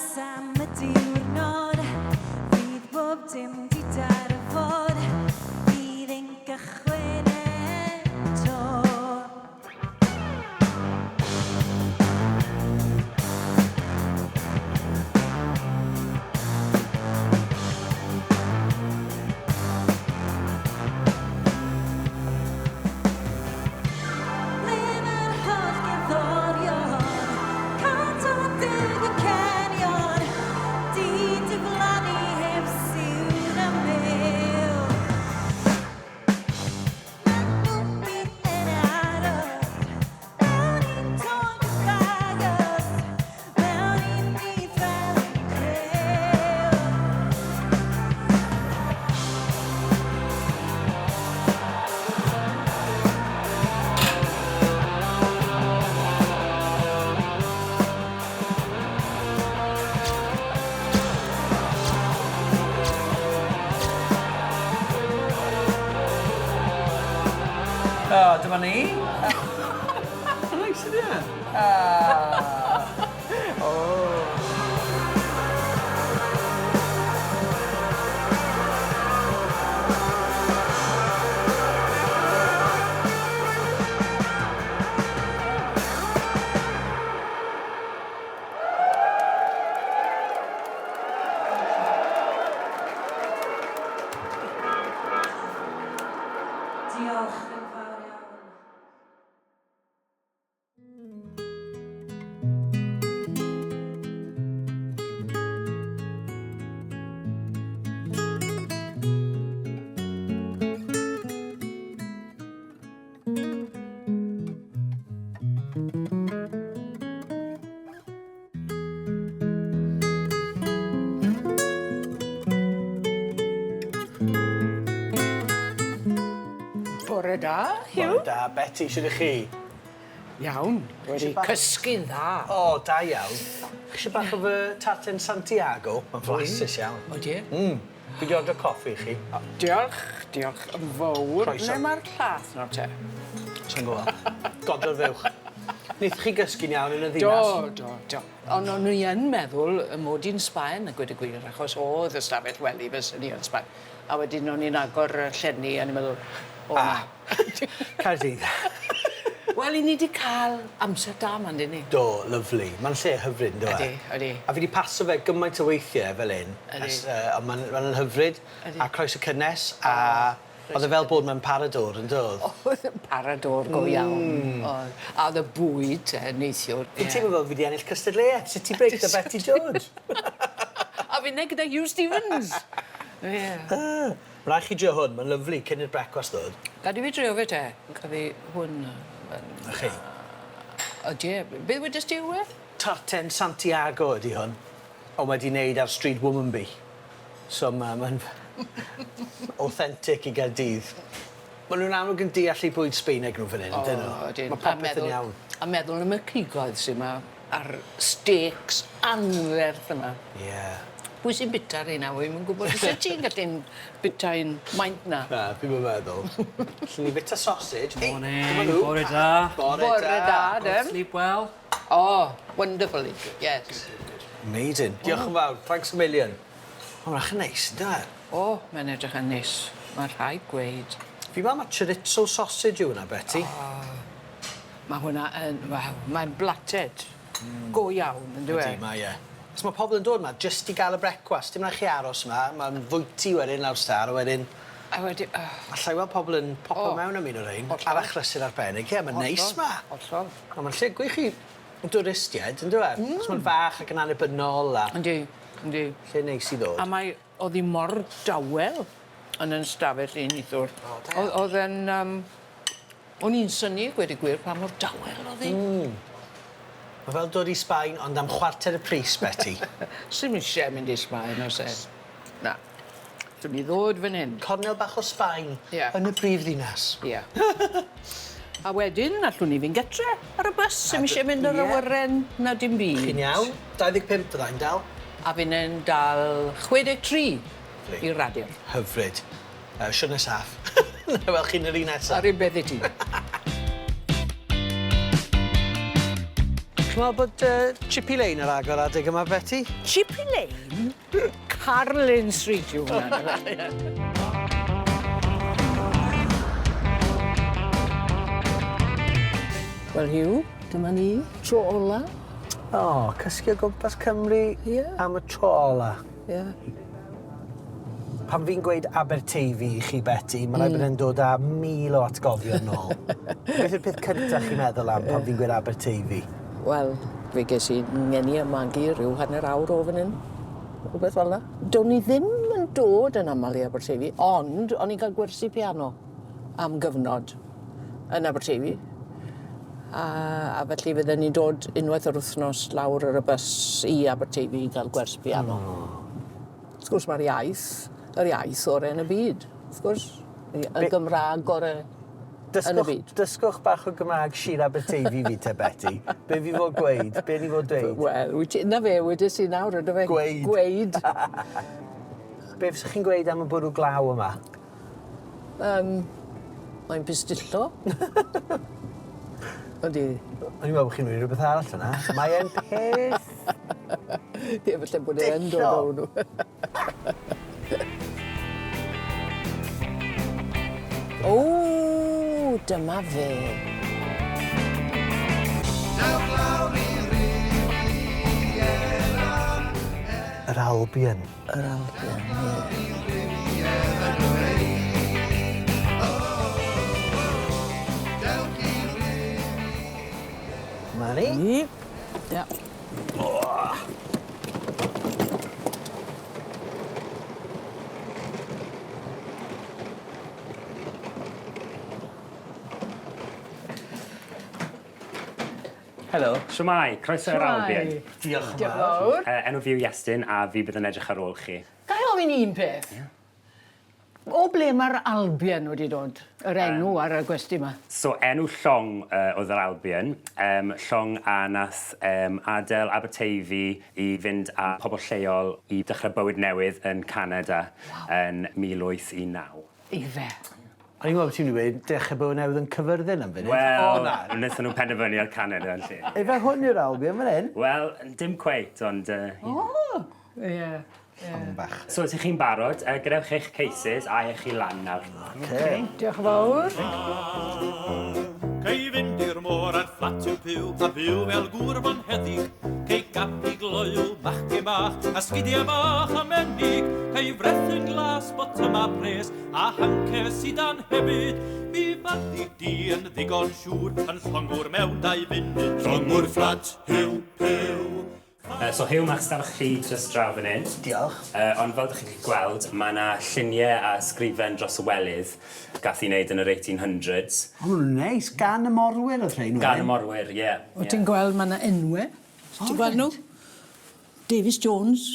Dyma ni. Neis ydi e? Diolch yn fawr iawn. Bore da, Hugh. Bore da, Betty, sydd chi? Iawn, wedi cysgu'n dda. O, da iawn. Chi bach o fy tartan Santiago? Mae'n flasus iawn. O, di? Fi di ordro coffi i chi. Diolch, diolch yn fawr. Croeso. Le mae'r llath no te? Sa'n gwybod. Godro'r fewch. Nid chi gysgu'n iawn yn y ddinas? Do. Ond o'n i yn meddwl y mod i'n Sbaen, y gweud y gwir, achos oedd y stafell wely fes ni yn Sbaen. A wedyn o'n i'n agor y llenni, a ni'n meddwl, o na. Caerdydd. Wel, i ni wedi cael amser da man, dyn ni. Do, lyflu. Mae'n lle hyfryd, do e? Ydi. A fi wedi paso fe gymaint o weithiau fel un. Ond mae'n hyfryd. A croes y cynnes. A oedd e fel bod mewn parador yn dod. Oedd yn parador go iawn. A oedd y bwyd neithiwr. Fi'n teimlo fel fi wedi ennill cystadleuaeth. Sut ti break the Betty George? A fi'n neud gyda Hugh Stevens. Rhaid chi drio hwn, mae'n lyflu cyn i'r brecwast ddod. Gadi fi drio fe te. Gadi hwn. A chi? Ydy, beth wedys ti yw e? Tartan Santiago ydy hwn. Ond wedi wneud ar Street Womanby. So mae'n authentic i Gaerdydd. Maen nhw'n amlwg yn deall i bwyd Sbeineg nhw fan hyn, dyn nhw. Mae popeth yn iawn. A meddwl am y cigoedd sy'n yma ar steaks anferth yma. Ie. Pwy sy'n bita rhain a wy'n gwybod sut ti'n gallu'n bitai'n maint na? Na, fi'n meddwl. Llen ni bita sausage. Morning, bore da. Bore da, dem. Sleep well? Oh, wonderfully, yes. Amazing. Diolch yn fawr. Thanks a million. Mae'n rach yn neis, da? O, mae'n edrych yn neis. Mae'n rhaid gweud. Fi ma, mae chorizo sausage yw hwnna, Betty. Mae hwnna yn, waw, mae'n blated. Go iawn, yn dweud. Ydy, mae e. Os mae pobl yn dod yma, jyst i gael y brecwast, dim rhaid chi aros yma, mae'n fwyty wedyn lawr star, a wedyn... A wedyn... Allai weld pobl yn popo mewn am un o'r ein, ar achlysur arbennig. Ie, mae'n neis ma. Hollol. A mae'n lle gwych chi dwristiaid, yn dweud? Os mae'n fach ac yn annibynnol a... Yndi. Lle neis i ddod. A mae, oedd hi mor dawel yn yn stafell un eithwr. Oedd yn... O'n i'n syni, gweud y gwir, pa mor dawel oedd hi. Mae fel dod i Sbaen, ond am chwarter y pris, Betty. Sym eisiau mynd i Sbaen, os e. Na. Dwi'n i ddod fan hyn. Cornel bach o Sbaen, yn y brif ddinas. Ie. A wedyn, allwn ni fynd getre ar y bus, sym eisiau mynd ar y wyren na dim byd. Chi'n iawn. 25 byddai'n dal. A fy'n yn dal 63 i'r radio. Hyfryd. Siwrne saff. Wel, chi'n yr un nesaf. Ar un beth i ti. Chi'n meddwl bod Chippy Lane ar agor adeg yma, Betty? Chippy Lane? Carlin Street yw hwnna. Wel, Hugh, dyma ni, tro ola. O, cysgu o gwmpas Cymru am y tro ola. Ie. Pan fi'n gweud Aberteifi i chi, Betty, mae rhaid bod yn dod â 1000 o atgofion nôl. Beth yw'r peth cyntaf chi'n meddwl am pan fi'n gweud Aberteifi? Wel, fe ges i ngeni y magu rhyw hanner awr o fan hyn. Rhywbeth fel yna. Do'n i ddim yn dod yn aml i Aberteifi, ond o'n i'n cael gwersi piano am gyfnod yn Aberteifi. A felly fydden ni'n dod unwaith yr wythnos lawr ar y bus i Aberteifi i gael gwers piano. Wrth gwrs mae'r iaith orau yn y byd. Wrth gwrs, y Gymraeg orau yn y byd. Dysgwch bach o Gymraeg Sir Aberteifi fi te, Betty. Be fi fod gweud? Be ni fod dweud? Wel, na fe, wedys i nawr, ydw fe? Gweud. Be fysych chi'n gweud am y bwrw glaw yma? Mae'n pistillo. Ydy. O'n i'n meddwl bod chi'n mynd rhywbeth arall yna. Mae'n peth... Ie, falle bod e'n dod o nhw. O, dyma fe. Yr Albion. Yr Albion, ie. Mari? Ie. Helo. Shwmai, croeso i'r Albion. Diolch yn Diolch fawr. Enw fi yw Iestyn a fi bydd yn edrych ar ôl chi. Gai ofyn un peth? O ble mae'r Albion wedi dod? Yr enw ar y gwesti yma? So, enw llong oedd yr Albion. Llong a nath adael Aberteifi i fynd â pobl lleol i dechrau bywyd newydd yn Canada yn 1819. Ife. O'n i'n meddwl bod ti'n dweud dechrau bywyd newydd yn Cyfyrddin am fyny. Wel, wnaethon nhw penderfynu ar Canada yn lle. Efe hwn yw'r Albion fan hyn? Wel, dim cweit, ond... Ie. bach. So, ydych chi'n barod, gadewch eich cases a eich i lan nawr. Okay. Diolch yn fawr. Cei fynd i'r môr a'r fflat yw piw, a byw fel gŵr fan heddig. Cei gapi gloiw, machgi mach, a sgidiau bach a menig. Cei frethu'n glas, bottom a pres, a hancer sydd an hefyd. Mi faddi di yn ddigon siŵr, yn llongwr mewn 2 funud. Llongwr fflat, hiw, piw. So hiw ma'ch stafell chi dros draw fan hyn. Diolch. Ond fel ydych chi'n gweld, mae yna lluniau a sgrifen dros y welydd gath i wneud yn yr 1800s. O, nhw'n neis. Gan y morwyr oedd rhain? Gan y morwyr, ie. O ti'n gweld mae yna enwau? Ti'n gweld nhw? Davies Jones.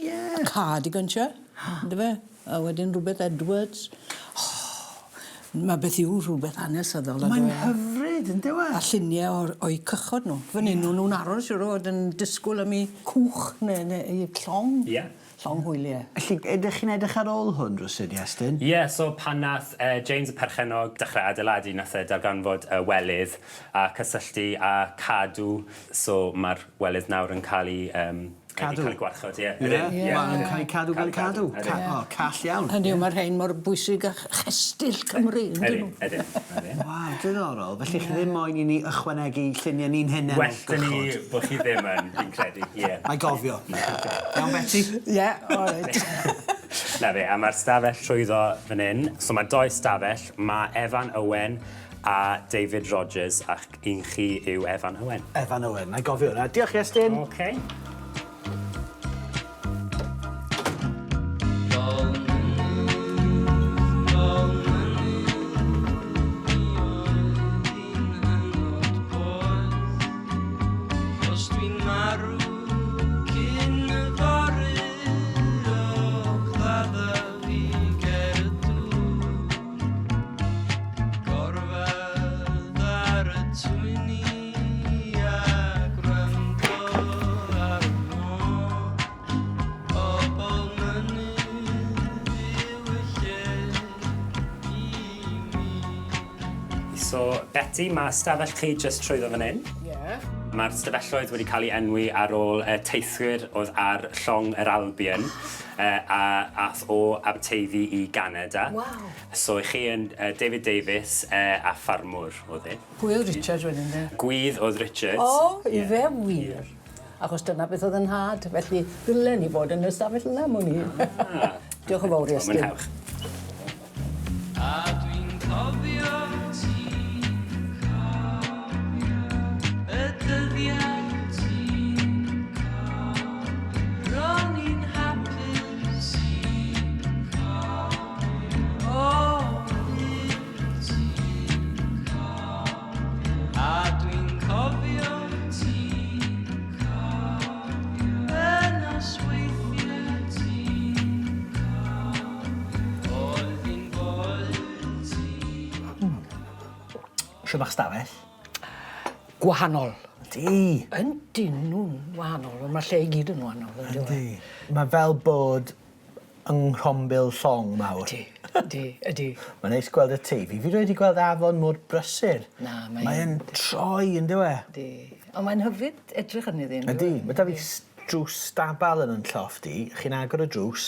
Ie. Cardiganshire. Ynddo fe? A wedyn rhywbeth Edwards. Mae beth yw rhywbeth hanesyddol. Mae'n hyfryd, yn dywe? A lluniau o'i cychod nhw. Fan hyn nhw'n aros i'r oed yn disgwyl am ei cwch neu ei llong. Ie. Llong hwyliau. Felly, ydych chi'n edrych ar ôl hwn, rwysyd, Iestyn? Ie, so pan nath James y Perchennog dechrau adeiladu, nath darganfod y welydd a cysylltu a cadw. So mae'r welydd nawr yn cael ei... Cadw? Cael ei gwarchod, ie. Mae'n cael ei cadw gael cadw. Call iawn. Hynny yw, mae'r rhain mor bwysig a chestyll Cymru. Edyn. Waw, diddorol. Felly chi ddim moyn i ni ychwanegu lluniau ni'n hynny. Well dyn ni bod chi ddim yn, fi'n credu, ie. Mae gofio. Iawn, Betty? Ie, alright. Na fe, a mae'r stafell trwyddo fan hyn. So mae 2 stafell. Mae Evan Owen a David Rogers, ac un chi yw Evan Owen. Evan Owen, na gofio hwnna. Diolch, Iestyn. Okay. So, Betty, mae stafell chi just trwyddo fan hyn. Ie. Mae'r stafelloedd wedi cael ei enwi ar ôl teithwyr oedd ar llong yr Albion a ath o Aberteifi i Canada. Wow. So, chi yn David Davies a ffarmwr oedd e. Pwy oedd Richard wedyn de? Gwydd oedd Richards. O, i fe wir. Achos dyna beth oedd yn had, felly ddylen ni fod yn y stafell yna mwyn i. Diolch yn fawr, Iestyn. Mwynhewch. A dwi'n cofio ti. Siw bach stafell? Gwahanol. Di. Yndyn nhw'n wahanol, ond mae lle i gyd yn wahanol. Yndi. Mae fel bod ynghrombil llong mawr. Ydy. Mae'n neis gweld y tŷ. Fi wedi gweld afon mor brysur. Na, Mae'n troi, yn dywe? Ydy. Ond mae'n hyfryd edrych yn iddyn. Ydy. Mae da fi drws stabal yn llofft i. Chi'n agor y drws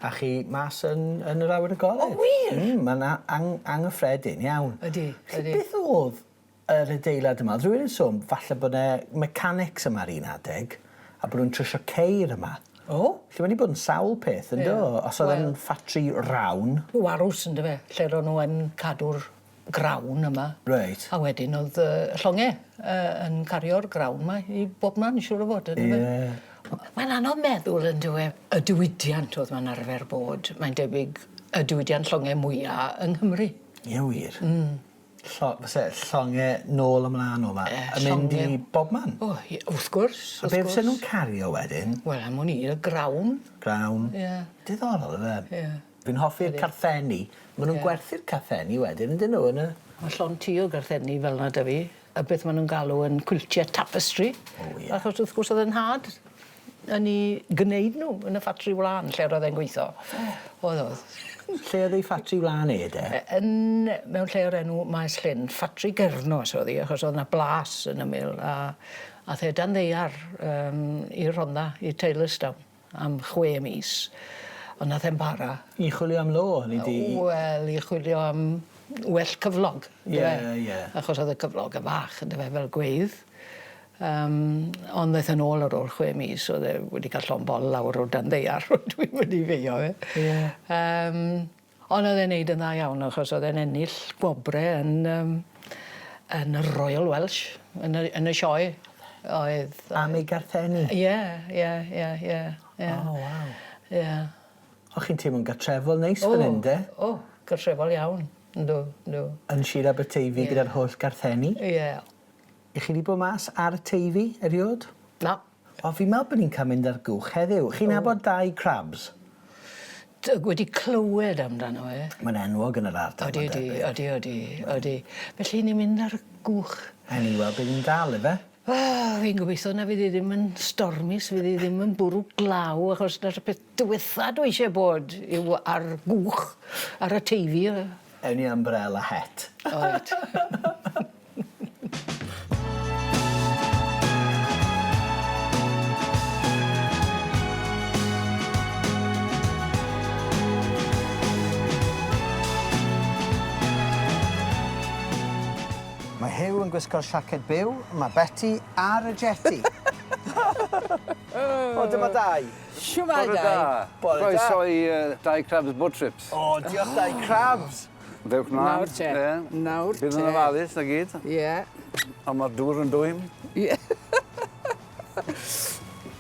a chi mas yn yr awyr agored. O, wir? Mae'n anghyffredin iawn. Ydy. Beth oedd yr adeilad yma? Rwy'n yn sôn, falle bod yna mechanics yma'r un adeg a bod nhw'n trwsio ceir yma. O? Lle wedi bod yn sawl peth, yn do? Os oedd yn ffatri rawn. Warws yn dyfe, lle ro'n nhw yn cadw'r grawn yma. Reit. A wedyn oedd llongau yn cario'r grawn yma i bob man, siŵr o fod. Mae'n anodd meddwl yn dywe y diwydiant oedd mae'n arfer bod. Mae'n debyg y diwydiant llongau mwyaf yng Nghymru. Ie, wir. Llongau nôl ymlaen o'ma. Yn mynd i bob man? O, wrth gwrs. A beth fysen nhw'n cario wedyn? Wel, am o'n i, y grawn. Grawn. Diddorol, yfe? Fi'n hoffi'r carthenni. Maen nhw'n gwerthu'r carthenni wedyn, ydyn nhw yna? Mae llon tu o garthenni fel yna dy fi. Y beth maen nhw'n galw yn quiltiau tapestry. Achos wrth gwrs oedd yn had yn ei gwneud nhw yn y ffatri wlân lle roedd e'n gweithio. Oedd. Lle oedd ei ffatri wlân e? Mewn lle o'r enw Maes Llyn, ffatri Gernos oedd hi, achos oedd yna blas yn ymyl. A the dan ddeiar i'r Rhondda, i Taylorstown, am 6 mis. Ond nath e'n bara. I chwilio am lo? Wel, i chwilio am well cyflog. Ie. Achos oedd y cyflog yn fach, yn dyfe, fel gwydd. Ond ddaeth yn ôl ar ôl 6 mis, oedd e wedi cael llon bol lawr o dan ddeiar, dwi'n wedi feio fe. Ond oedd e'n neud yn dda iawn, achos oedd e'n ennill gwobre yn y Royal Welsh, yn y sioe. Am ei garthenni? Ie. O, waw. O, chi'n teimlo'n gartrefol neis fan hyn, de? O, gartrefol iawn. Yndw. Yn Sir Aberteifi gyda'r holl garthenni? Ie. I chi wedi bod mas ar y teifi eriod? Na. O, fi'n meddwl bod ni'n cael mynd ar gwch heddiw. Chi'n nabod 2 crabs? Wedi clywed amdano e. Mae'n enwog yn yr ardal. Odi. Felly ni'n mynd ar gwch. Ni weld beth ni'n dal, efe? Fi'n gobeithio na fydd i ddim yn stormus, fydd i ddim yn bwrw glaw, achos na'r peth diwetha dwi eisiau bod yw ar gwch, ar y teifi. Ewn ni umbrella het. Oed. Mae Hyw yn gwisgo'r siaced byw, mae Betty ar y jetty. O, dyma 2. Siwmai Bore da. Croeso i 2 Crabs Boat Trips. O, diolch 2 crabs. Dewch mlaen. Nawr te. Nawr te. Bydd yn ofalus na gyd. Ie. A mae'r dŵr yn dwym. Ie.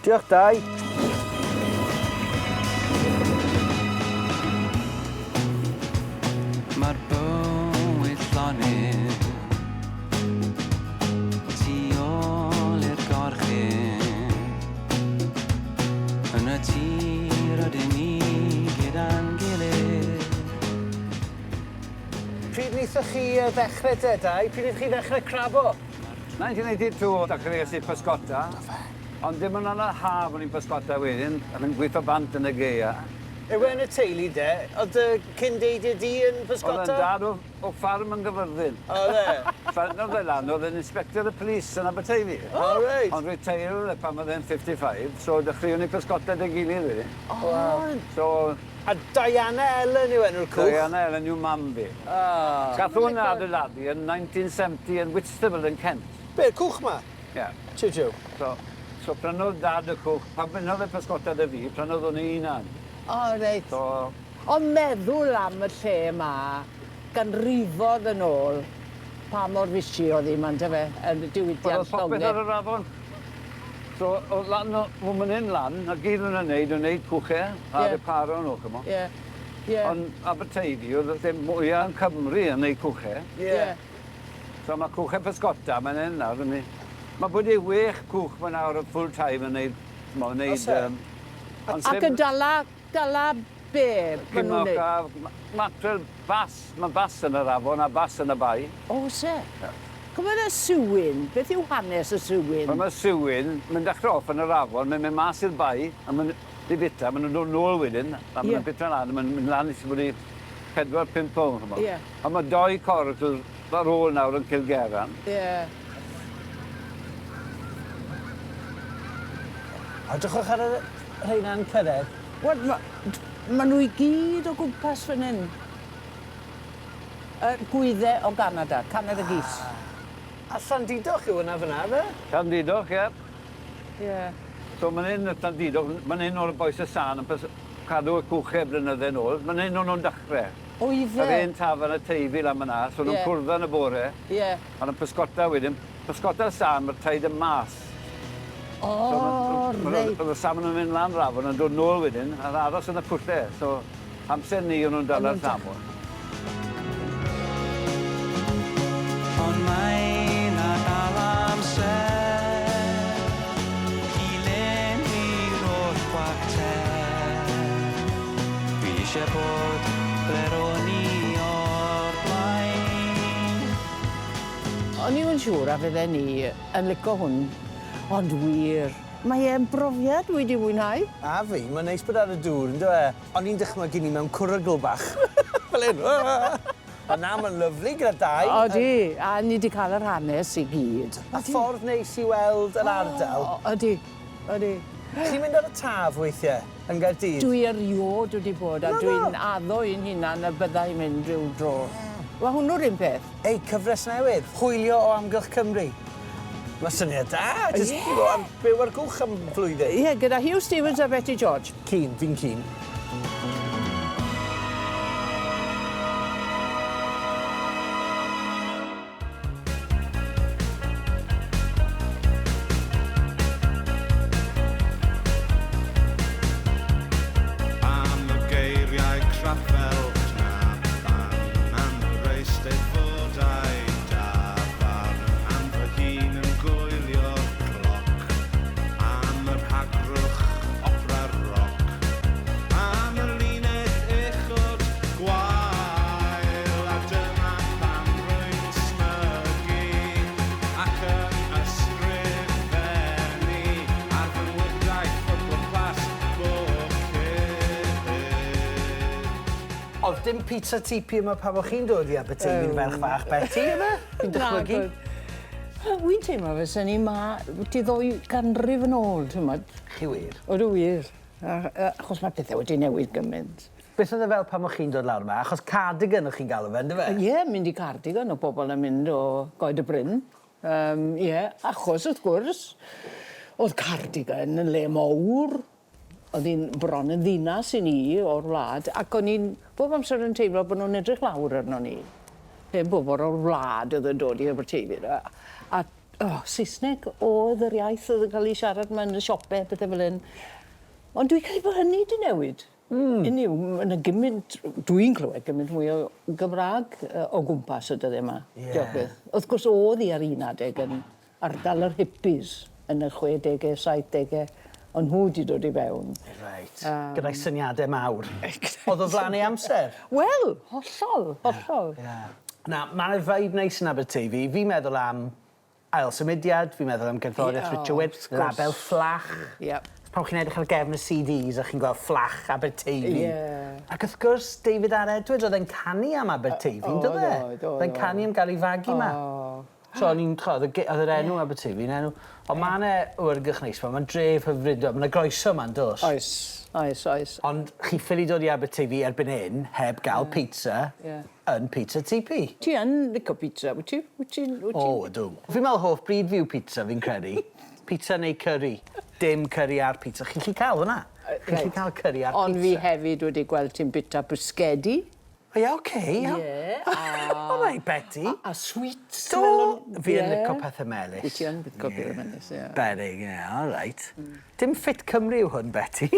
Diolch 2. Mae'r bywyd llonydd tu ôl i'r gorchyn yn y tir ydyn ni gyda'n gilydd. Pryd wnaethoch chi ddechrau te, 2? Pryd wnaethoch chi ddechrau crabo? 1982, dechreuais i pysgota. Ond dim yn yna haf o'n i'n pysgota wedyn, ac yn gweithio bant yn y geia. Yw yn y teulu, de? Oedd cyn deidio di yn pysgota? Oedd yn dad o ffarm yn Gyfyrddin. Oedd e? Oedd e lan, oedd yn inspector y polis yn Aberteifi. O, reit. Ond retail pan oedd e'n 55, so dechreuwn ni pysgota dy gilydd wedi. O. So... A Diana Ellen yw enw'r cwch? Diana Ellen yw mam fi. Gath hwn adeiladu yn 1970 yn Whitstable yn Kent. Be'r cwch ma? Ie. Tiw. So prynodd dad y cwch, pan bynodd y pysgota dy fi, prynodd o'n i unan. O, reit. So... Ond meddwl am y lle yma, ganrifodd yn ôl, pa mor fysi oedd hi, man, dyfe, yn y diwydiant llongau. Oedd popeth ar yr afon. So, oedd lan o man hyn lan, a gyd yn wneud cwchau ar y paro yn ochr mo. Ond Aberteifi, oedd ddim mwyaf yn Cymru yn wneud cwchau. So mae cwchau pysgota, mae'n hyn nawr. Mae bod ei wech cwch mae'n nawr o full time yn wneud... Ac yn dala be maen nhw'n neud? Matrel bas, mae bas yn yr afon a bas yn y bai. O, se? Cymryd y sywyn, beth yw hanes y sywyn? Mae sywyn, mynd dechrau off yn yr afon, mae'n mynd mas i'r bai, a di bita, maen nhw'n dod nôl wedyn, a maen nhw'n bita lan, maen nhw'n mynd lan i sy'n bod i 4-5 pwn, chymod. Ie. A mae 2 corridor ar ôl nawr yn Cilgeran. Ie. Edrychwch ar y rheina'n cyrraedd. Wel, ma nhw i gyd o gwmpas fan hyn. Gwyddau o Ganada, Canada Geese. A Llandidog yw hwnna fyna, fe? Llandidog, ie. Ie. So maen hyn yn Llandidog, maen hyn o'r boes y san yn cadw y cwchau blynydde nôl. Maen hyn o'n nhw'n dechrau. O ife? Yr un tafan y teifi lan fyna, so nhw'n cwrdd yn y bore. Ie. A nhw'n pysgota wedyn, pysgota'r san, mae'r taid yn mas. O, reit. Oedd y salmon yn mynd lan rafon yn dod nôl wedyn, a aros yn y pwllau. So, amser ni o'n nhw'n dal ar salmon. Ond mae'n adal amser i lenwi'r o'r chwarter. Dwi eisiau bod ble ro'n i o'r blaen. O'n i'm yn siŵr a fydden ni yn licio hwn, ond wir. Mae e'n brofiad wedi mwynhau. A fi, mae'n neis bod ar y dŵr, ynddo e? O'n i'n dychmygu ni mewn cwrygl bach. Fel hyn. A na, mae'n lyflu gyda dau. Odi, a ni wedi cael yr hanes i gyd. A ffordd neis i weld yr ardal. Odi, odi. Chi'n mynd ar y taf weithiau yn Gaerdydd? Dwi eriod wedi bod, a dwi'n addo i'n hunan y byddai mynd rhyw dro. Wel, hwnnw'r un peth. Ei, cyfres newydd, hwylio o Amgylch Cymru. Mae syniad da, jyst byw ar gwch am flwyddyn. Ie, gyda Hugh Stevens a Betty George. Cyn, fi'n cyn. Am y geiriau crapel na fan am y reis Eisteddfodau dafarn am fy hun yn gwylio cloc am yr hagrwch opera'r roc am y linell uchod gwael a dyma pam rwy'n smygu ac yn ysgrifennu ar fy wydraeth ffwrdd plas bob Oedd dim pizza tipi yma pa bo chi'n dod i Aberteifi'n ferch fach Betty, yma? Fi'n dychmygu. Wy'n teimlo fe sy'n ni ma, ti ddwy ganrif yn ôl, ti'n mwyd. Chi wir? Oedden wir. Achos mae pethau wedi newid gymaint. Beth oedd e fel pan o'ch chi'n dod lawr yma? Achos cardigan o'ch chi'n galw fe, ynddo fe? Ie, mynd i cardigan o bobl yn mynd o Goed y Bryn. Ie, achos wrth gwrs, oedd cardigan yn le mawr. Oedd hi'n bron yn ddinas i ni o'r wlad, ac o'n i'n bob amser yn teimlo bod nhw'n edrych lawr arno ni. Pe bobl o'r wlad oedd yn dod i Aberteifi. A Saesneg oedd yr iaith oedd yn cael ei siarad mewn y siopau, pethau fel hyn. Ond dwi'n credu bod hynny wedi newid. Unnyw, yn y gymaint, dwi'n clywed gymaint mwy o Gymraeg o gwmpas y dyddiau yma. Ie. Wrth gwrs oedd hi ar un adeg yn ardal yr hippies yn y 60au, 70au. Ond nhw wedi dod i fewn. Reit. Gyda'i syniadau mawr. Oedd o flan ei amser? Wel, hollol, hollol. Na, mae'n vibe neis yn Aberteifi. Fi'n meddwl am ail symudiad, fi'n meddwl am gerddoriaeth Richard Witt, label fflach. Pan chi'n edrych ar gefn y CDs a chi'n gweld fflach Aberteifi. Ac wrth gwrs, David R. Edwards oedd e'n canu am Aberteifi, ynddo fe? Oedd e'n canu am gael ei fagu yma. So, oedd yr enw Aberteifi, enw. Ond mae'n wyrgych neis, mae'n dref hyfryd, mae'n groeso yma'n dos. Oes, oes, oes. Ond chi ffili dod i Aberteifi erbyn hyn, heb gael pizza, yn Pizza TP. Ti yn licio pizza, wyt ti? O, ydw. Fi'n meddwl hoff bryd fiw pizza fi'n credu. Pizza neu curry. Dim curry ar pizza. Chi'n lli cael hwnna? Chi'n lli cael curry ar pizza. Ond fi hefyd wedi gweld ti'n bita brysgedi. O ie, oce. Ie. O, mai, Betty. A sweet. Fi yn licio pethau melys. Wyt ti yn licio pethau melys, ie. Berig, ie, all right. Dim Fit Cymru yw hwn, Betty.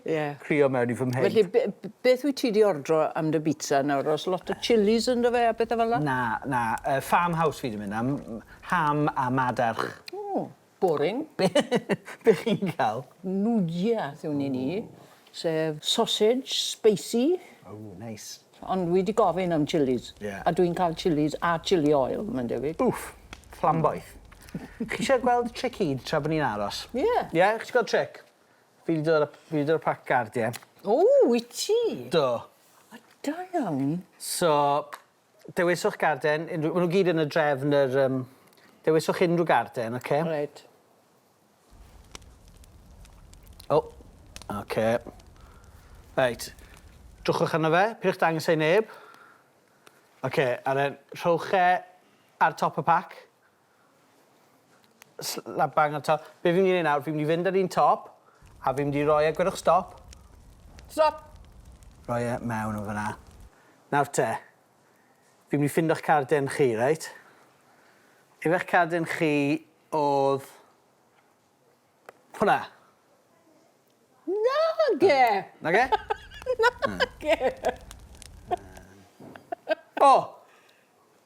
Ie. Crio mewn i fy mheid. Felly, beth wyt ti di ordro am dy pizza nawr? Os lot o chilies yn dy fe a bethau fel yna? Na. Farmhouse fi di mynd am ham a madarch. O, boring. Be chi'n cael? Nwdia, yw'n ni. Sef sausage, spicy. O, neis. Ond wi wedi gofyn am chilies. A dwi'n cael chilies a chili oil, mae'n debyg. Wff, flamboeth. Chi eisiau gweld trick hyd tra bod ni'n aros? Ie. Ie, chi eisiau gweld trick? Fi wedi dod y pac gardiau. O, wyt ti? Do. Da iawn. So, dewiswch garden, maen nhw gyd yn y drefn yr... dewiswch unrhyw garden, oce? Reit. O, oce. Reit. Drwchwch arno fe, pidwch dangos ei neb. Oce, a then rhowch e ar top y pac. Slap bang ar top. Be fi'n mynd i wneud nawr, fi'n mynd i fynd ar un top, a fi'n mynd i roi e, gwedwch stop. Stop! Roi e mewn o fyna. Nawr te, fi'n mynd i ffindo'ch carden chi, reit? Efe'ch carden chi oedd... hwnna. Nage! Nage? Nage! O!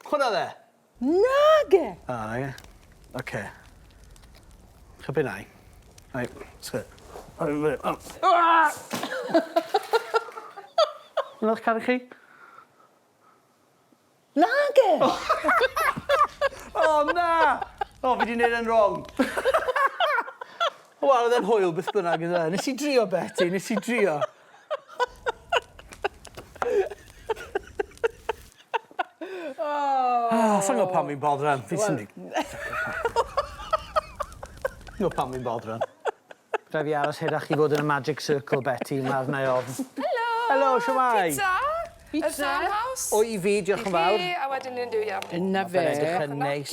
Hwnna dde? Nage! O, nage. Oce. Chybu nai. Right, sgwyd. Hwnna'ch carden chi? Nage! O, na! O, fi di wneud yn wrong. Wel, oedd e'n hwyl beth bynnag ydw. Nes i drio, Betty, nes i drio. Sa'n gwybod pan fi'n bodran. Fi sy'n dig. Gwybod pan fi'n bodran. Rhaid fi aros hydach i fod yn y magic circle, Betty, mae'r neu ofn. Helo! Helo, siwmai? Pizza? Pizza? Farmhouse? O, i fi, diolch yn fawr. I chi, a wedyn ni'n dwi am. Yna fe. Edrych yn neis.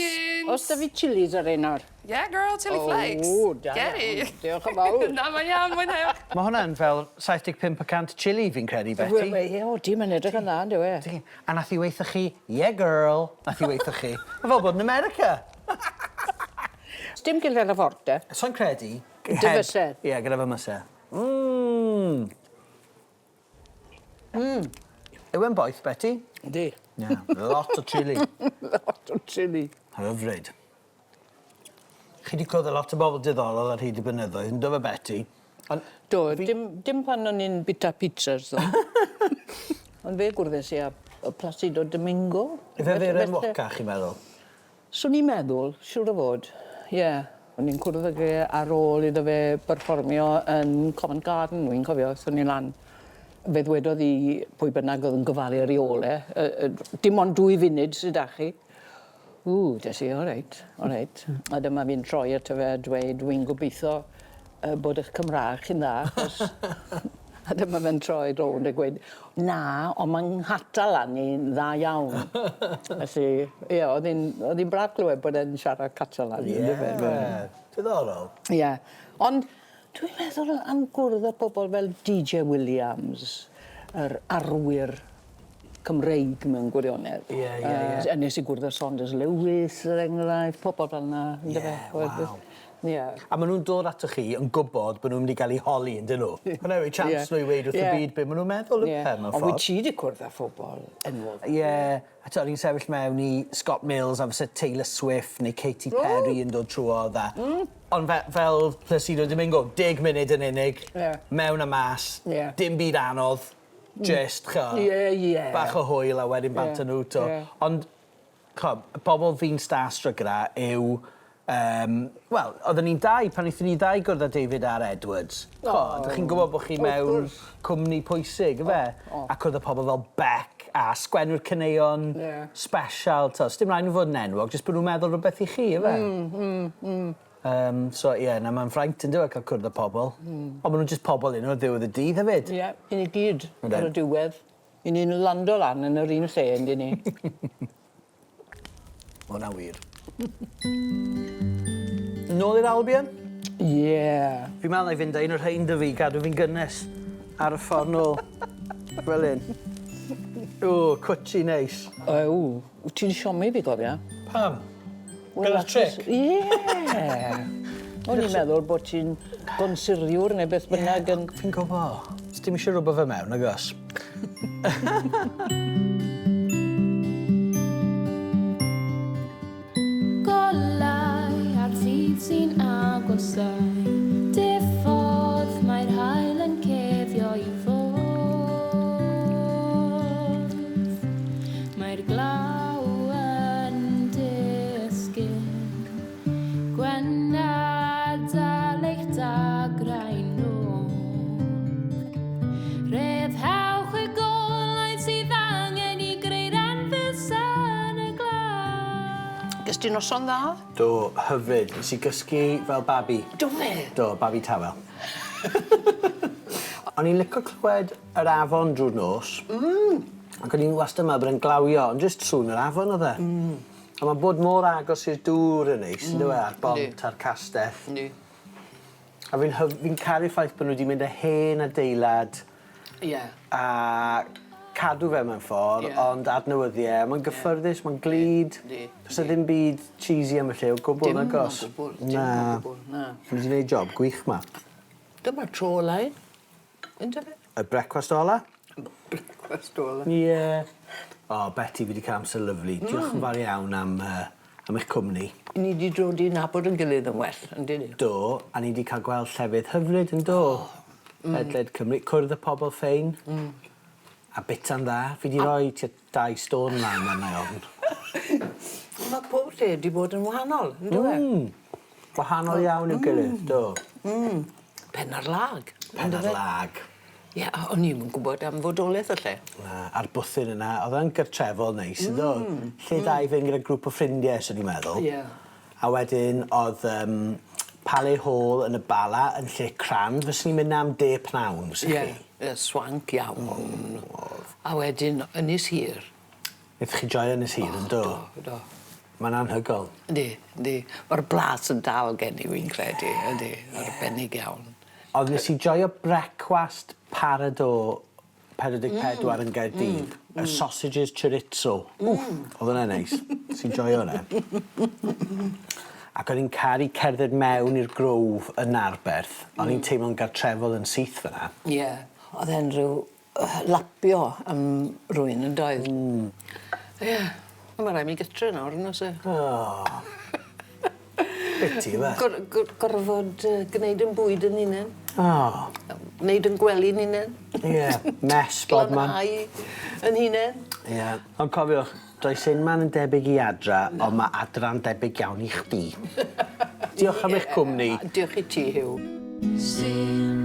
Os da fi chilies ar un ar? Yeah, girl, chili flakes. O, da Get iawn. it. Diolch yn fawr. Na, mae'n iawn, mwynhewch. Mae hwnna'n fel 75% chili fi'n credu, Betty. O, dim yn edrych yn dda, ynddo e. A nath i weithio chi, yeah girl, nath i weithio chi. Mae fel bod yn America. Dim gilydd y forte. So'n credu... Dy fysedd. Ie, gyda fy mysedd. Yw e'n boeth, Betty? Yndi. Ie, lot o chili. Lot o chili. Hyfryd. Chi wedi cwrdd lot o bobl diddorol ar hyd y blynyddoedd, yn dod fe Betty? Do, dim pan o'n i'n bita pizzas, ddo. Ond fe gwrddais i a Placido Domingo. Ife fe'r enwoca, chi'n meddwl? Swn i'n meddwl, siwr o fod, ie. O'n i'n cwrdd ag e ar ôl iddo fe perfformio yn Covent Garden, dwi'n cofio, swn i'n lan. Fe ddwedodd i pwy bynnag oedd yn gofalu ar ei ôl e. Dim ond 2 funud sydd â chi. Des i, o reit. A dyma fi'n troi at y fe dweud, dwi'n gobeithio bod eich Cymraeg chi'n dda, achos... A dyma fe'n troi rownd a gweud, na, ond mae'n nghata lan i'n dda iawn. Felly, ie, oedd hi'n braf glywed bod e'n siarad Catalan. Ie, diddorol. Ie, ond dwi'n meddwl am gwrdd â pobl fel DJ Williams, yr arwyr Cymreig mewn gwirionedd. Ie. A nes i gwrdd â Saunders Lewis, er enghraifft, pobl fel yna. Waw. Ie. A maen nhw'n dod ato chi yn gwybod bod nhw'n mynd i gael eu holi, yn dyn nhw? Hwna yw eu chance nhw i weid wrth y byd beth maen nhw'n meddwl yn pen mewn ffordd. Ond wyt ti wedi cwrdd â phobl enwog? Ie. A to, ni'n sefyll mewn i Scott Mills a fysa Taylor Swift neu Katy Perry yn dod trwodd a... Ond fel Placido Domingo, 10 munud yn unig, mewn a mas, dim byd anodd, just, bach o hwyl a wedyn bant nhw to. Ond, bobl fi'n starstruck gyda yw... Wel, oedden ni'n dau, pan eithon ni ddau gwrdd â David R. Edwards. Ydych chi'n gwybod bod chi mewn cwmni pwysig, fe? Ac oedd y pobl fel Beck a sgwenwyr caneuon special. Dim rhaid nhw fod yn enwog, jyst bod nhw'n meddwl rhywbeth i chi, fe? So, ie, na mae'n ffraint yn dweud cael cwrdd â pobl. Ond maen nhw'n jyst pobl un o'r ddiwedd y dydd, hefyd. Ie, i ni gyd ar y diwedd. I ni'n lando lan yn yr un lle, ynddi ni. Hwna wir. Nôl i'r Albion? Ie. Fi'n meddwl na i fynd ein o'r rhain dy fi, gadw fi'n gynnes ar y ffordd nôl. Fel un. O, cwtsi neis. Wyt ti'n siomi fi gofio? Pam? Gyda'r tric? Ie. O'n i'n meddwl bod ti'n gonsiriwr neu beth bynnag yn... Fi'n gwybod. Dim eisiau rhywbeth fe mewn, agos. Golau ar ddydd sy'n agosau, diffodd mae'r haul yn cefio i fwrdd. Mae'r glaw yn disgyn Ys di noson dda? Do, hyfryd. Nes i gysgu fel babi. Do fe? Do, babi tawel. O'n i'n licio clywed yr afon drwy'r nos. Ac o'n i'n wastad yma bod yn glawio, ond jyst sŵn yr afon oedd e. A mae bod mor agos i'r dŵr yn neis, ynddo e, ar bont, ar castell. A fi'n caru'r ffaith bod nhw wedi mynd â hen adeilad a cadw fe mewn ffordd, ond adnewyddiau. Mae'n gyffyrddus, mae'n glid. Does ddim byd cheesy am y lle o gwbl, agos. Na. Fi wedi gwneud job gwych ma. Dyma tro olain. Ynddo fe? Y brecwast ola? Brecwast ola. Ie. O, Betty, fi wedi cael amser lyflu. Diolch yn fawr iawn am eich cwmni. Ni wedi dod i nabod yn gilydd yn well, yn dyn ni? Do, a ni wedi cael gweld llefydd hyfryd yn do. Ledled Cymru, cwrdd y pobl ffein. A bitan dda. Fi wedi rhoi 2 stôn lan yna i ofn. Mae pob lle wedi bod yn wahanol, yn dweud? Wahanol iawn i'w gilydd, do. Pen ar lag. Pen ar lag. Ie, o'n i'm yn gwybod am fodolaeth y lle. A'r bwthyn yna, oedd e'n gyrtrefol neis, ynddo? Lle da i fynd gyda grŵp o ffrindiau, sy'n i'n meddwl. A wedyn, oedd Pale Hall yn y Bala yn lle crand. Fyswn i'n mynd am 10 pnawn, sy'n chi? Ie, swank iawn. A wedyn, Ynys Hir. Nid chi joio Ynys Hir, ynddo? Do. Mae'n anhygol. Yndi. Mae'r blas yn dal gen i, fi'n credu. Yndi, arbennig iawn. Oedd nes i joio brecwast Parador 44 yn Gaerdydd. Y sausages chorizo. Oedd yna neis. Nes i joio hwnna. Ac o'n i'n caru cerdded mewn i'r grove yn Narberth. O'n i'n teimlo'n gartrefol yn syth fyna. Ie. Oedd e'n rhyw lapio am rwy'n yn doedd. Ie. Mae rai mi gytre nawr yn os e. Biti, fe? Gorfod gwneud yn bwyd yn unan. Gwneud yn gwely'n unan. Ie, mes bob man. Glanhau yn hunan. Ie. Ond cofiwch, does unman yn debyg i adra, ond mae adra'n debyg iawn i chdi. Diolch am eich cwmni. Diolch i ti, Hugh. Sin